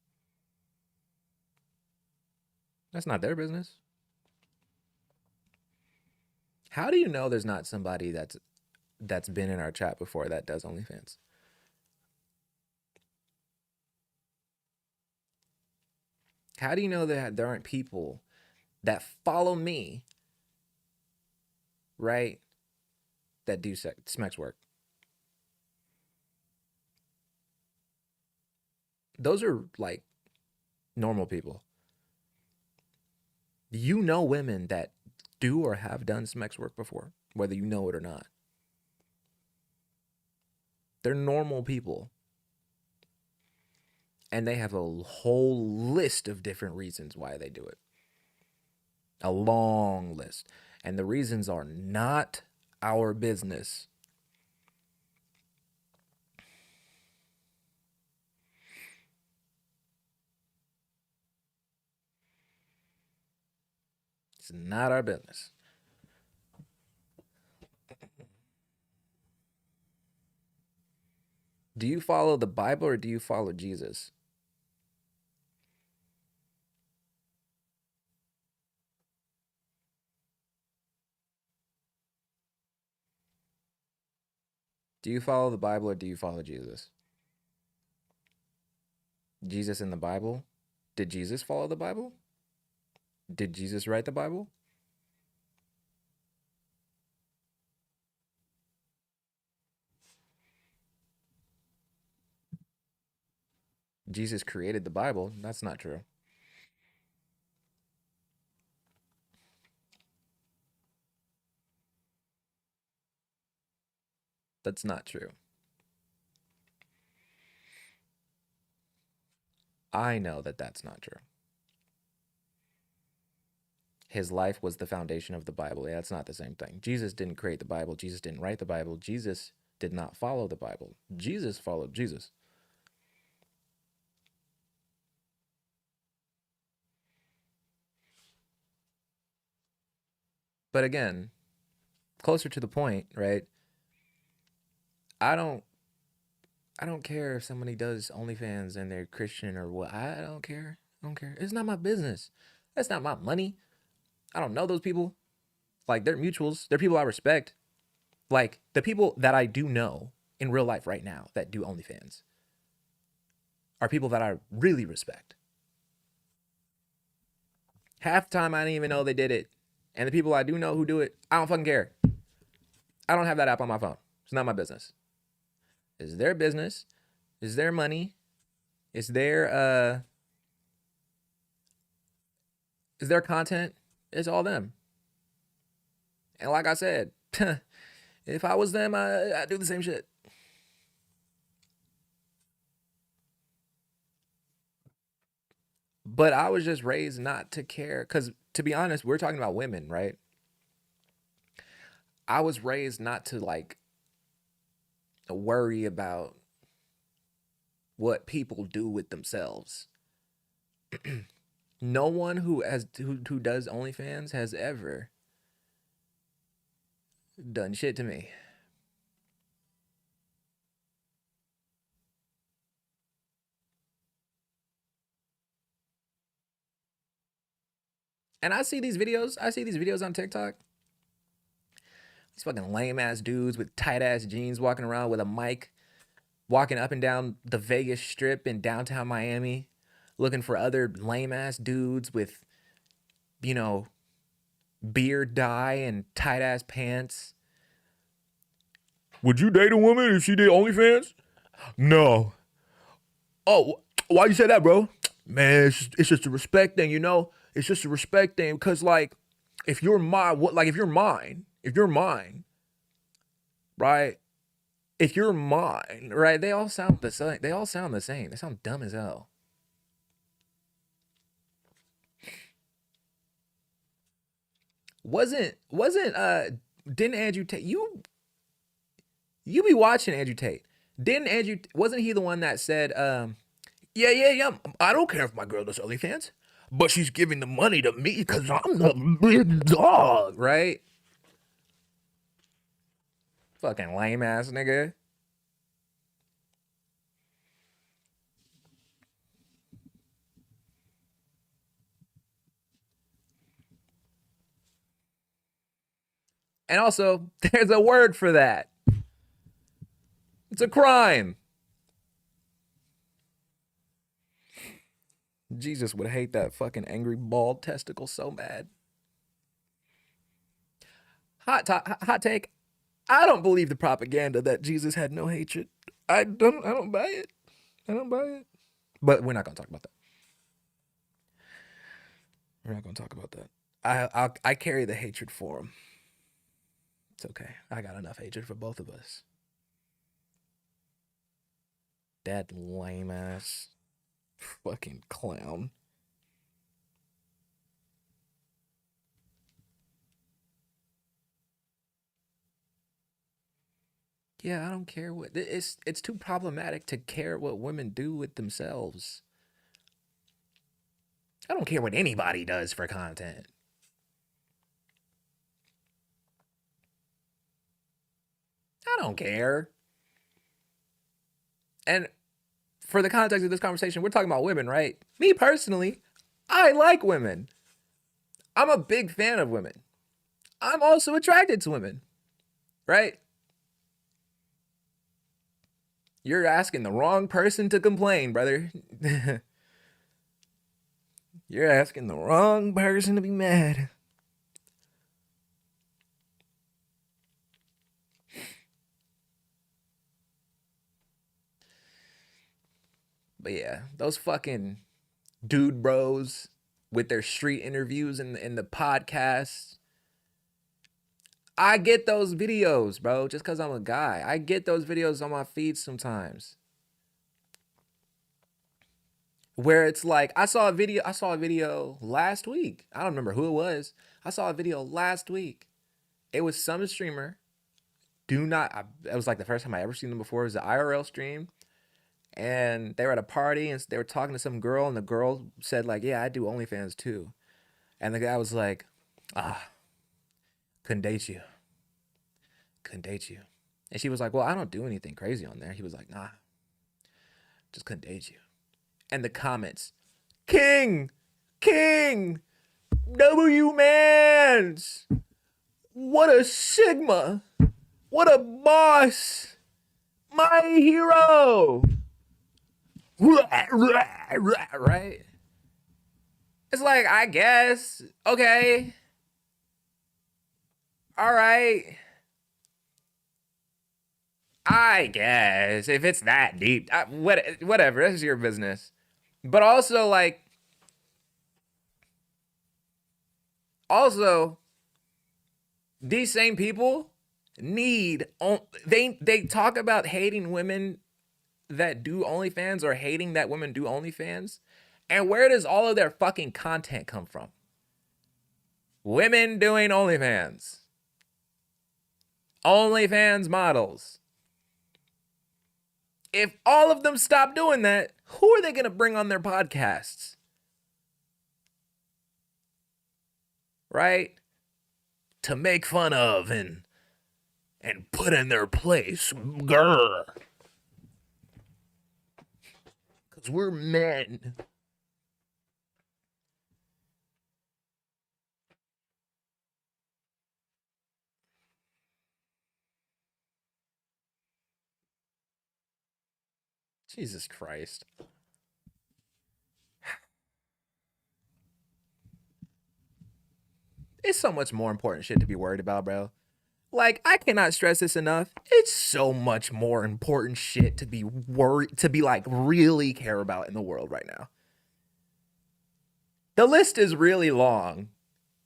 That's not their business. How do you know there's not somebody that's been in our chat before that does OnlyFans? How do you know that there aren't people that follow me, right, that do sex work? Those are like normal people. You know women that do or have done sex work before, whether you know it or not. They're normal people. And they have a whole list of different reasons why they do it. A long list. And the reasons are not our business. It's not our business. Do you follow the Bible or do you follow Jesus? Do you follow the Bible or do you follow Jesus? Jesus in the Bible? Did Jesus follow the Bible? Did Jesus write the Bible? Jesus created the Bible. That's not true. That's not true. I know that that's not true. His life was the foundation of the Bible. Yeah, that's not the same thing. Jesus didn't create the Bible. Jesus didn't write the Bible. Jesus did not follow the Bible. Jesus followed Jesus. But again, closer to the point, right? I don't I don't care if somebody does OnlyFans and they're Christian or what. I don't care. I don't care. It's not my business. That's not my money. I don't know those people. Like, they're mutuals. They're people I respect. Like, the people that I do know in real life right now that do OnlyFans are people that I really respect. Half the time I didn't even know they did it. And the people I do know who do it, I don't fucking care. I don't have that app on my phone. It's not my business. It's their business. It's their money. It's their content. It's all them. And like I said, if I was them, I'd do the same shit. But I was just raised not to care. Because to be honest, we're talking about women, right? I was raised not to like worry about what people do with themselves. No one who does OnlyFans has ever done shit to me. And I see these videos on TikTok. These fucking lame ass dudes with tight ass jeans walking around with a mic, walking up and down the Vegas Strip in downtown Miami, looking for other lame ass dudes with, you know, beard dye and tight ass pants. Would you date a woman if she did OnlyFans? No. Oh, why you say that, bro? Man, it's just a respect thing, you know? It's just a respect thing because, like, if you're mine, right? If you're mine, right? They all sound the same. They all sound the same. They sound dumb as hell. Didn't Andrew Tate, you be watching Andrew Tate. Wasn't he the one that said, yeah, I don't care if my girl does OnlyFans, but she's giving the money to me because I'm the big dog, right? Fucking lame ass nigga. And also, there's a word for that. It's a crime. Jesus would hate that fucking angry bald testicle so bad. Hot take. I don't believe the propaganda that Jesus had no hatred. I don't buy it. I don't buy it. But we're not gonna talk about that. We're not gonna talk about that. I carry the hatred for him. It's okay. I got enough hatred for both of us. That lame ass fucking clown. Yeah, I don't care what it's too problematic to care what women do with themselves. I don't care what anybody does for content. I don't care. And for the context of this conversation, we're talking about women, right? Me personally, I like women. I'm a big fan of women. I'm also attracted to women, right? You're asking the wrong person to complain, brother. You're asking the wrong person to be mad. But yeah, those fucking dude bros with their street interviews and the podcasts. I get those videos, bro, just because I'm a guy. I get those videos on my feed sometimes. Where it's like I saw a video last week. I don't remember who it was. I saw a video last week. It was some streamer. It was like the first time I ever seen them before. It was an IRL stream. And they were at a party and they were talking to some girl, and the girl said, like, yeah, I do OnlyFans too. And the guy was like, ah, couldn't date you. Couldn't date you. And she was like, well, I don't do anything crazy on there. He was like, nah, just couldn't date you. And the comments, King, King, W Mans, what a Sigma, what a boss, my hero. Right? It's like, I guess, okay, all right. I guess if it's that deep, whatever, that's your business. But also, like, also, these same people they talk about hating women that do OnlyFans or hating that women do OnlyFans. And where does all of their fucking content come from? Women doing OnlyFans. OnlyFans models. If all of them stop doing that, who are they going to bring on their podcasts? Right? To make fun of and put in their place. Grr. Because we're men. Jesus Christ. It's so much more important shit to be worried about, bro. Like, I cannot stress this enough. It's so much more important shit to be worried, to be like really care about in the world right now. The list is really long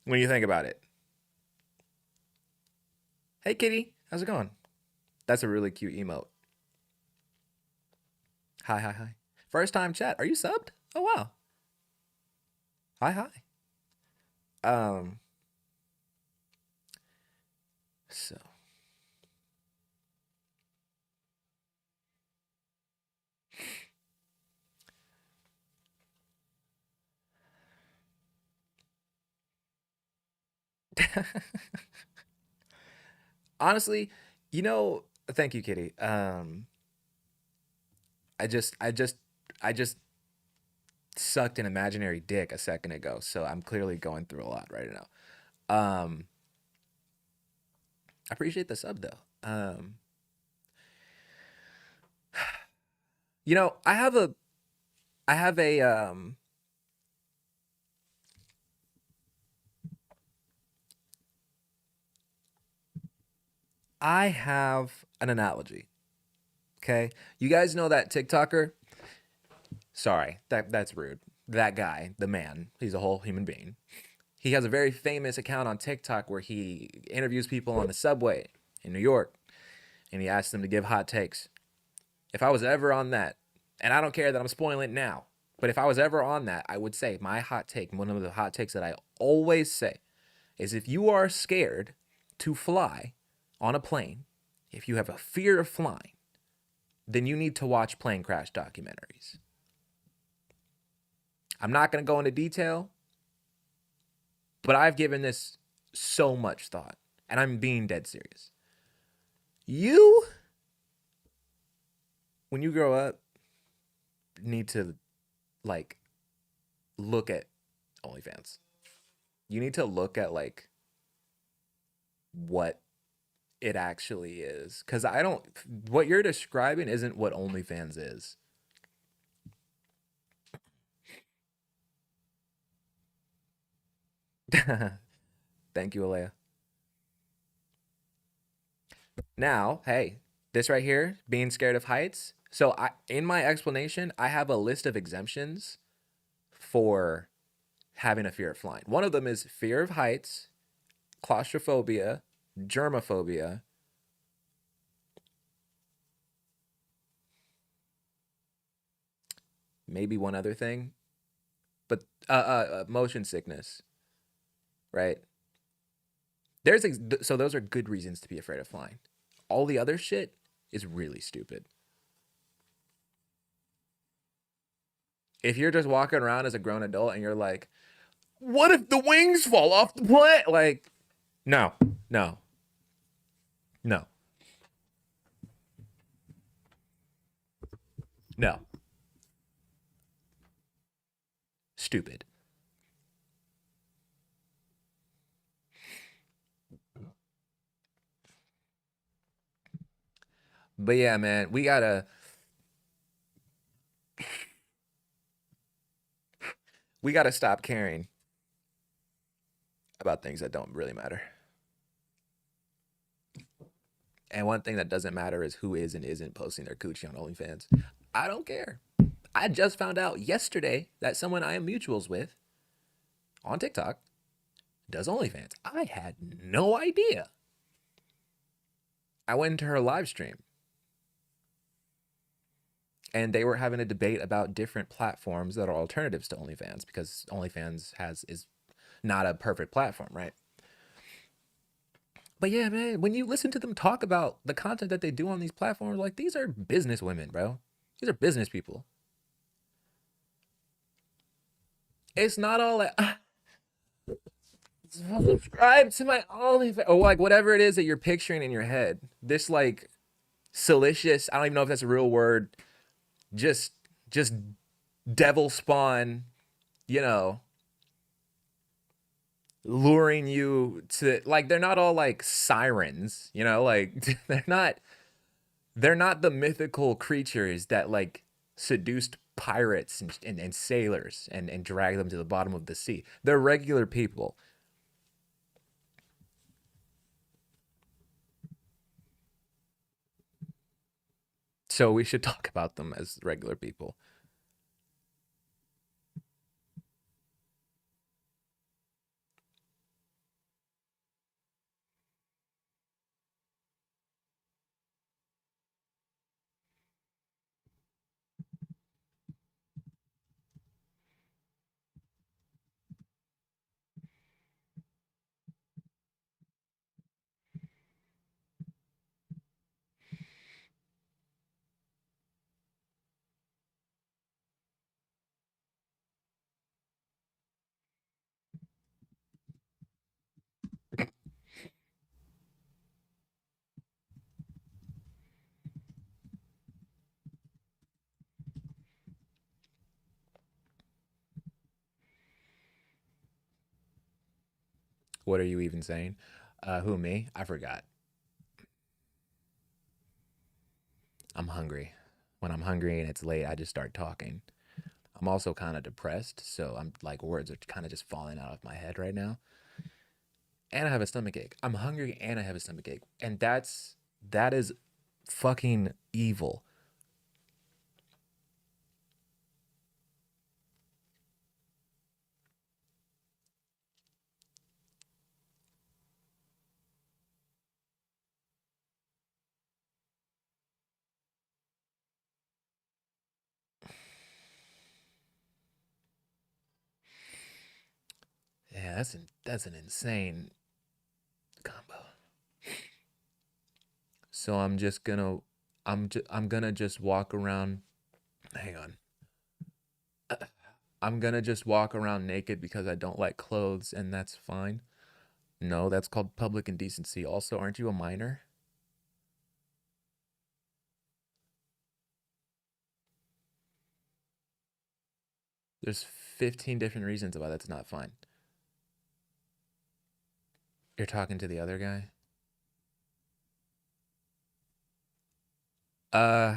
when you think about it. Hey, kitty, how's it going? That's a really cute emote. Hi, hi, hi. First time chat. Are you subbed? Oh, wow. Hi, hi. So. Honestly, thank you, kitty. I just sucked an imaginary dick a second ago, so I'm clearly going through a lot right now. I appreciate the sub though. I have a I have an analogy. Okay? You guys know that TikToker? Sorry, that's rude. That guy, the man, he's a whole human being. He has a very famous account on TikTok where he interviews people on the subway in New York and he asks them to give hot takes. If I was ever on that, and I don't care that I'm spoiling it now, but if I was ever on that, I would say my hot take, one of the hot takes that I always say is if you are scared to fly on a plane, if you have a fear of flying, then you need to watch plane crash documentaries. I'm not going to go into detail, but I've given this so much thought, and I'm being dead serious. When you grow up, need to, like, look at OnlyFans. You need to look at, like, what it actually is. Because what you're describing isn't what OnlyFans is. Thank you, Alea. Now, hey, this right here, being scared of heights. So in my explanation, I have a list of exemptions for having a fear of flying. One of them is fear of heights, claustrophobia, germophobia, maybe one other thing, but motion sickness, right? So those are good reasons to be afraid of flying. All the other shit is really stupid. If you're just walking around as a grown adult and you're like, what if the wings fall off the plane? Like, no, no, no, no. Stupid. But yeah, man, we gotta stop caring about things that don't really matter. And one thing that doesn't matter is who is and isn't posting their coochie on OnlyFans. I don't care. I just found out yesterday that someone I am mutuals with on TikTok does OnlyFans. I had no idea. I went into her live stream and they were having a debate about different platforms that are alternatives to OnlyFans because OnlyFans is not a perfect platform, right? But yeah, man, when you listen to them talk about the content that they do on these platforms, like these are business women, bro. These are business people. It's not all like subscribe to my OnlyFans or like whatever it is that you're picturing in your head. This like salacious, I don't even know if that's a real word. Just just devil spawn, you know, luring you to like they're not all like sirens, you know, like they're not the mythical creatures that like seduced pirates and sailors and drag them to the bottom of the sea. They're regular people. So we should talk about them as regular people. What are you even saying? Who, me? I forgot. I'm hungry. When I'm hungry and it's late, I just start talking. I'm also kind of depressed, so I'm like words are kind of just falling out of my head right now. And I have a stomach ache. I'm hungry and I have a stomach ache. And that is fucking evil. Yeah, that's an insane combo. So I'm gonna just walk around. Hang on. I'm gonna just walk around naked because I don't like clothes, and that's fine. No, that's called public indecency. Also, aren't you a minor? There's 15 different reasons why that's not fine. You're talking to the other guy?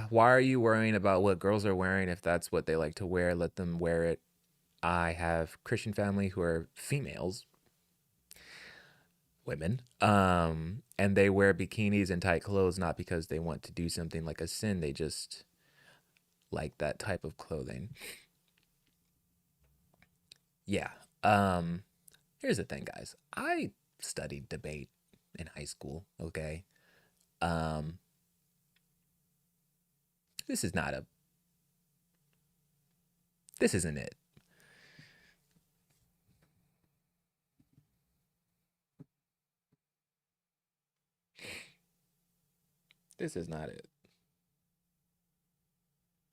Why are you worrying about what girls are wearing if that's what they like to wear? Let them wear it. I have Christian family who are females, women, and they wear bikinis and tight clothes not because they want to do something like a sin. They just like that type of clothing. Yeah. Um, Here's the thing, guys. I studied debate. in high school. Okay. Um, this is not a. This isn't it. This is not it.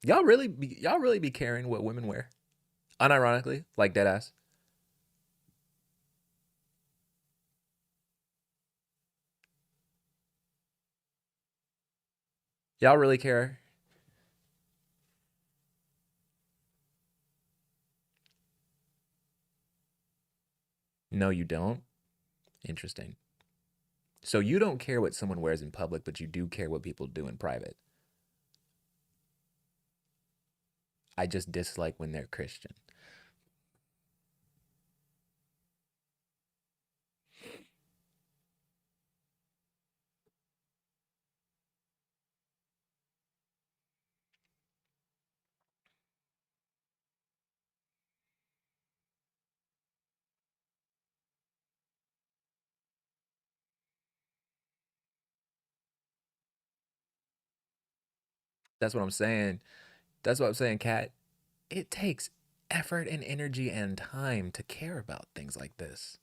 Y'all really be caring what women wear? Unironically, like dead ass. Y'all really care? No, you don't. Interesting. So you don't care what someone wears in public, but you do care what people do in private. I just dislike when they're Christian. That's what I'm saying. That's what I'm saying, Kat. It takes effort and energy and time to care about things like this.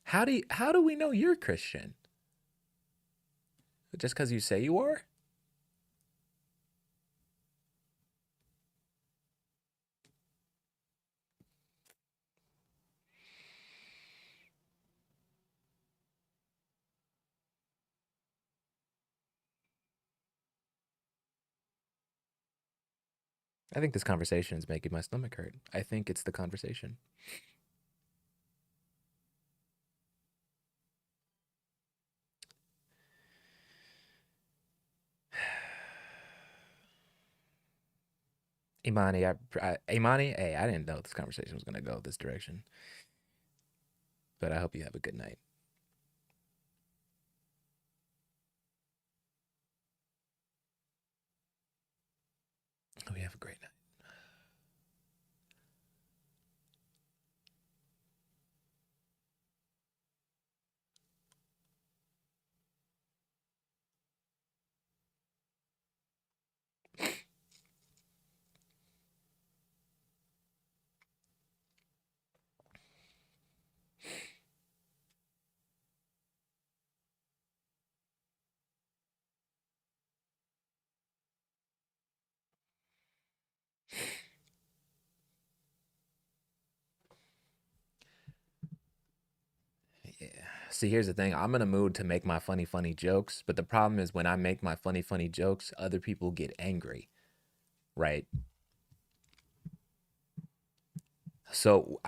How do we know you're Christian? Just because you say you are? I think this conversation is making my stomach hurt. I think it's the conversation. Imani, hey, I didn't know this conversation was gonna go this direction, but I hope you have a good night. Hope you have a great night. Yeah. See, here's the thing. I'm in a mood to make my funny jokes, but the problem is when I make my funny jokes, other people get angry, right? So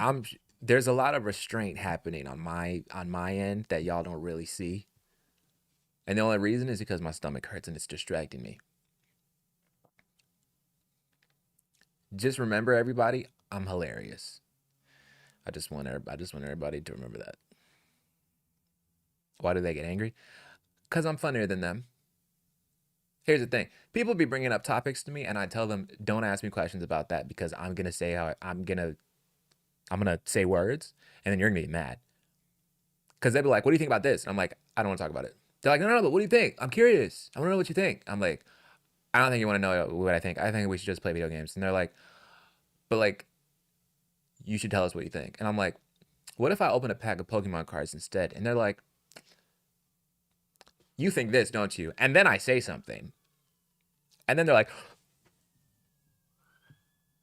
there's a lot of restraint happening on my end that y'all don't really see. And the only reason is because my stomach hurts and it's distracting me. Just remember everybody, I'm hilarious. I just want everybody to remember that. Why do they get angry? Cuz I'm funnier than them. Here's the thing. People be bringing up topics to me and I tell them don't ask me questions about that because I'm going to say how I'm going to say words and then you're going to be mad. Cuz they'll be like, "What do you think about this?" And I'm like, "I don't want to talk about it." They're like, "No, but what do you think? I'm curious. I want to know what you think." I'm like, "I don't think you want to know what I think. I think we should just play video games." And they're like, "But like you should tell us what you think." And I'm like, "What if I open a pack of Pokemon cards instead?" And they're like, "You think this, don't you?" And then I say something. And then they're like,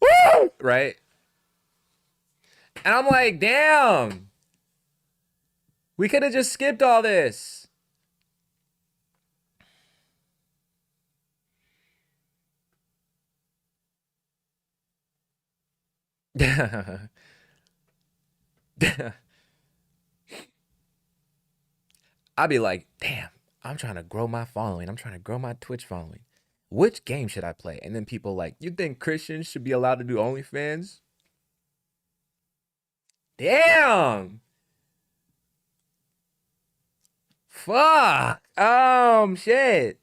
"Woo!" Right? And I'm like, "Damn. We could have just skipped all this." I'd be like, "Damn, I'm trying to grow my following. I'm trying to grow my Twitch following. Which game should I play?" And then people like, "You think Christians should be allowed to do OnlyFans?" Damn. Fuck. Shit.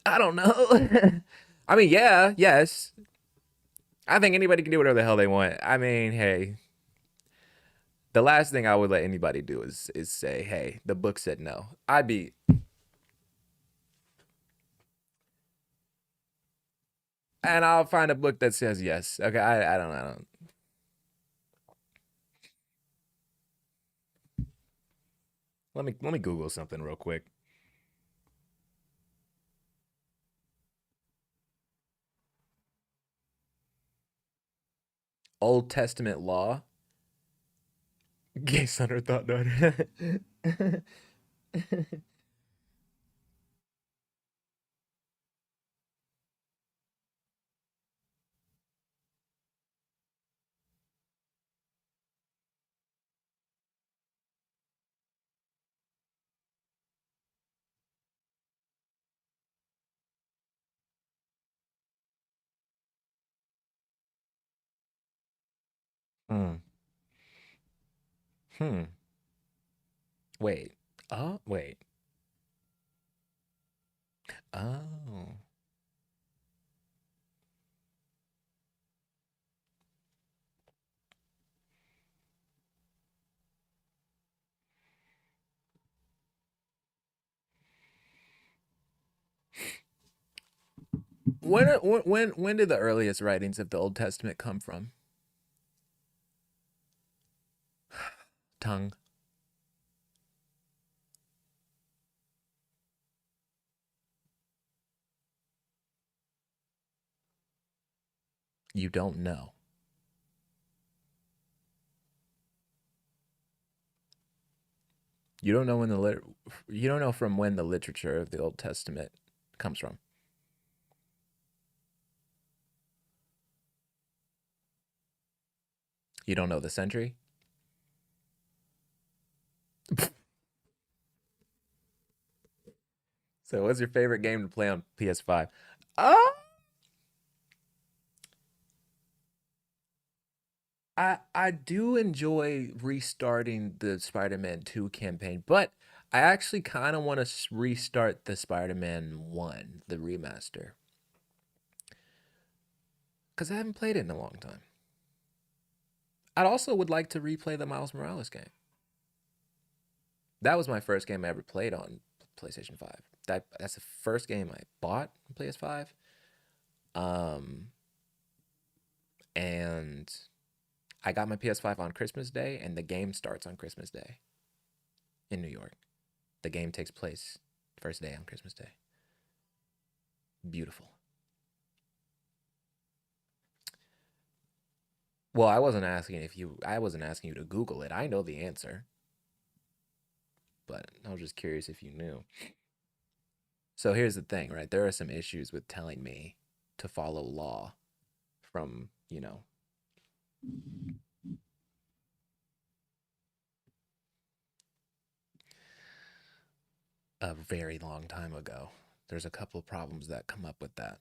I don't know. I mean, yeah, yes. I think anybody can do whatever the hell they want. I mean, hey, the last thing I would let anybody do is say, "Hey, the book said no." I'd be, and I'll find a book that says yes. Okay, I don't. Let me Google something real quick. Old Testament law. Gay son or thought daughter. Hmm. Hmm. Wait. Oh, wait. Oh. When did the earliest writings of the Old Testament come from? Tongue. You don't know. You don't know when you don't know from when the literature of the Old Testament comes from. You don't know the century. So, what's your favorite game to play on PS5? Uh, I do enjoy restarting the Spider-Man 2 campaign, but I actually kind of want to restart the Spider-Man 1, the remaster, because I haven't played it in a long time. I also would like to replay the Miles Morales game. That was my first game I ever played on PlayStation 5. That's the first game I bought on PS5. Um, and I got my PS5 on Christmas Day, and the game starts on Christmas Day in New York. The game takes place first day on Christmas Day. Beautiful. Well, I wasn't asking you to Google it. I know the answer, but I was just curious if you knew. So here's the thing, right? There are some issues with telling me to follow law from, a very long time ago. There's a couple of problems that come up with that.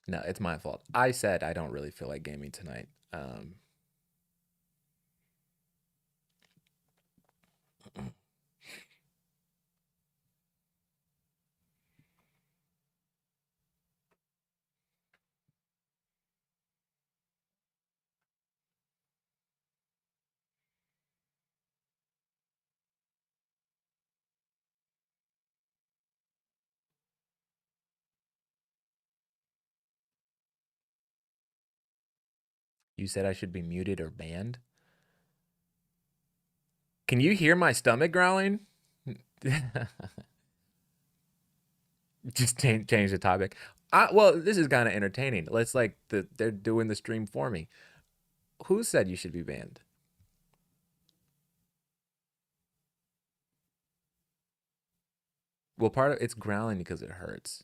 No, it's my fault. I said I don't really feel like gaming tonight. You said I should be muted or banned. Can you hear my stomach growling? Just change the topic. Well, this is kind of entertaining. Let's they're doing the stream for me. Who said you should be banned? Well, part of it's growling because it hurts.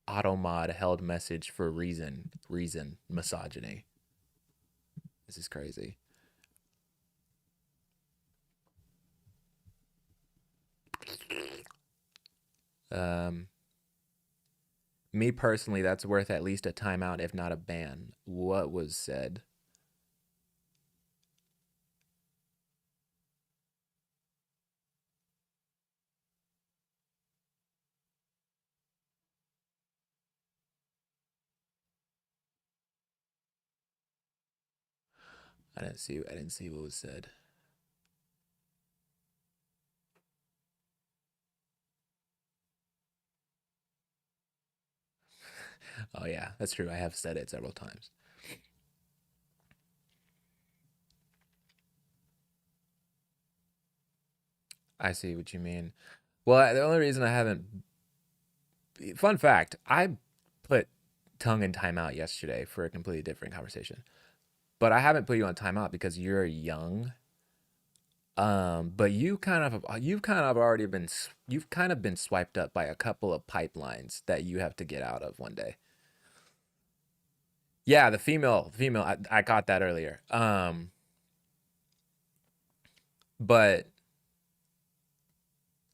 Automod held message for reason misogyny. This is crazy. Um, Me personally, that's worth at least a timeout, if not a ban. What was said? I didn't see. I didn't see what was said. Oh yeah, that's true. I have said it several times. I see what you mean. Well, the only reason I haven't. Fun fact: I put tongue in timeout yesterday for a completely different conversation. But I haven't put you on timeout because you're young. But you've kind of been swiped up by a couple of pipelines that you have to get out of one day. Yeah, the female. I caught that earlier. But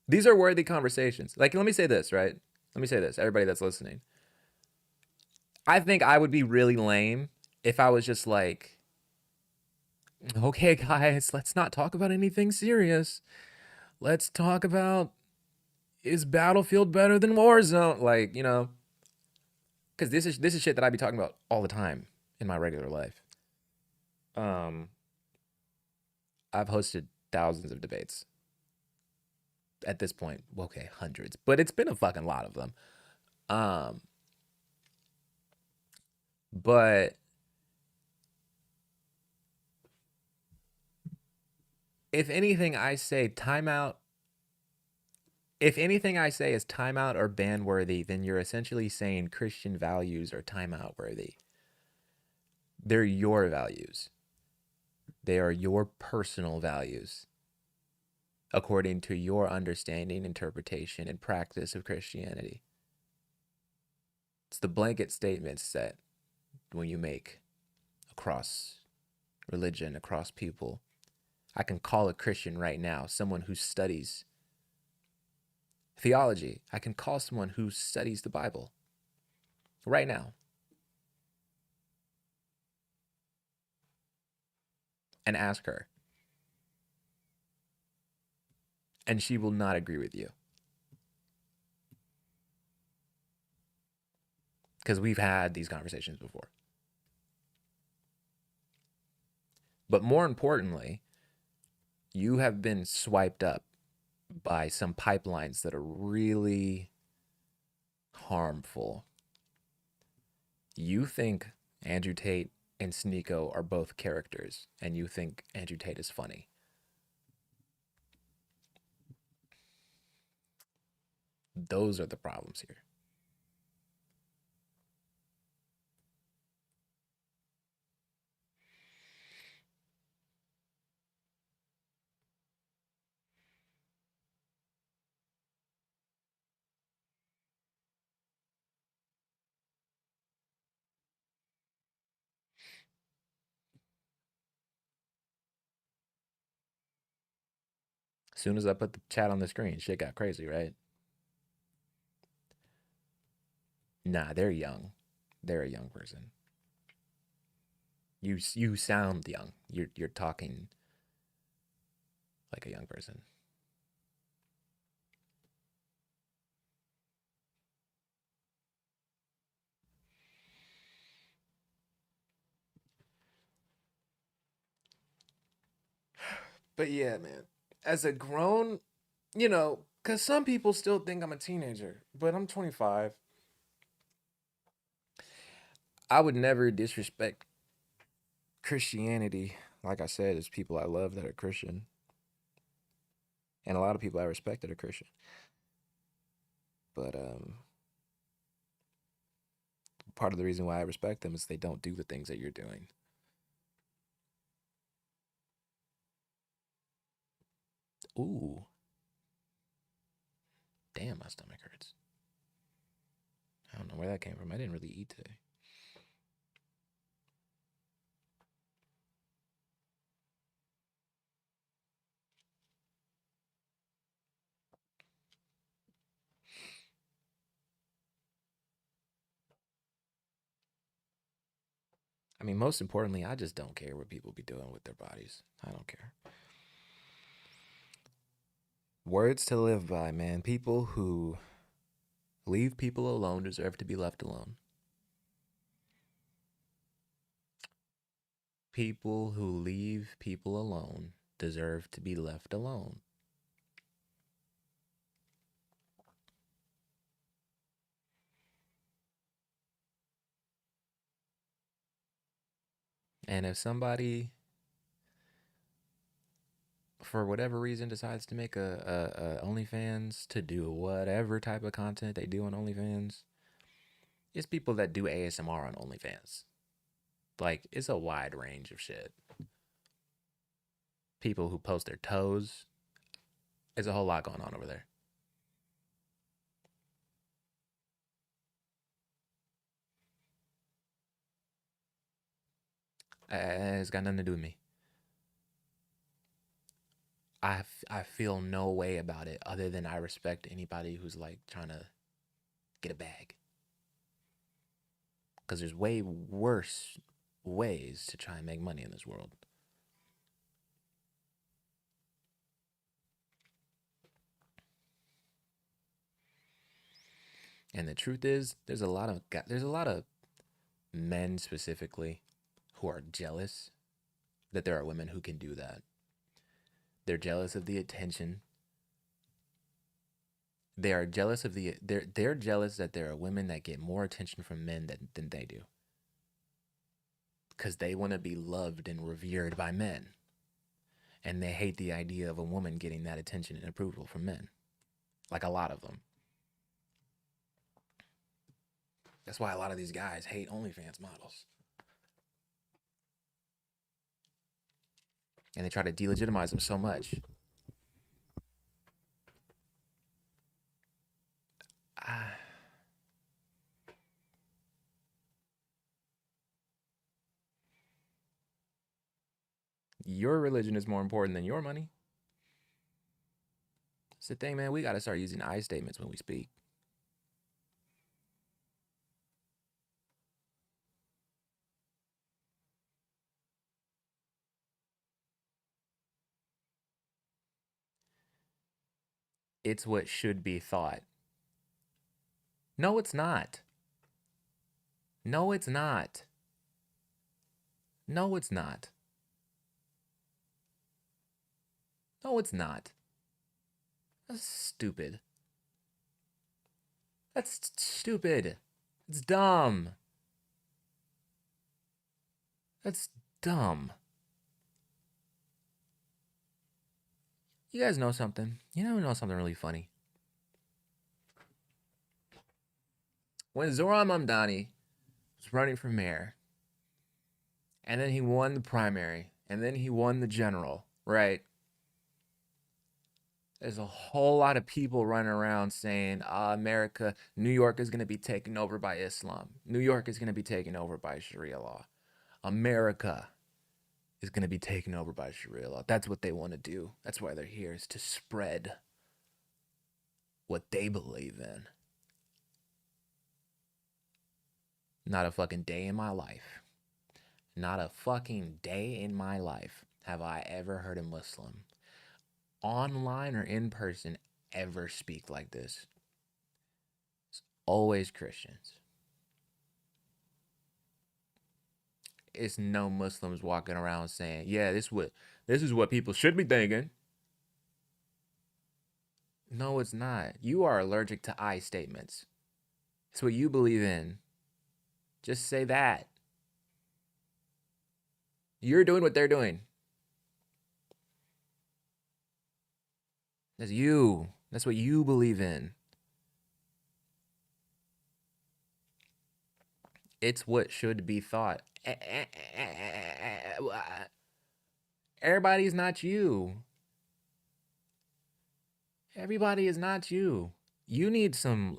these are worthy conversations. Like, let me say this, right? Let me say this, everybody that's listening. I think I would be really lame if I was just like, okay, guys, let's not talk about anything serious. Let's talk about, is Battlefield better than Warzone? Like, because this is shit that I be talking about all the time in my regular life. Um, I've hosted thousands of debates at this point. Okay, hundreds, but it's been a fucking lot of them. Um, but if anything, I say timeout. If anything I say is timeout or ban worthy, then you're essentially saying Christian values are timeout worthy. They're your values. They are your personal values according to your understanding, interpretation, and practice of Christianity. It's the blanket statements that when you make across religion, across people. I can call a Christian right now someone who studies theology. I can call someone who studies the Bible right now and ask her, and she will not agree with you because we've had these conversations before. But more importantly, you have been swiped up by some pipelines that are really harmful. You think Andrew Tate and Sneeko are both characters, and you think Andrew Tate is funny. Those are the problems here. As soon as I put the chat on the screen, shit got crazy, right? Nah, they're young. They're a young person. You sound young. You're talking like a young person. But yeah, man. As a grown, cuz some people still think I'm a teenager, but I'm 25. I would never disrespect Christianity. Like I said, there's people I love that are Christian, and a lot of people I respect that are Christian. But part of the reason why I respect them is they don't do the things that you're doing. Ooh, damn, my stomach hurts. I don't know where that came from. I didn't really eat today. I mean, most importantly, I just don't care what people be doing with their bodies. I don't care. Words to live by, man. People who leave people alone deserve to be left alone. People who leave people alone deserve to be left alone. And if somebody, for whatever reason, decides to make a OnlyFans to do whatever type of content they do on OnlyFans, it's people that do ASMR on OnlyFans. Like, it's a wide range of shit. People who post their toes. There's a whole lot going on over there. It's got nothing to do with me. I feel no way about it other than I respect anybody who's like trying to get a bag. Because there's way worse ways to try and make money in this world. And the truth is, there's a lot of men specifically who are jealous that there are women who can do that. They're jealous of the attention. They are jealous of they're jealous that there are women that get more attention from men than they do. Because they want to be loved and revered by men. And they hate the idea of a woman getting that attention and approval from men. Like a lot of them. That's why a lot of these guys hate OnlyFans models. And they try to delegitimize them so much. Your religion is more important than your money. It's the thing, man. We got to start using I statements when we speak. It's what should be thought. No, it's not. No, it's not. No, it's not. No, it's not. That's stupid. That's stupid. It's dumb. That's dumb. You guys know something? You know something really funny? When Zoran Mamdani was running for mayor, and then he won the primary, and then he won the general, right? There's a whole lot of people running around saying, America, New York is going to be taken over by Islam. New York is going to be taken over by Sharia law. America is going to be taken over by Sharia law. That's what they want to do. That's why they're here, is to spread what they believe in. Not a fucking day in my life. Not a fucking day in my life have I ever heard a Muslim, online or in person, ever speak like this. It's always Christians. It's no Muslims walking around saying, yeah, this is what people should be thinking. No, it's not. You are allergic to I statements. It's what you believe in. Just say that. You're doing what they're doing. That's you. That's what you believe in. It's what should be thought. Everybody's not you. Everybody is not you. You need to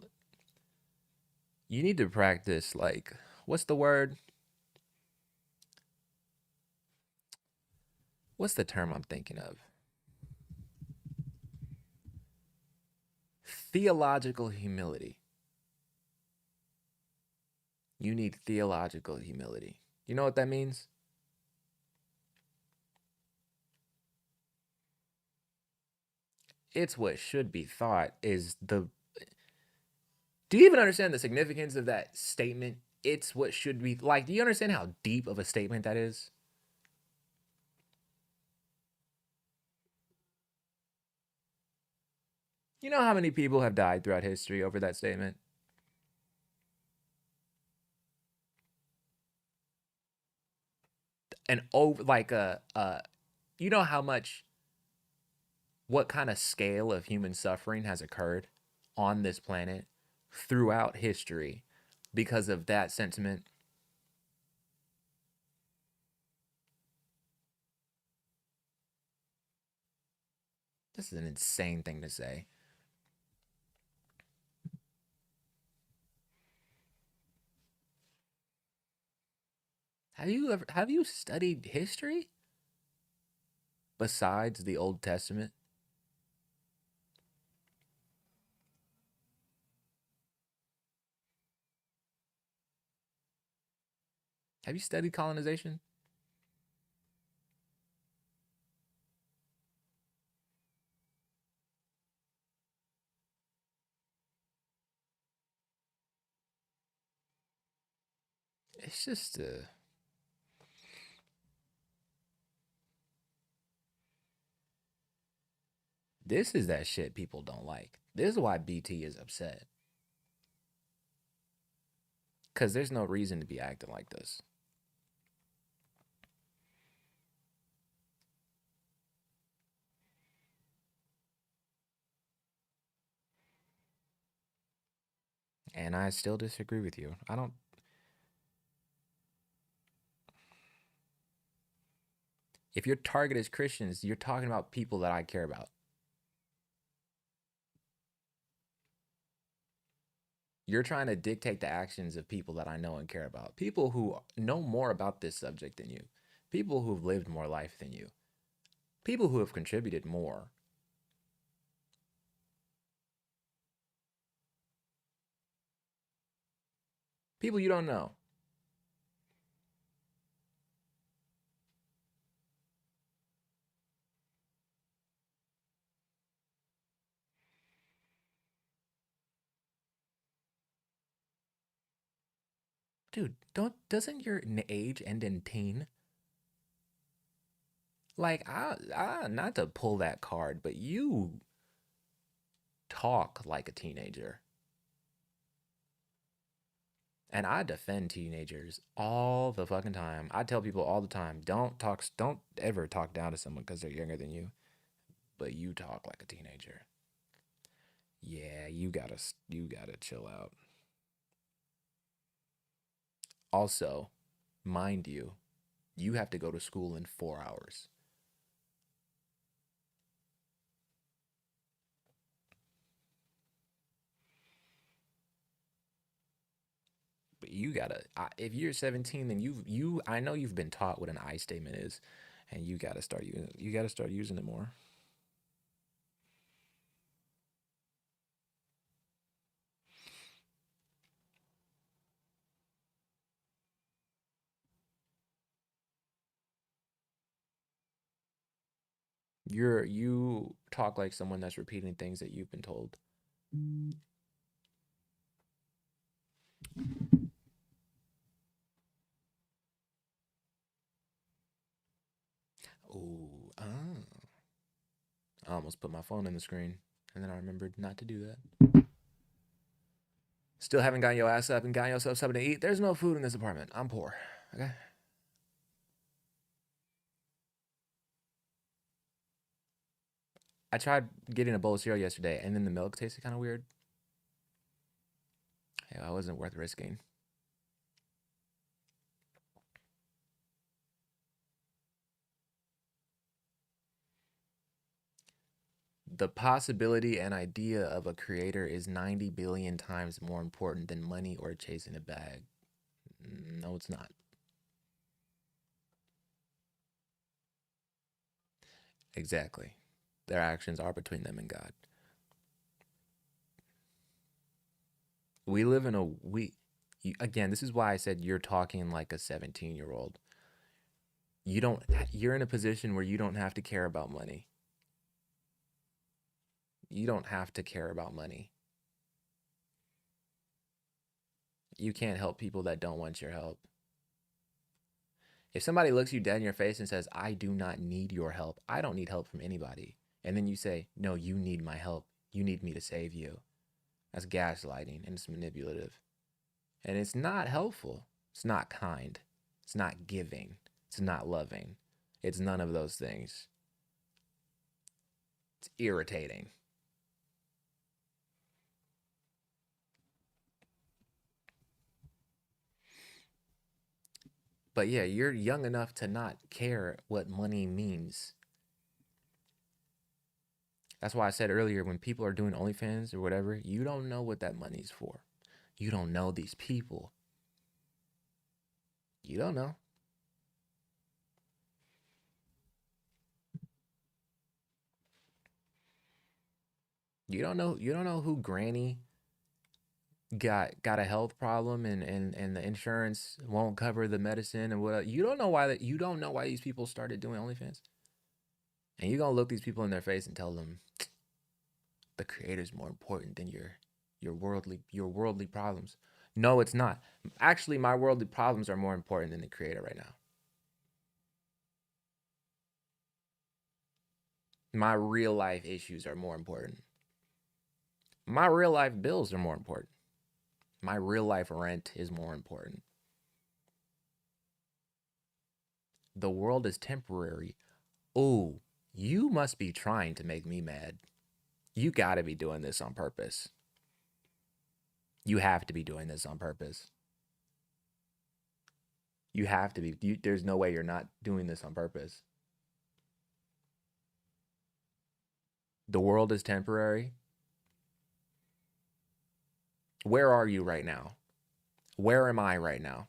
practice, like, what's the word? What's the term I'm thinking of? Theological humility. You need theological humility. You know what that means? It's what should be thought is the. Do you even understand the significance of that statement? It's what should be like. Do you understand how deep of a statement that is? You know how many people have died throughout history over that statement? And over like you know how much what kind of scale of human suffering has occurred on this planet throughout history because of that sentiment? This is an insane thing to say. Have you studied history besides the Old Testament? Have you studied colonization? It's just this is that shit people don't like. This is why BT is upset. Cause there's no reason to be acting like this. And I still disagree with you. I don't. If your target is Christians, you're talking about people that I care about. You're trying to dictate the actions of people that I know and care about. People who know more about this subject than you. People who've lived more life than you. People who have contributed more. People you don't know. Dude, don't doesn't your age end in teen? Like I not to pull that card, but you talk like a teenager. And I defend teenagers all the fucking time. I tell people all the time, don't ever talk down to someone because they're younger than you, but you talk like a teenager. Yeah, you gotta chill out. Also, mind you, you have to go to school in 4 hours. But you gotta, if you're 17, then I know you've been taught what an I statement is, and you gotta start using it more. You talk like someone that's repeating things that you've been told. Ooh, I almost put my phone in the screen, and then I remembered not to do that. Still haven't gotten your ass up and gotten yourself something to eat. There's no food in this apartment. I'm poor. Okay. I tried getting a bowl of cereal yesterday, and then the milk tasted kind of weird. Yeah, it wasn't worth risking. The possibility and idea of a creator is 90 billion times more important than money or chasing a bag. No, it's not. Exactly. Their actions are between them and God. We live in a we Again, this is why I said you're talking like a 17-year-old. You're in a position where you don't have to care about money. You don't have to care about money. You can't help people that don't want your help. If somebody looks you dead in your face and says, I do not need your help, I don't need help from anybody, and then you say, no, you need my help, you need me to save you, that's gaslighting and it's manipulative. And it's not helpful. It's not kind. It's not giving. It's not loving. It's none of those things. It's irritating. But yeah, you're young enough to not care what money means. That's why I said earlier, when people are doing OnlyFans or whatever, you don't know what that money's for. You don't know these people. You don't know. You don't know who Granny got a health problem and the insurance won't cover the medicine and what. You don't know why these people started doing OnlyFans. And you're gonna look these people in their face and tell them the creator's more important than your worldly problems. No, it's not. Actually, my worldly problems are more important than the creator right now. My real life issues are more important. My real life bills are more important. My real life rent is more important. The world is temporary. Oh, you must be trying to make me mad. You gotta be doing this on purpose. You have to be doing this on purpose. You have to be. There's no way you're not doing this on purpose. The world is temporary. Where are you right now? Where am I right now?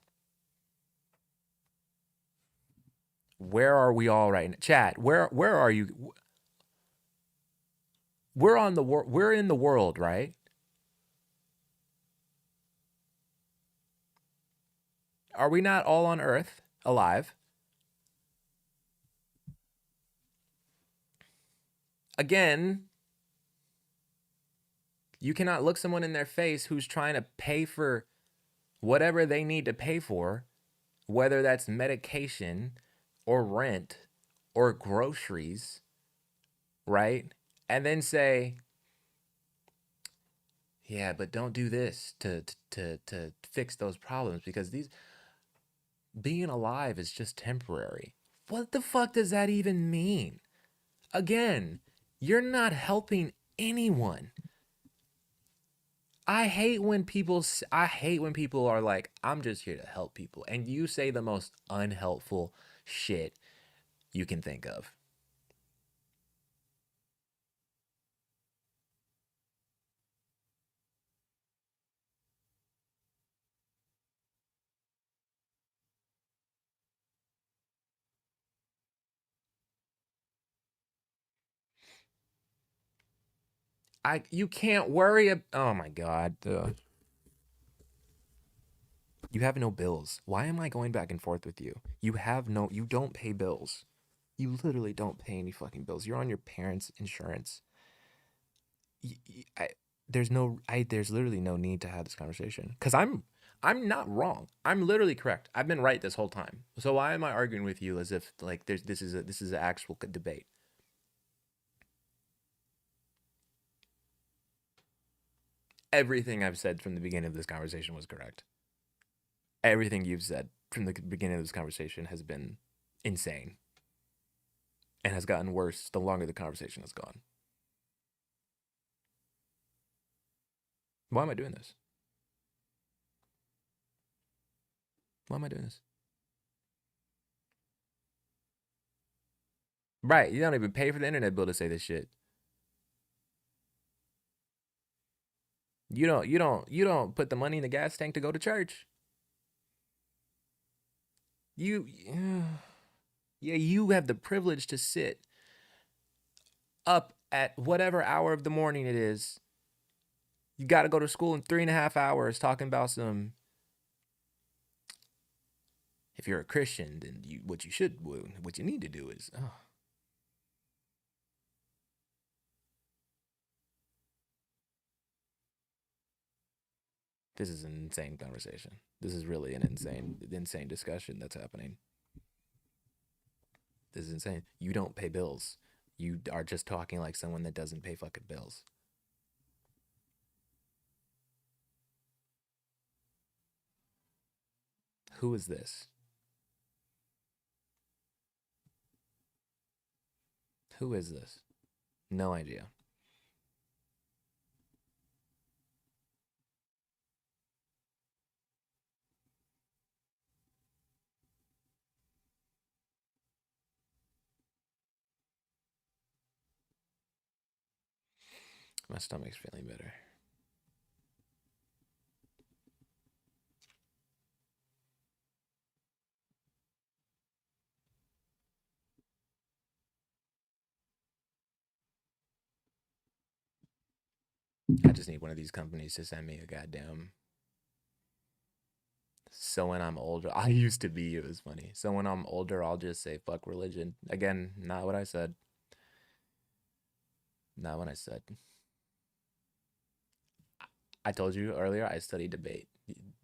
Where are we all right now? Chat, where are you? We're in the world, right? Are we not all on Earth, alive? Again, you cannot look someone in their face who's trying to pay for whatever they need to pay for, whether that's medication or rent or groceries, right? And then say, yeah, but don't do this to fix those problems because being alive is just temporary. What the fuck does that even mean? Again, you're not helping anyone. I hate when people are like, I'm just here to help people, and you say the most unhelpful shit you can think of. You can't worry oh my god. You have no bills. Why am I going back and forth with you? You don't pay bills. You literally don't pay any fucking bills. You're on your parents' insurance. I, there's literally no need to have this conversation because I'm not wrong. I'm literally correct. I've been right this whole time. So why am I arguing with you as if like this is an actual debate? Everything I've said from the beginning of this conversation was correct. Everything you've said from the beginning of this conversation has been insane and has gotten worse the longer the conversation has gone. Why am I doing this? Why am I doing this? Right, you don't even pay for the internet bill to say this shit. You don't put the money in the gas tank to go to church. You yeah, you have the privilege to sit up at whatever hour of the morning it is. You got to go to school in 3.5 hours talking about some If you're a Christian, then what you need to do is, this is an insane conversation. This is really an insane discussion that's happening. This is insane. You don't pay bills. You are just talking like someone that doesn't pay fucking bills. Who is this? Who is this? No idea. My stomach's feeling better. I just need one of these companies to send me a goddamn. So when I'm older, I used to be, it was funny. So when I'm older, I'll just say fuck religion. Again, not what I said. Not what I said. I told you earlier I studied debate.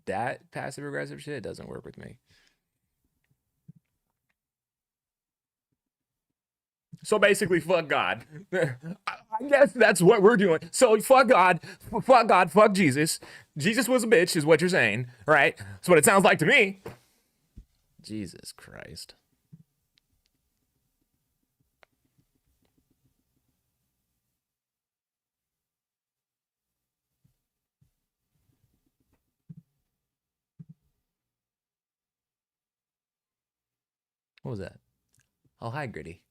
That passive aggressive shit doesn't work with me. So basically, fuck God. I guess that's what we're doing. So fuck God, fuck Jesus. Jesus was a bitch, is what you're saying, right? That's what it sounds like to me. Jesus Christ. What was that? Oh, hi, Gritty.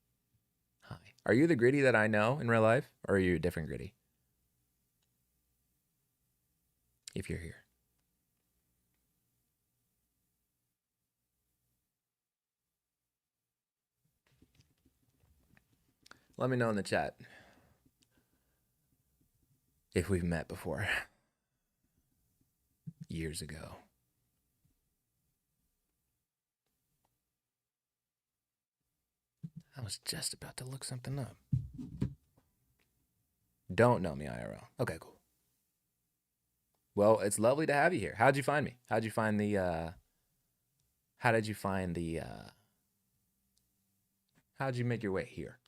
Hi. Are you the Gritty that I know in real life, or are you a different Gritty? If you're here. Let me know in the chat if we've met before. Years ago. I was just about to look something up. Don't know me IRL. Okay, cool. Well, it's lovely to have you here. How'd you find me? How'd you find the how did you find the how'd you make your way here?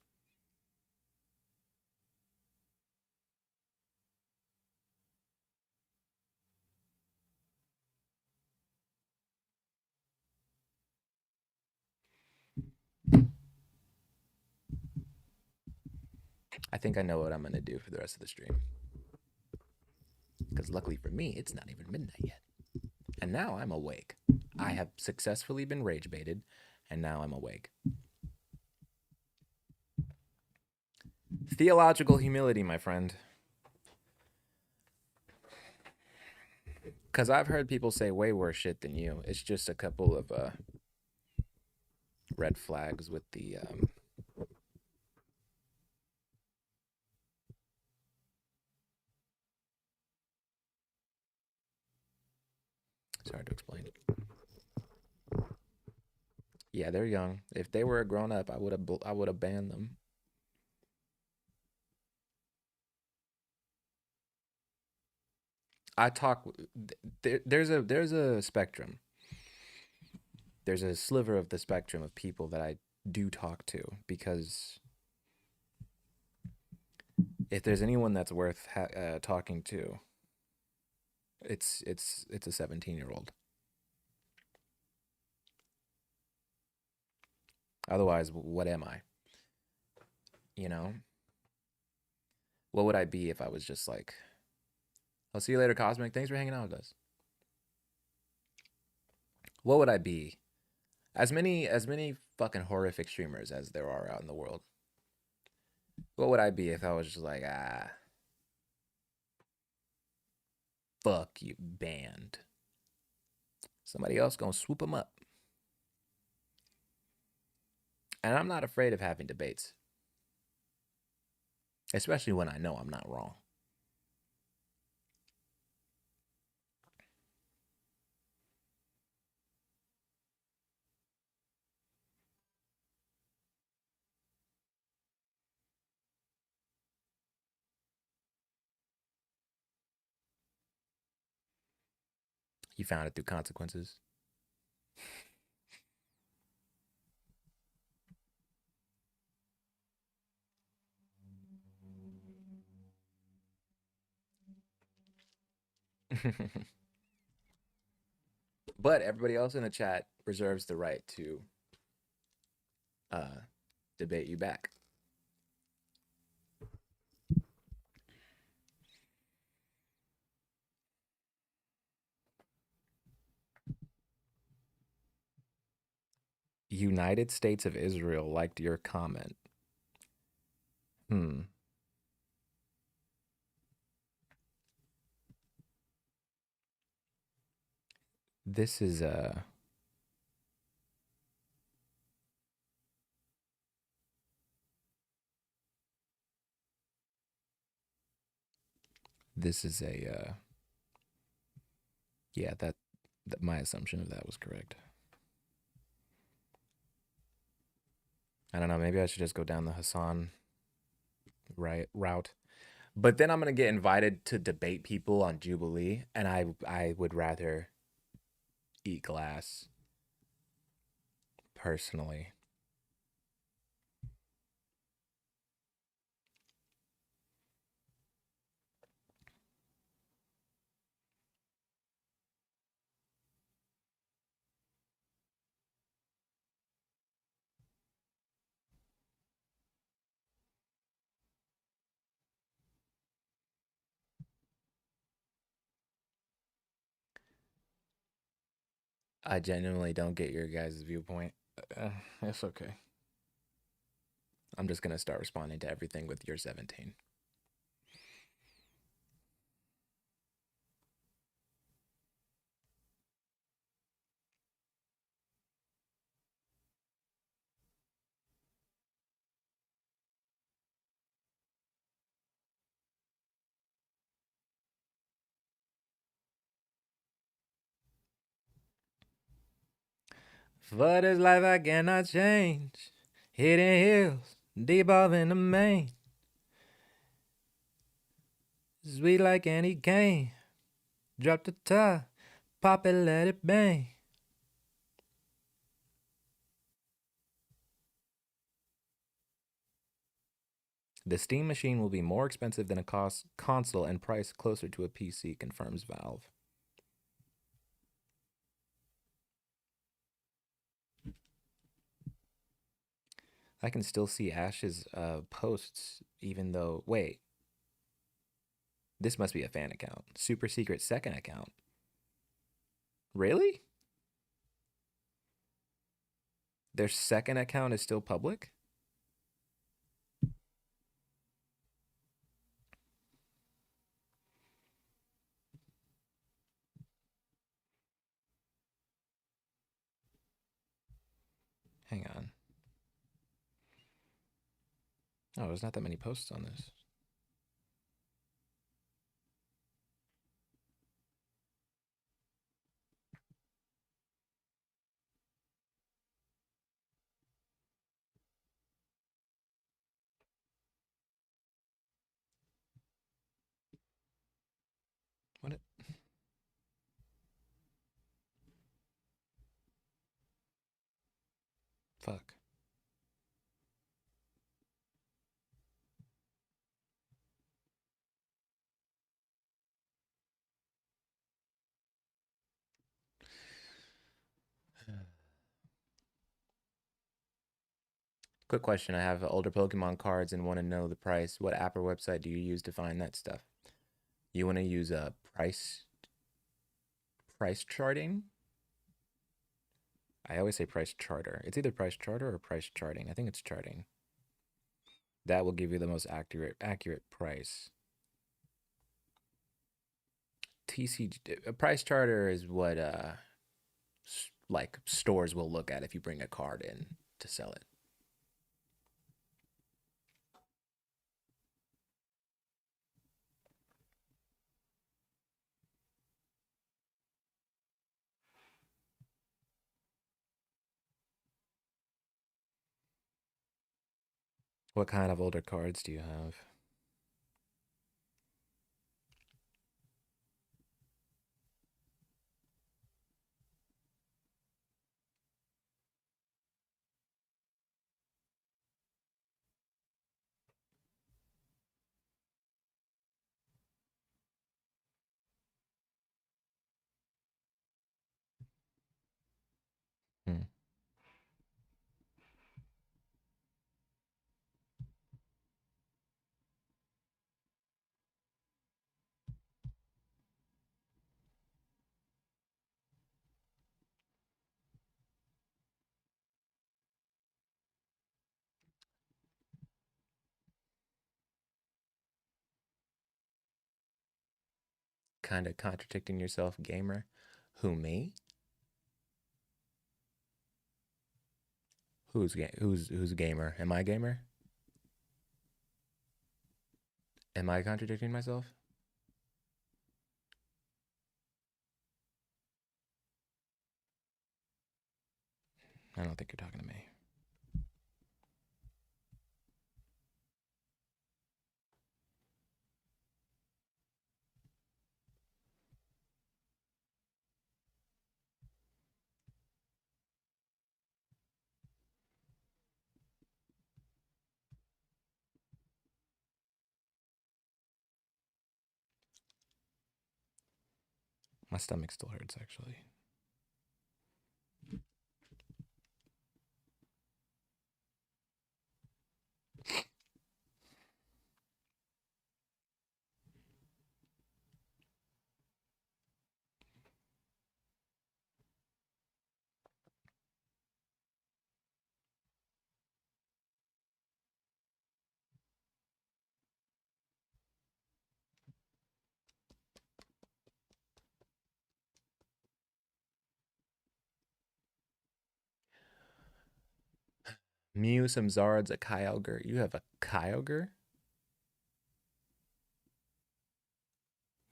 I think I know what I'm gonna do for the rest of the stream. Because luckily for me, it's not even midnight yet. And now I'm awake. I have successfully been rage baited, and now I'm awake. Theological humility, my friend. Because I've heard people say way worse shit than you. It's just a couple of red flags with the it's hard to explain. Yeah, they're young. If they were a grown up, I would have banned them. I talk. There's a spectrum. There's a sliver of the spectrum of people that I do talk to, because if there's anyone that's worth talking to, it's a 17-year-old. Otherwise, what am I? You know? What would I be if I was just like, I'll see you later, Cosmic. Thanks for hanging out with us. What would I be? As many fucking horrific streamers as there are out in the world. What would I be if I was just like, fuck you, banned. Somebody else gonna swoop them up. And I'm not afraid of having debates. Especially when I know I'm not wrong. You found it through consequences. But everybody else in the chat reserves the right to uh, debate you back. United States of Israel liked your comment. Hmm. This is a yeah, that my assumption of that was correct. I don't know, maybe I should just go down the Hassan route. But then I'm gonna get invited to debate people on Jubilee, and I would rather eat glass personally. I genuinely don't get your guys' viewpoint. It's okay. I'm just gonna start responding to everything with "you're 17." For this life I cannot change. Hidden hills, deep off in the main. Sweet like any cane. Drop the top, pop it, let it bang. The Steam Machine will be more expensive than a console and priced closer to a PC, confirms Valve. I can still see Ash's posts, even though. Wait. This must be a fan account. Super secret second account. Really? Their second account is still public? Hang on. Oh, there's not that many posts on this. What? Fuck. Quick question. I have older Pokemon cards and want to know the price. What app or website do you use to find that stuff? You want to use a price charting? I always say price charter. It's either price charter or price charting. I think it's charting. That will give you the most accurate price. A price charter is what like stores will look at if you bring a card in to sell it. What kind of older cards do you have? kind of contradicting yourself, gamer. Who, me? Who's gamer? Am I gamer? Am I contradicting myself? I don't think you're talking to me. My stomach still hurts, actually. Mew, some Zards, a Kyogre. You have a Kyogre?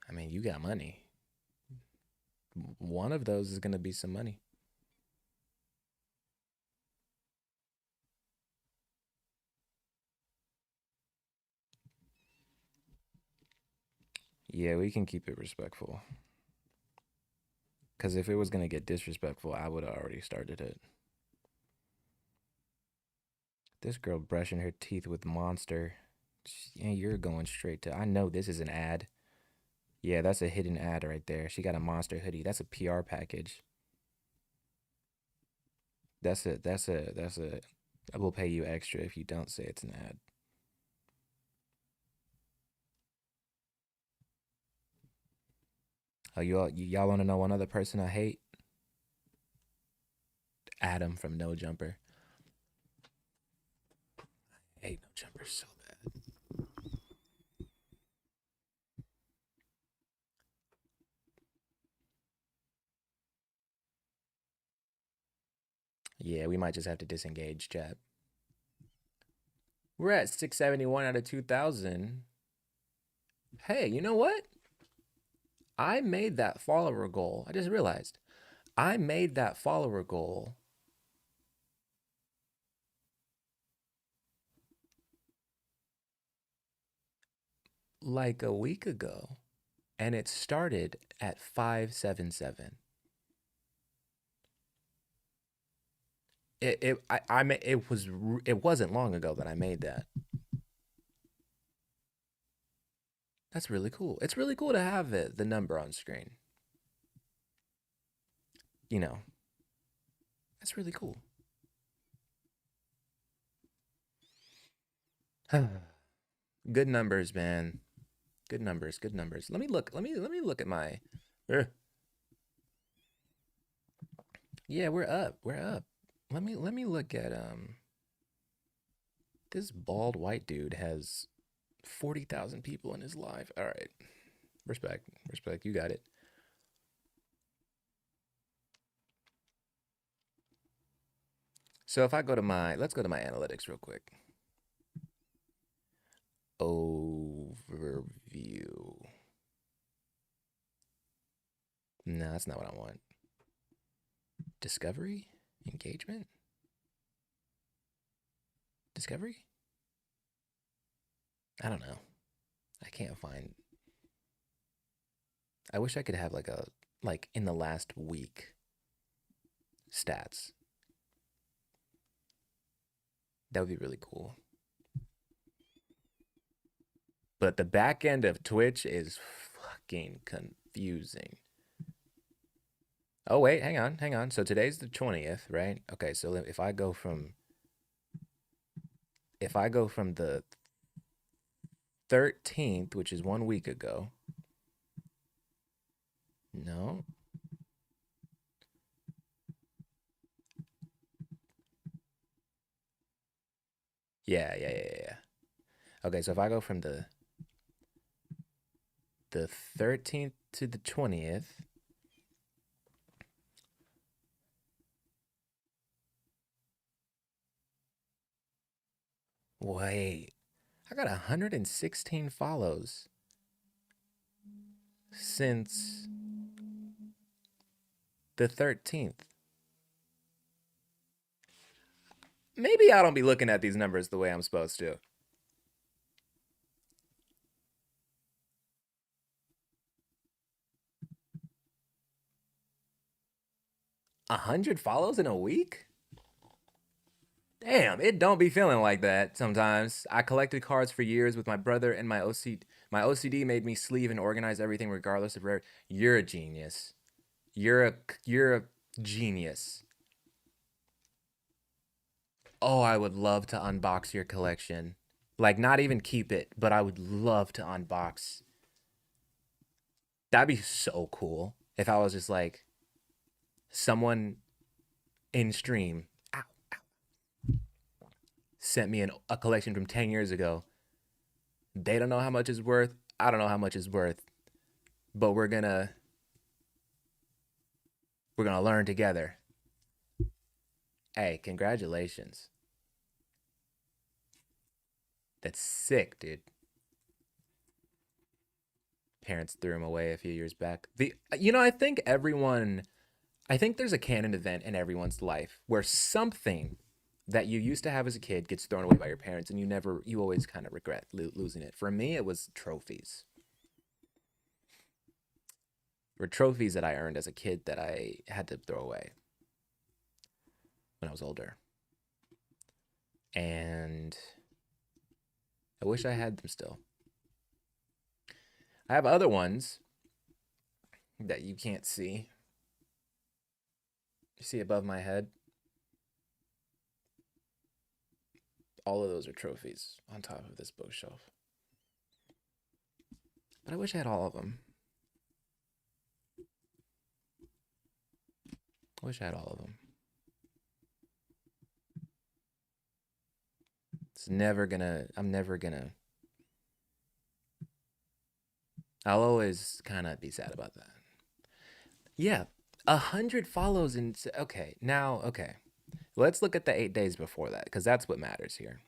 I mean, you got money. One of those is going to be some money. Yeah, we can keep it respectful. Because if it was going to get disrespectful, I would have already started it. This girl brushing her teeth with Monster. Yeah, you're going straight to. I know this is an ad. Yeah, that's a hidden ad right there. She got a Monster hoodie. That's a PR package. That's a. I will pay you extra if you don't say it's an ad. Oh, y'all want to know one other person I hate? Adam from No Jumper. I hate No Jumper so bad. Yeah, we might just have to disengage, chat. We're at 671 out of 2,000. Hey, you know what? I made that follower goal. I just realized I made that follower goal like a week ago, and it started at 577. It wasn't long ago that I made that. That's really cool. It's really cool to have the number on screen. You know, that's really cool. Good numbers, man. Good numbers. Good numbers. Let me look. Let me look at my. Yeah, we're up. We're up. Let me look at this bald white dude has 40,000 people in his live. All right. Respect. Respect. You got it. So if I go to my, let's go to my analytics real quick. Overview. No, that's not what I want. Discovery? Engagement? Discovery? I don't know. I can't find. I wish I could have like in the last week stats. That would be really cool. But the back end of Twitch is fucking confusing. Oh wait, hang on, hang on. So today's the 20th, right? Okay, so if I go from the 13th, which is 1 week ago. No. Yeah. Okay, so if I go from the the 13th to the 20th. Wait, I got 116 follows since the 13th. Maybe I don't be looking at these numbers the way I'm supposed to. 100 follows in a week? Damn, it don't be feeling like that sometimes. I collected cards for years with my brother and my OCD. My OCD made me sleeve and organize everything regardless of rare. You're a genius. You're a genius. Oh, I would love to unbox your collection. Like not even keep it, but I would love to unbox. That'd be so cool if I was just like someone in stream ow, sent me a collection from 10 years ago. They don't know how much it's worth. I don't know how much it's worth, but we're gonna learn together. Hey, congratulations. That's sick, dude. Parents threw him away a few years back. I think there's a canon event in everyone's life where something that you used to have as a kid gets thrown away by your parents and you always kind of regret losing it. For me, it was trophies. Or trophies that I earned as a kid that I had to throw away when I was older. And I wish I had them still. I have other ones that you can't see. You see above my head? All of those are trophies on top of this bookshelf. But I wish I had all of them. I wish I had all of them. I'm never gonna, I'll always kind of be sad about that. Yeah, 100 follows in, okay, now, okay. Let's look at the 8 days before that, because that's what matters here.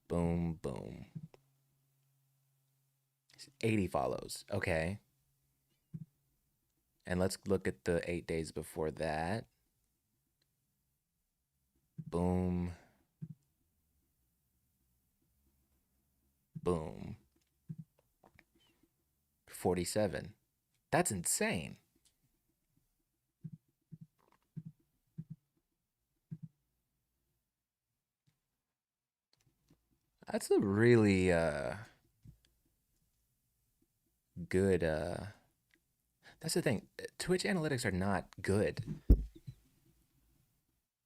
Boom, boom. 80 follows, okay. And let's look at the 8 days before that. Boom. Boom. 47. That's insane. That's a really good that's the thing. Twitch analytics are not good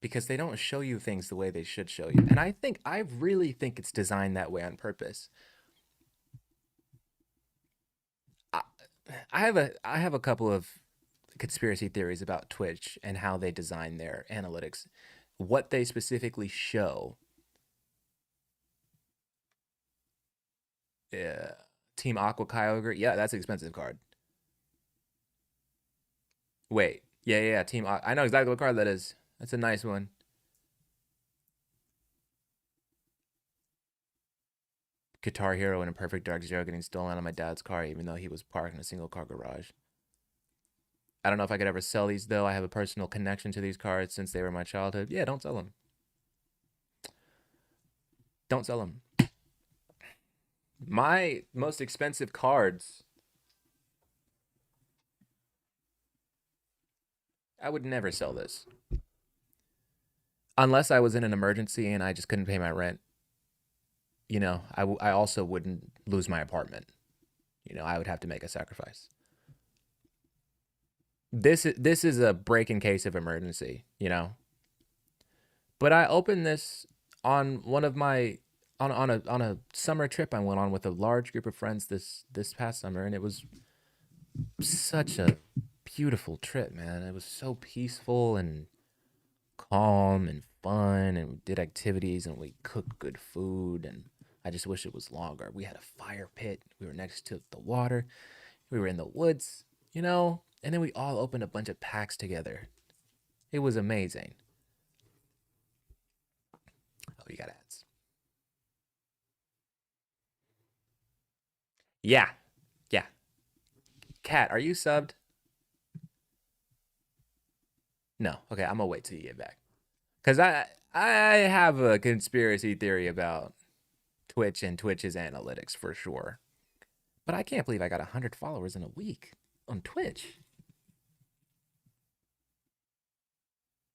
because they don't show you things the way they should show you. And I really think it's designed that way on purpose. I, I have a couple of conspiracy theories about Twitch and how they design their analytics. What they specifically show. Yeah. Team Aqua Kyogre. Yeah, that's an expensive card. Wait. Yeah, yeah, yeah. I know exactly what card that is. That's a nice one. Guitar Hero and a Perfect Dark Zero getting stolen out of my dad's car, even though he was parked in a single car garage. I don't know if I could ever sell these, though. I have a personal connection to these cards since they were my childhood. Yeah, don't sell them. Don't sell them. My most expensive cards, I would never sell this. Unless I was in an emergency and I just couldn't pay my rent. I also wouldn't lose my apartment. I would have to make a sacrifice. This is a break in case of emergency. But I opened this on one of my on a summer trip I went on with a large group of friends this past summer, and it was such a beautiful trip, man. It was so peaceful and calm and fun, and we did activities and we cooked good food, and I just wish it was longer. We had a fire pit. We were next to the water. We were in the woods, you know? And then we all opened a bunch of packs together. It was amazing. Oh, you got ads. Yeah. Yeah. Cat, are you subbed? No. Okay, I'm gonna wait till you get back. Cause I have a conspiracy theory about Twitch and Twitch's analytics for sure. But I can't believe I got 100 followers in a week on Twitch.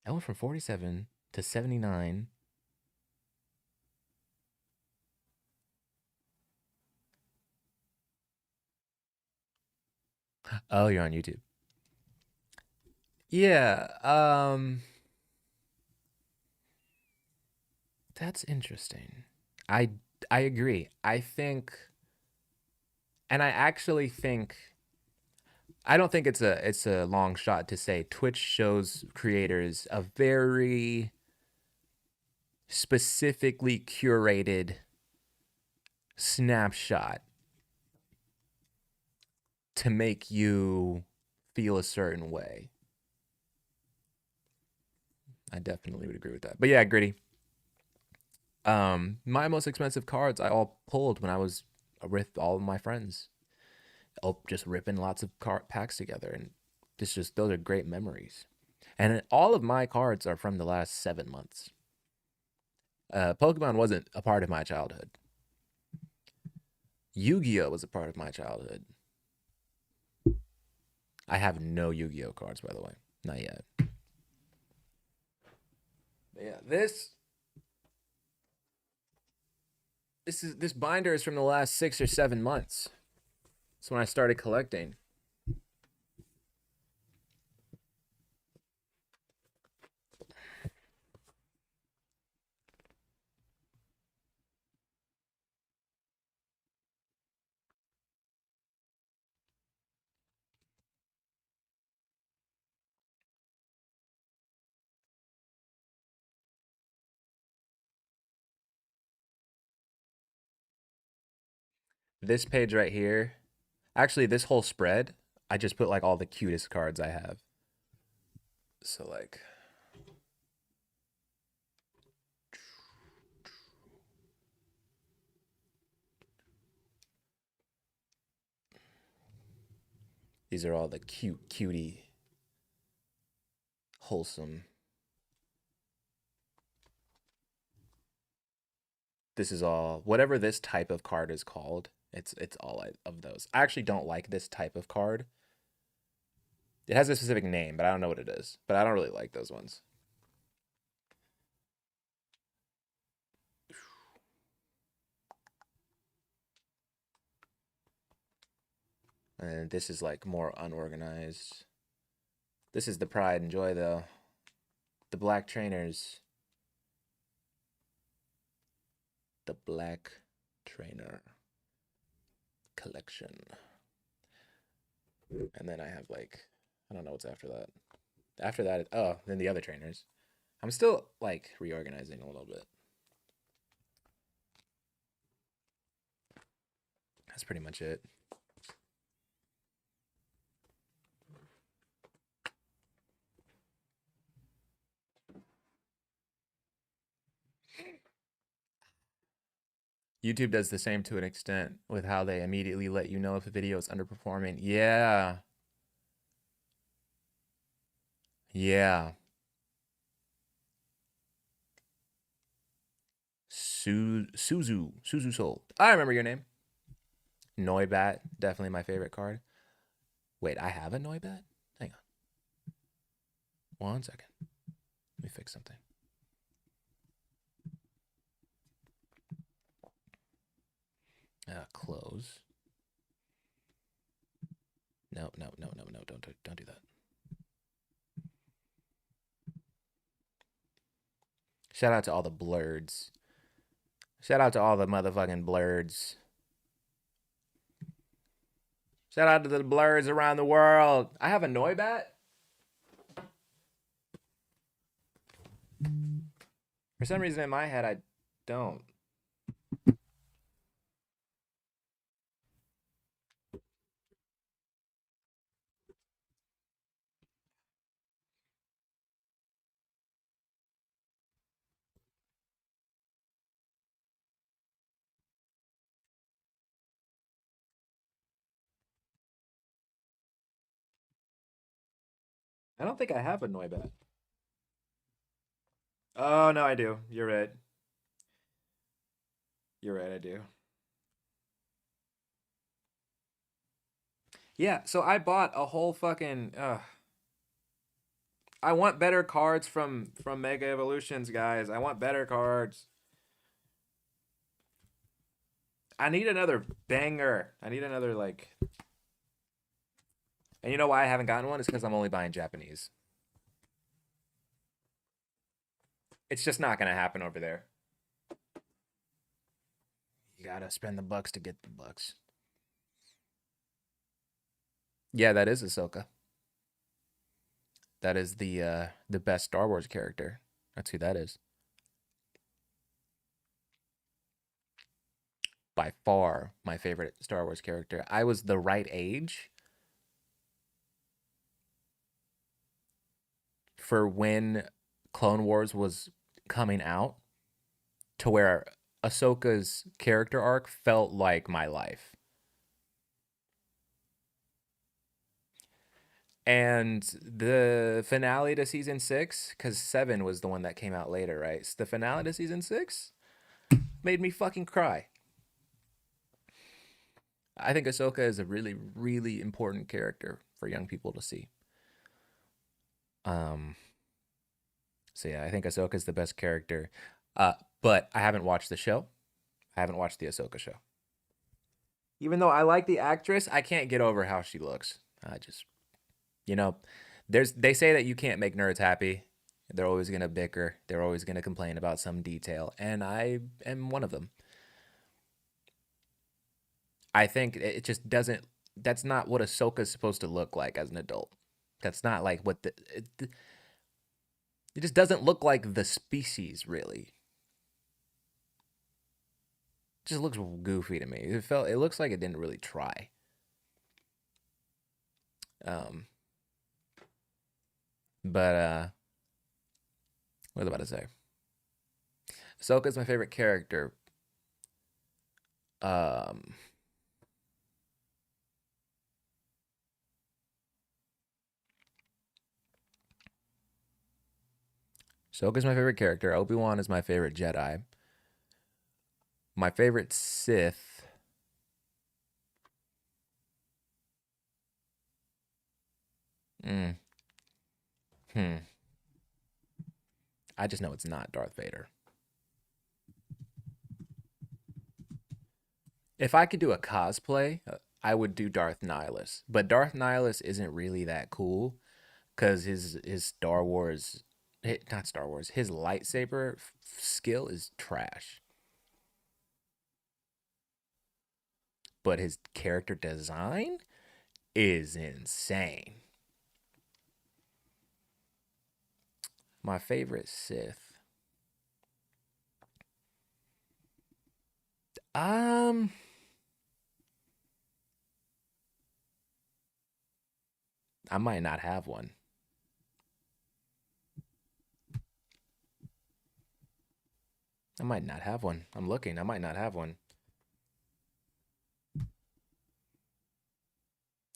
I went from 47 to 79. Oh, you're on YouTube. Yeah, that's interesting. I I agree. I think, and I actually think, I don't think it's a long shot to say Twitch shows creators a very specifically curated snapshot to make you feel a certain way. I definitely would agree with that. But yeah, Gritty. My most expensive cards I all pulled when I was with all of my friends. Oh, just ripping lots of card packs together, and just those are great memories. And all of my cards are from the last 7 months. Pokemon wasn't a part of my childhood. Yu-Gi-Oh was a part of my childhood. I have no Yu-Gi-Oh cards, by the way, not yet. But yeah, this binder is from the last 6 or 7 months. That's when I started collecting. This page right here, actually, this whole spread, I just put like all the cutest cards I have. So like, these are all the cutie, wholesome. This is all whatever this type of card is called. It's all of those. I actually don't like this type of card. It has a specific name, but I don't know what it is. But I don't really like those ones. And this is like more unorganized. This is the pride and joy though. The black trainers. The black trainer collection. And then I have like, I don't know what's after that. After that, oh, then the other trainers. I'm still like reorganizing a little bit. That's pretty much it. YouTube does the same to an extent with how they immediately let you know if a video is underperforming. Yeah. Yeah. Suzu Soul. I remember your name. Noibat, definitely my favorite card. Wait, I have a Noibat? Hang on. 1 second. Let me fix something. Close. No, no, no, no, no. Don't do that. Shout out to all the blurs. Shout out to all the motherfucking blurs. Shout out to the blurs around the world. I have a Noibat. For some reason in my head, I don't. I don't think I have a Noibat. Oh no, I do. You're right. You're right, I do. Yeah, so I bought a whole fucking I want better cards from Mega Evolutions, guys. I want better cards. I need another banger. I need another like. And you know why I haven't gotten one? Is because I'm only buying Japanese. It's just not gonna happen over there. You gotta spend the bucks to get the bucks. Yeah, that is Ahsoka. That is the best Star Wars character. That's who that is. By far my favorite Star Wars character. I was the right age for when Clone Wars was coming out to where Ahsoka's character arc felt like my life. And the finale to season 6, because 7 was the one that came out later, right? So the finale to season 6 made me fucking cry. I think Ahsoka is a really, really important character for young people to see. Um, so yeah, I think Ahsoka is the best character. Uh, but I haven't watched the show. I haven't watched the Ahsoka show. Even though I like the actress, I can't get over how she looks. I just, you know, they say that you can't make nerds happy. They're always gonna bicker. They're always gonna complain about some detail, and I am one of them. I think it just doesn't. That's not what Ahsoka's supposed to look like as an adult. That's not like what it just doesn't look like the species really. It just looks goofy to me. It looks like it didn't really try. Um, but what was I about to say? Ahsoka's my favorite character. Um, Ahsoka's my favorite character. Obi Wan is my favorite Jedi. My favorite Sith. Mm, hmm. I just know it's not Darth Vader. If I could do a cosplay, I would do Darth Nihilus. But Darth Nihilus isn't really that cool because his Star Wars, not Star Wars, his lightsaber skill is trash. But his character design is insane. My favorite Sith. Um, I might not have one. I might not have one. I'm looking. I might not have one.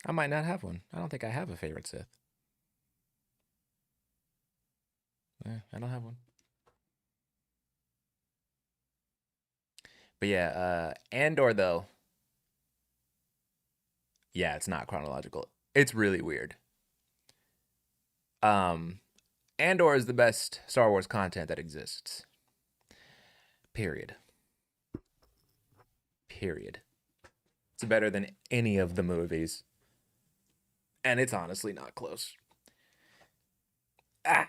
I might not have one. I don't think I have a favorite Sith. I don't have one. But yeah, Andor though, yeah, it's not chronological. It's really weird. Um, Andor is the best Star Wars content that exists. Period. Period. It's better than any of the movies, and it's honestly not close. Ah,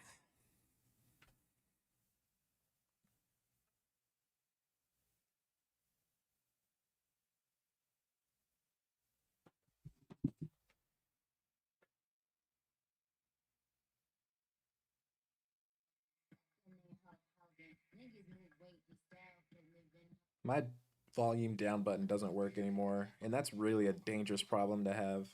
my volume down button doesn't work anymore, and that's really a dangerous problem to have.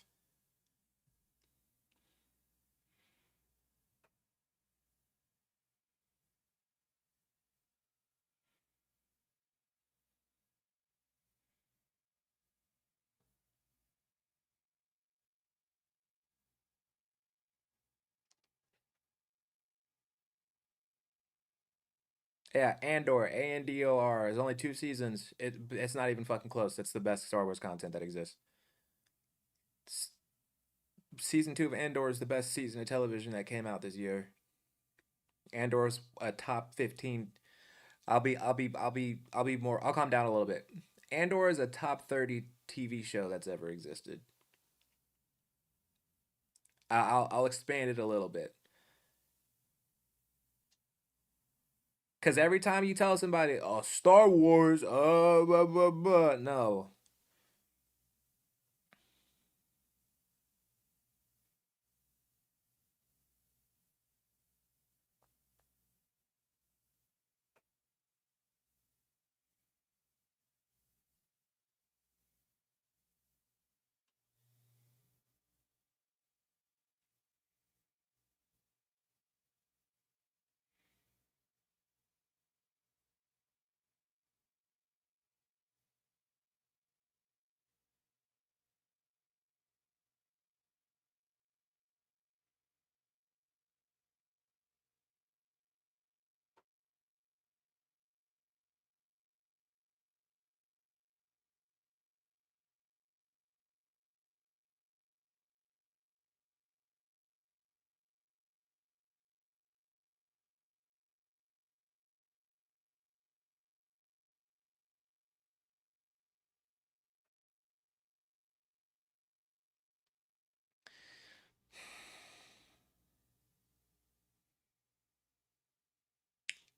Yeah, Andor, Andor. There's only 2 seasons. It's not even fucking close. It's the best Star Wars content that exists. S- Season 2 of Andor is the best season of television that came out this year. Andor's a top 15. I'll be more. I'll calm down a little bit. Andor is a top 30 TV show that's ever existed. I'll expand it a little bit. Cause every time you tell somebody, "Oh, Star Wars," blah, blah, blah, no,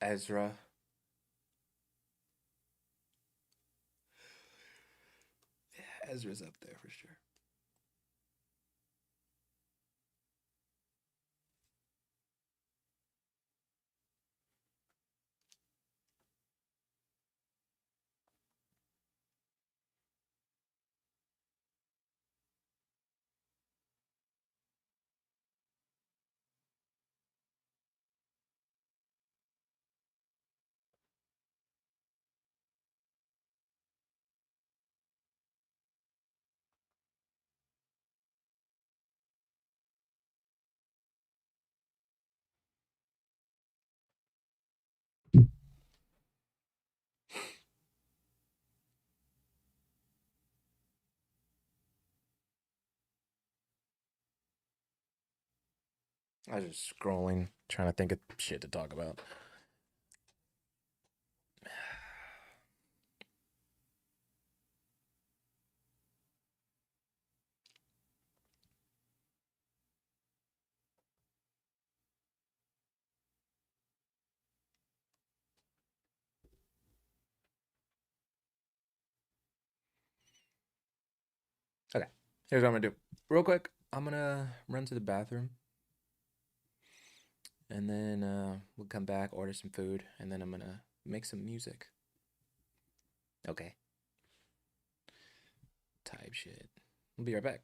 Ezra. Ezra's up there for sure. I was just scrolling, trying to think of shit to talk about. Okay, here's what I'm gonna do. Real quick, I'm gonna run to the bathroom, and then we'll come back, order some food, and then I'm gonna make some music. Okay, type shit. We'll be right back.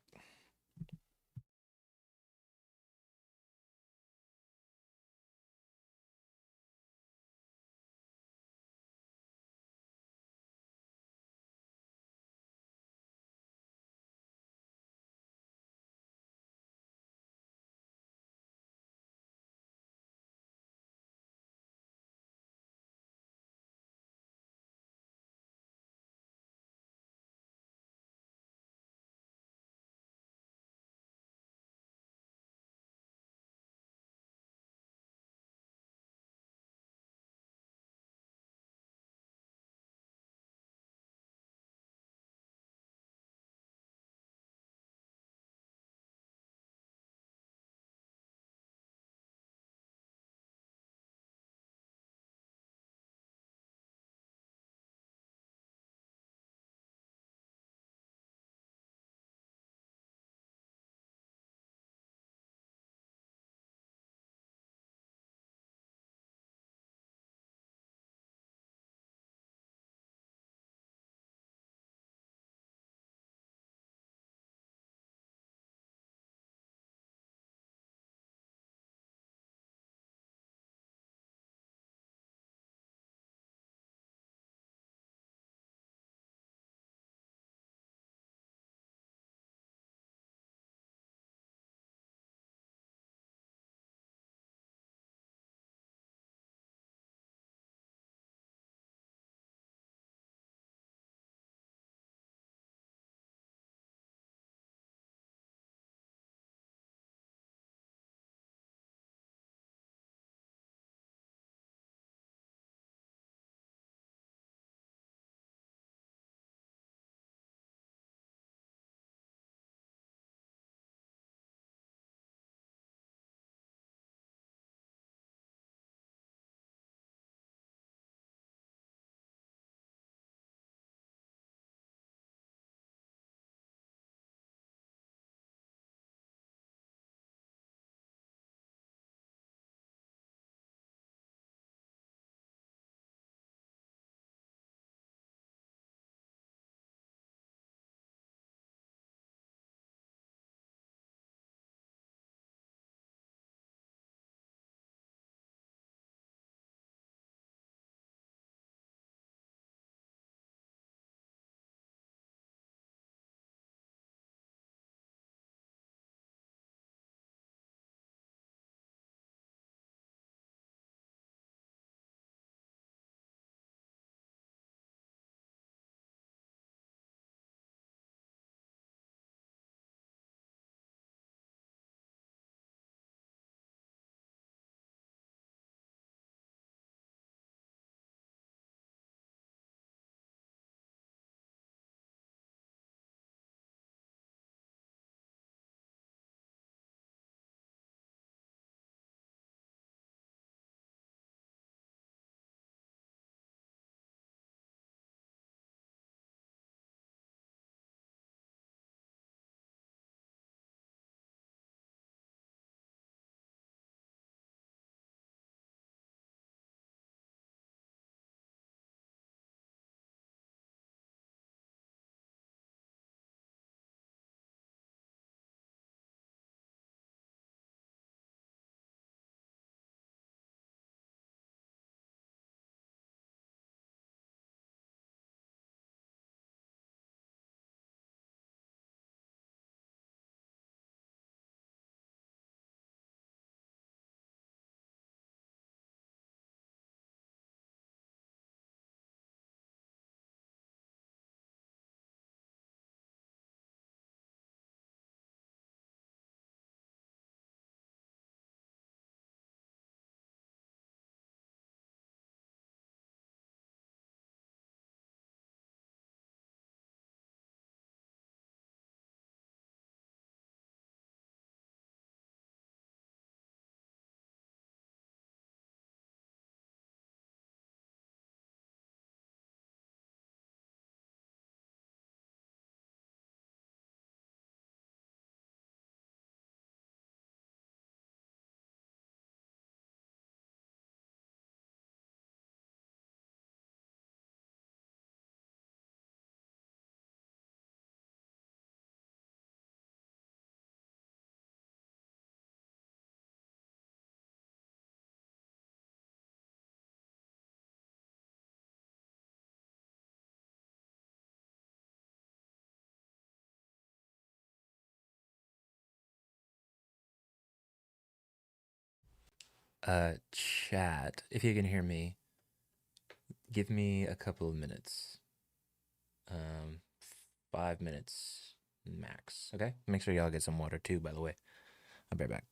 Chat, if you can hear me, give me a couple of minutes. Um, 5 minutes max. Okay? Make sure y'all get some water too, by the way. I'll be right back.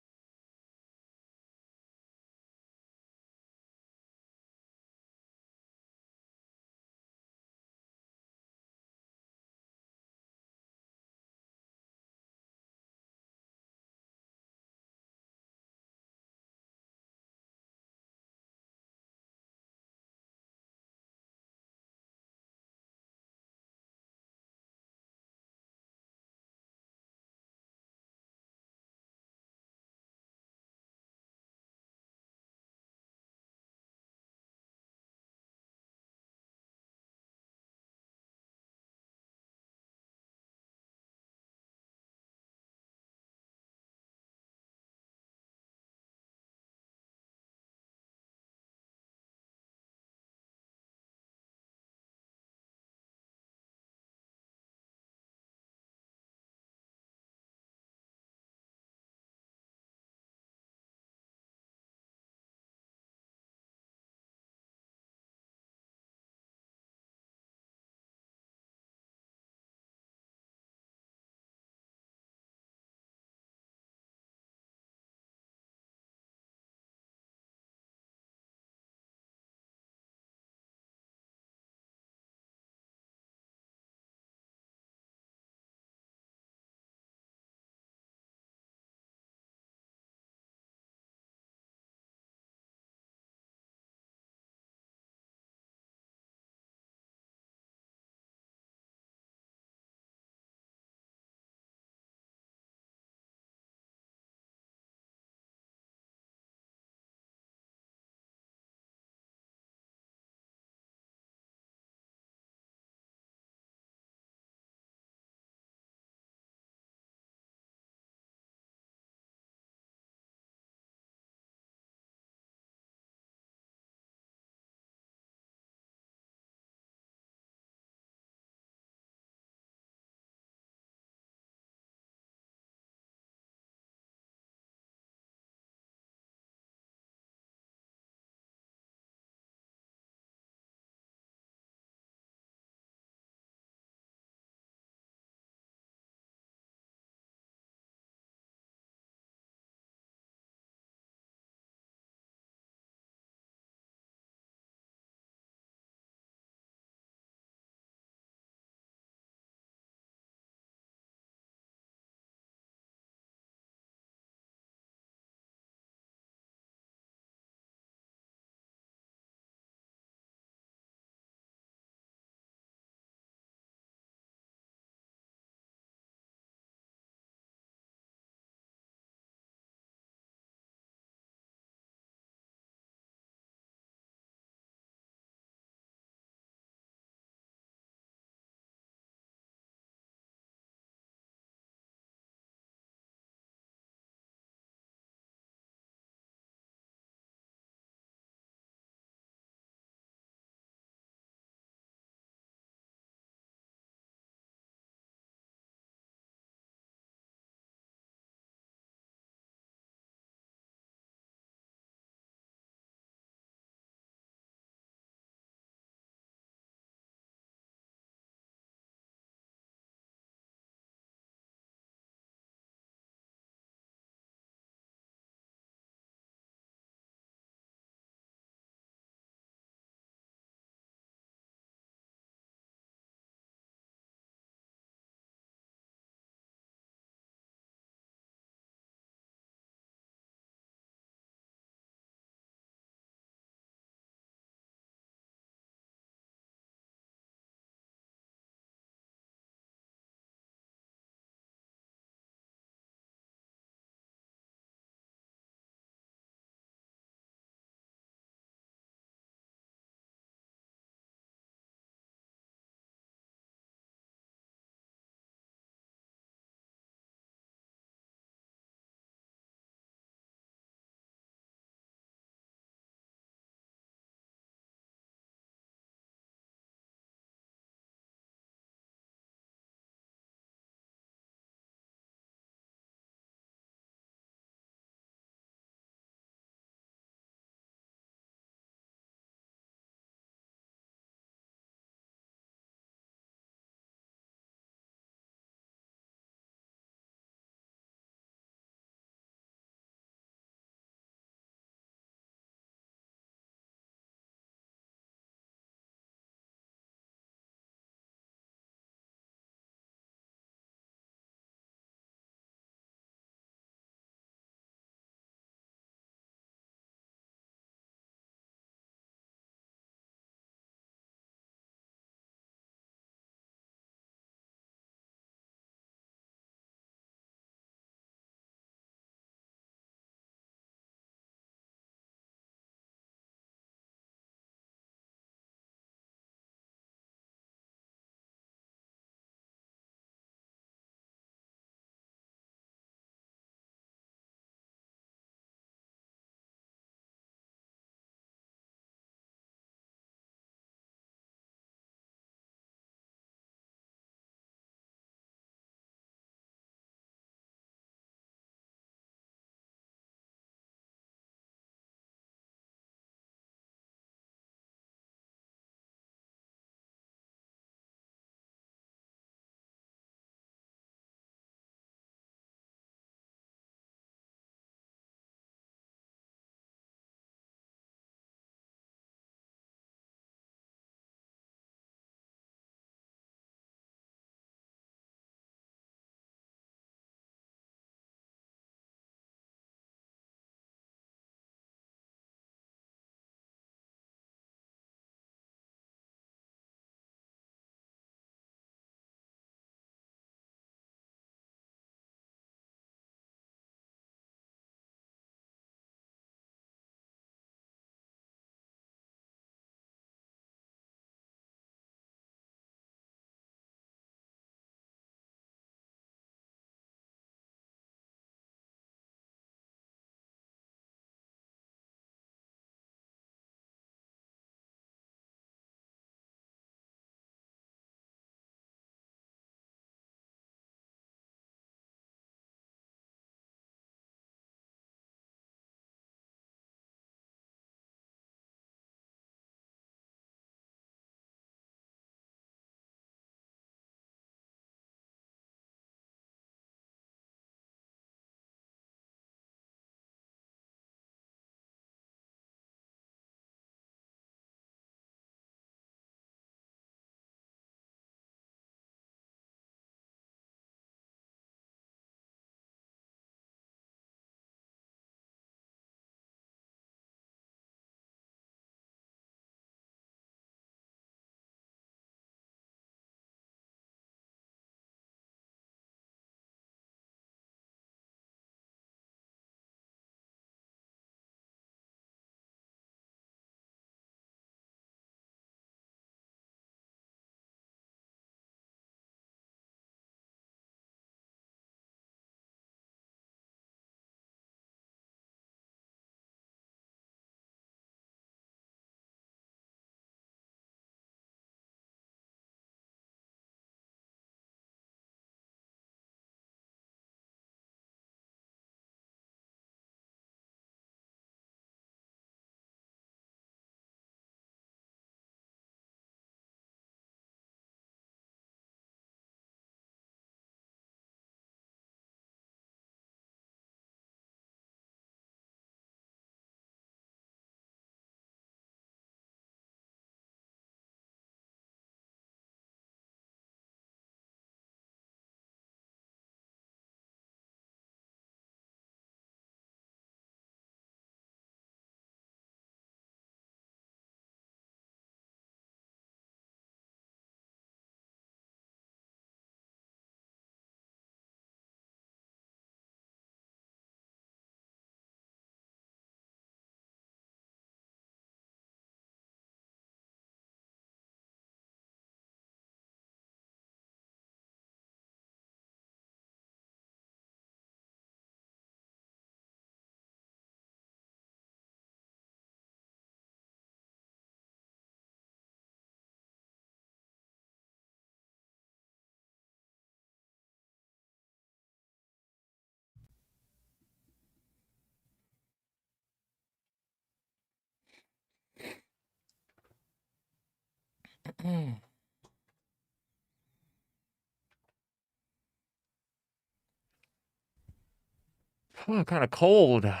Oh, kind of cold. I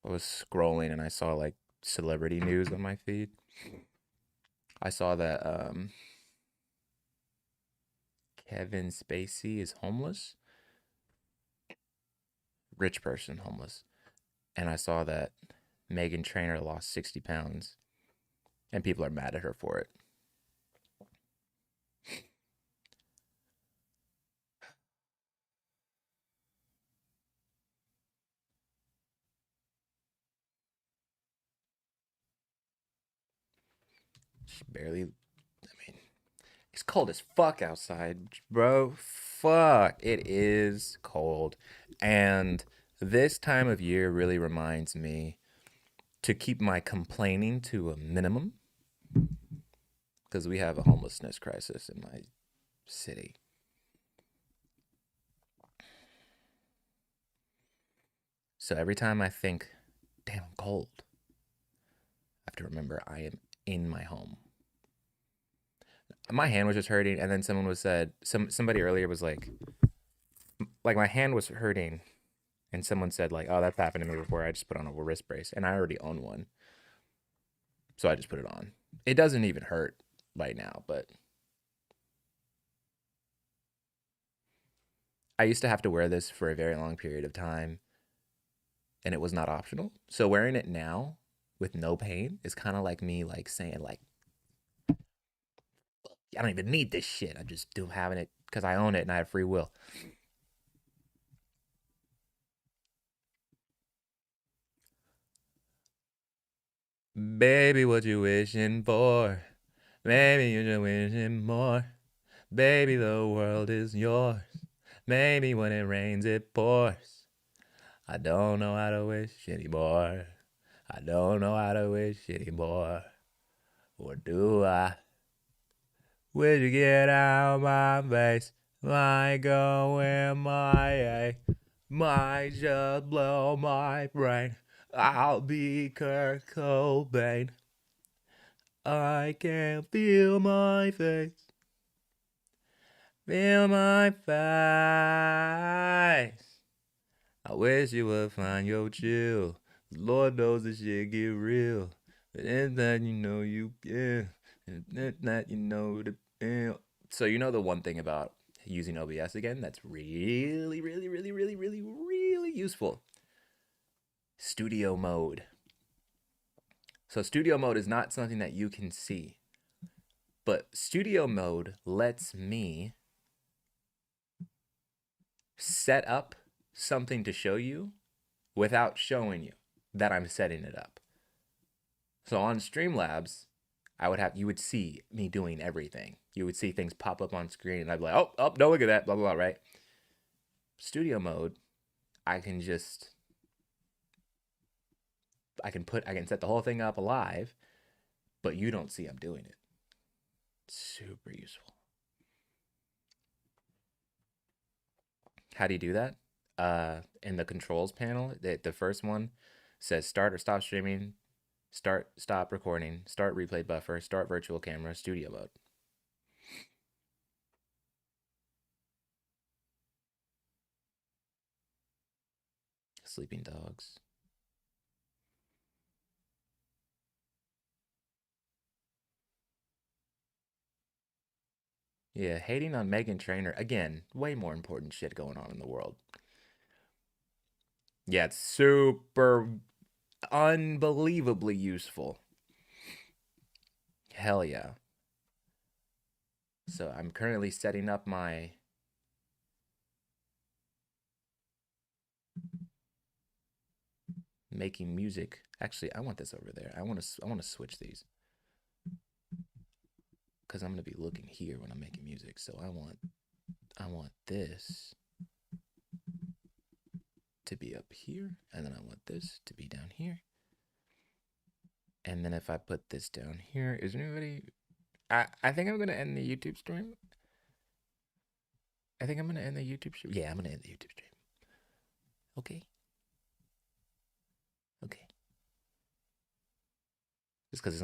was scrolling and I saw like celebrity news on my feed. I saw that Kevin Spacey is homeless, rich person homeless, and I saw that Megan Trainor lost 60 pounds, and people are mad at her for it. She barely. I mean, it's cold as fuck outside, bro. Fuck, it is cold, and this time of year really reminds me to keep my complaining to a minimum because we have a homelessness crisis in my city. So every time I think, damn, I'm cold, I have to remember I am in my home. My hand was just hurting, and then someone was said somebody earlier was like my hand was hurting, and someone said like, oh, that's happened to me before. I just put on a wrist brace, and I already own one, so I just put it on. It doesn't even hurt right now, but I used to have to wear this for a very long period of time, and it was not optional. So wearing it now with no pain is kind of like me like saying like I don't even need this shit. I'm just do having it because I own it and I have free will. Baby, what you wishing for? Maybe you're just wishing more. Baby, the world is yours. Maybe when it rains, it pours. I don't know how to wish anymore. I don't know how to wish anymore. Or do I? Will you get out my face? Like go MIA. Might just blow my brain. I'll be Kurt Cobain. I can feel my face. Feel my face. I wish you would find your chill. Lord knows this shit get real. But in that you know you can. And in that you know the So you know the one thing about using OBS again that's really, really, really, really, really, really useful. Studio mode. So studio mode is not something that you can see. But studio mode lets me set up something to show you without showing you that I'm setting it up. So on Streamlabs, you would see me doing everything. You would see things pop up on screen, and I'd be like, oh, no, look at that, blah, blah, blah, right? Studio mode, I can set the whole thing up live, but you don't see I'm doing it. Super useful. How do you do that? In the controls panel, the first one says start or stop streaming, start, stop recording, start replay buffer, start virtual camera, studio mode. Sleeping dogs. Yeah, hating on Megan Trainor. Again, way more important shit going on in the world. Yeah, it's super unbelievably useful. Hell yeah. So I'm currently setting up my making music. Actually, I want this over there. I want to switch these cuz I'm going to be looking here when I'm making music. So I want this to be up here, and then I want this to be down here. And then if I put this down here, is there anybody I think I'm going to end the YouTube stream. I think I'm going to end the YouTube stream. Yeah, I'm going to end the YouTube stream. Okay. just because it's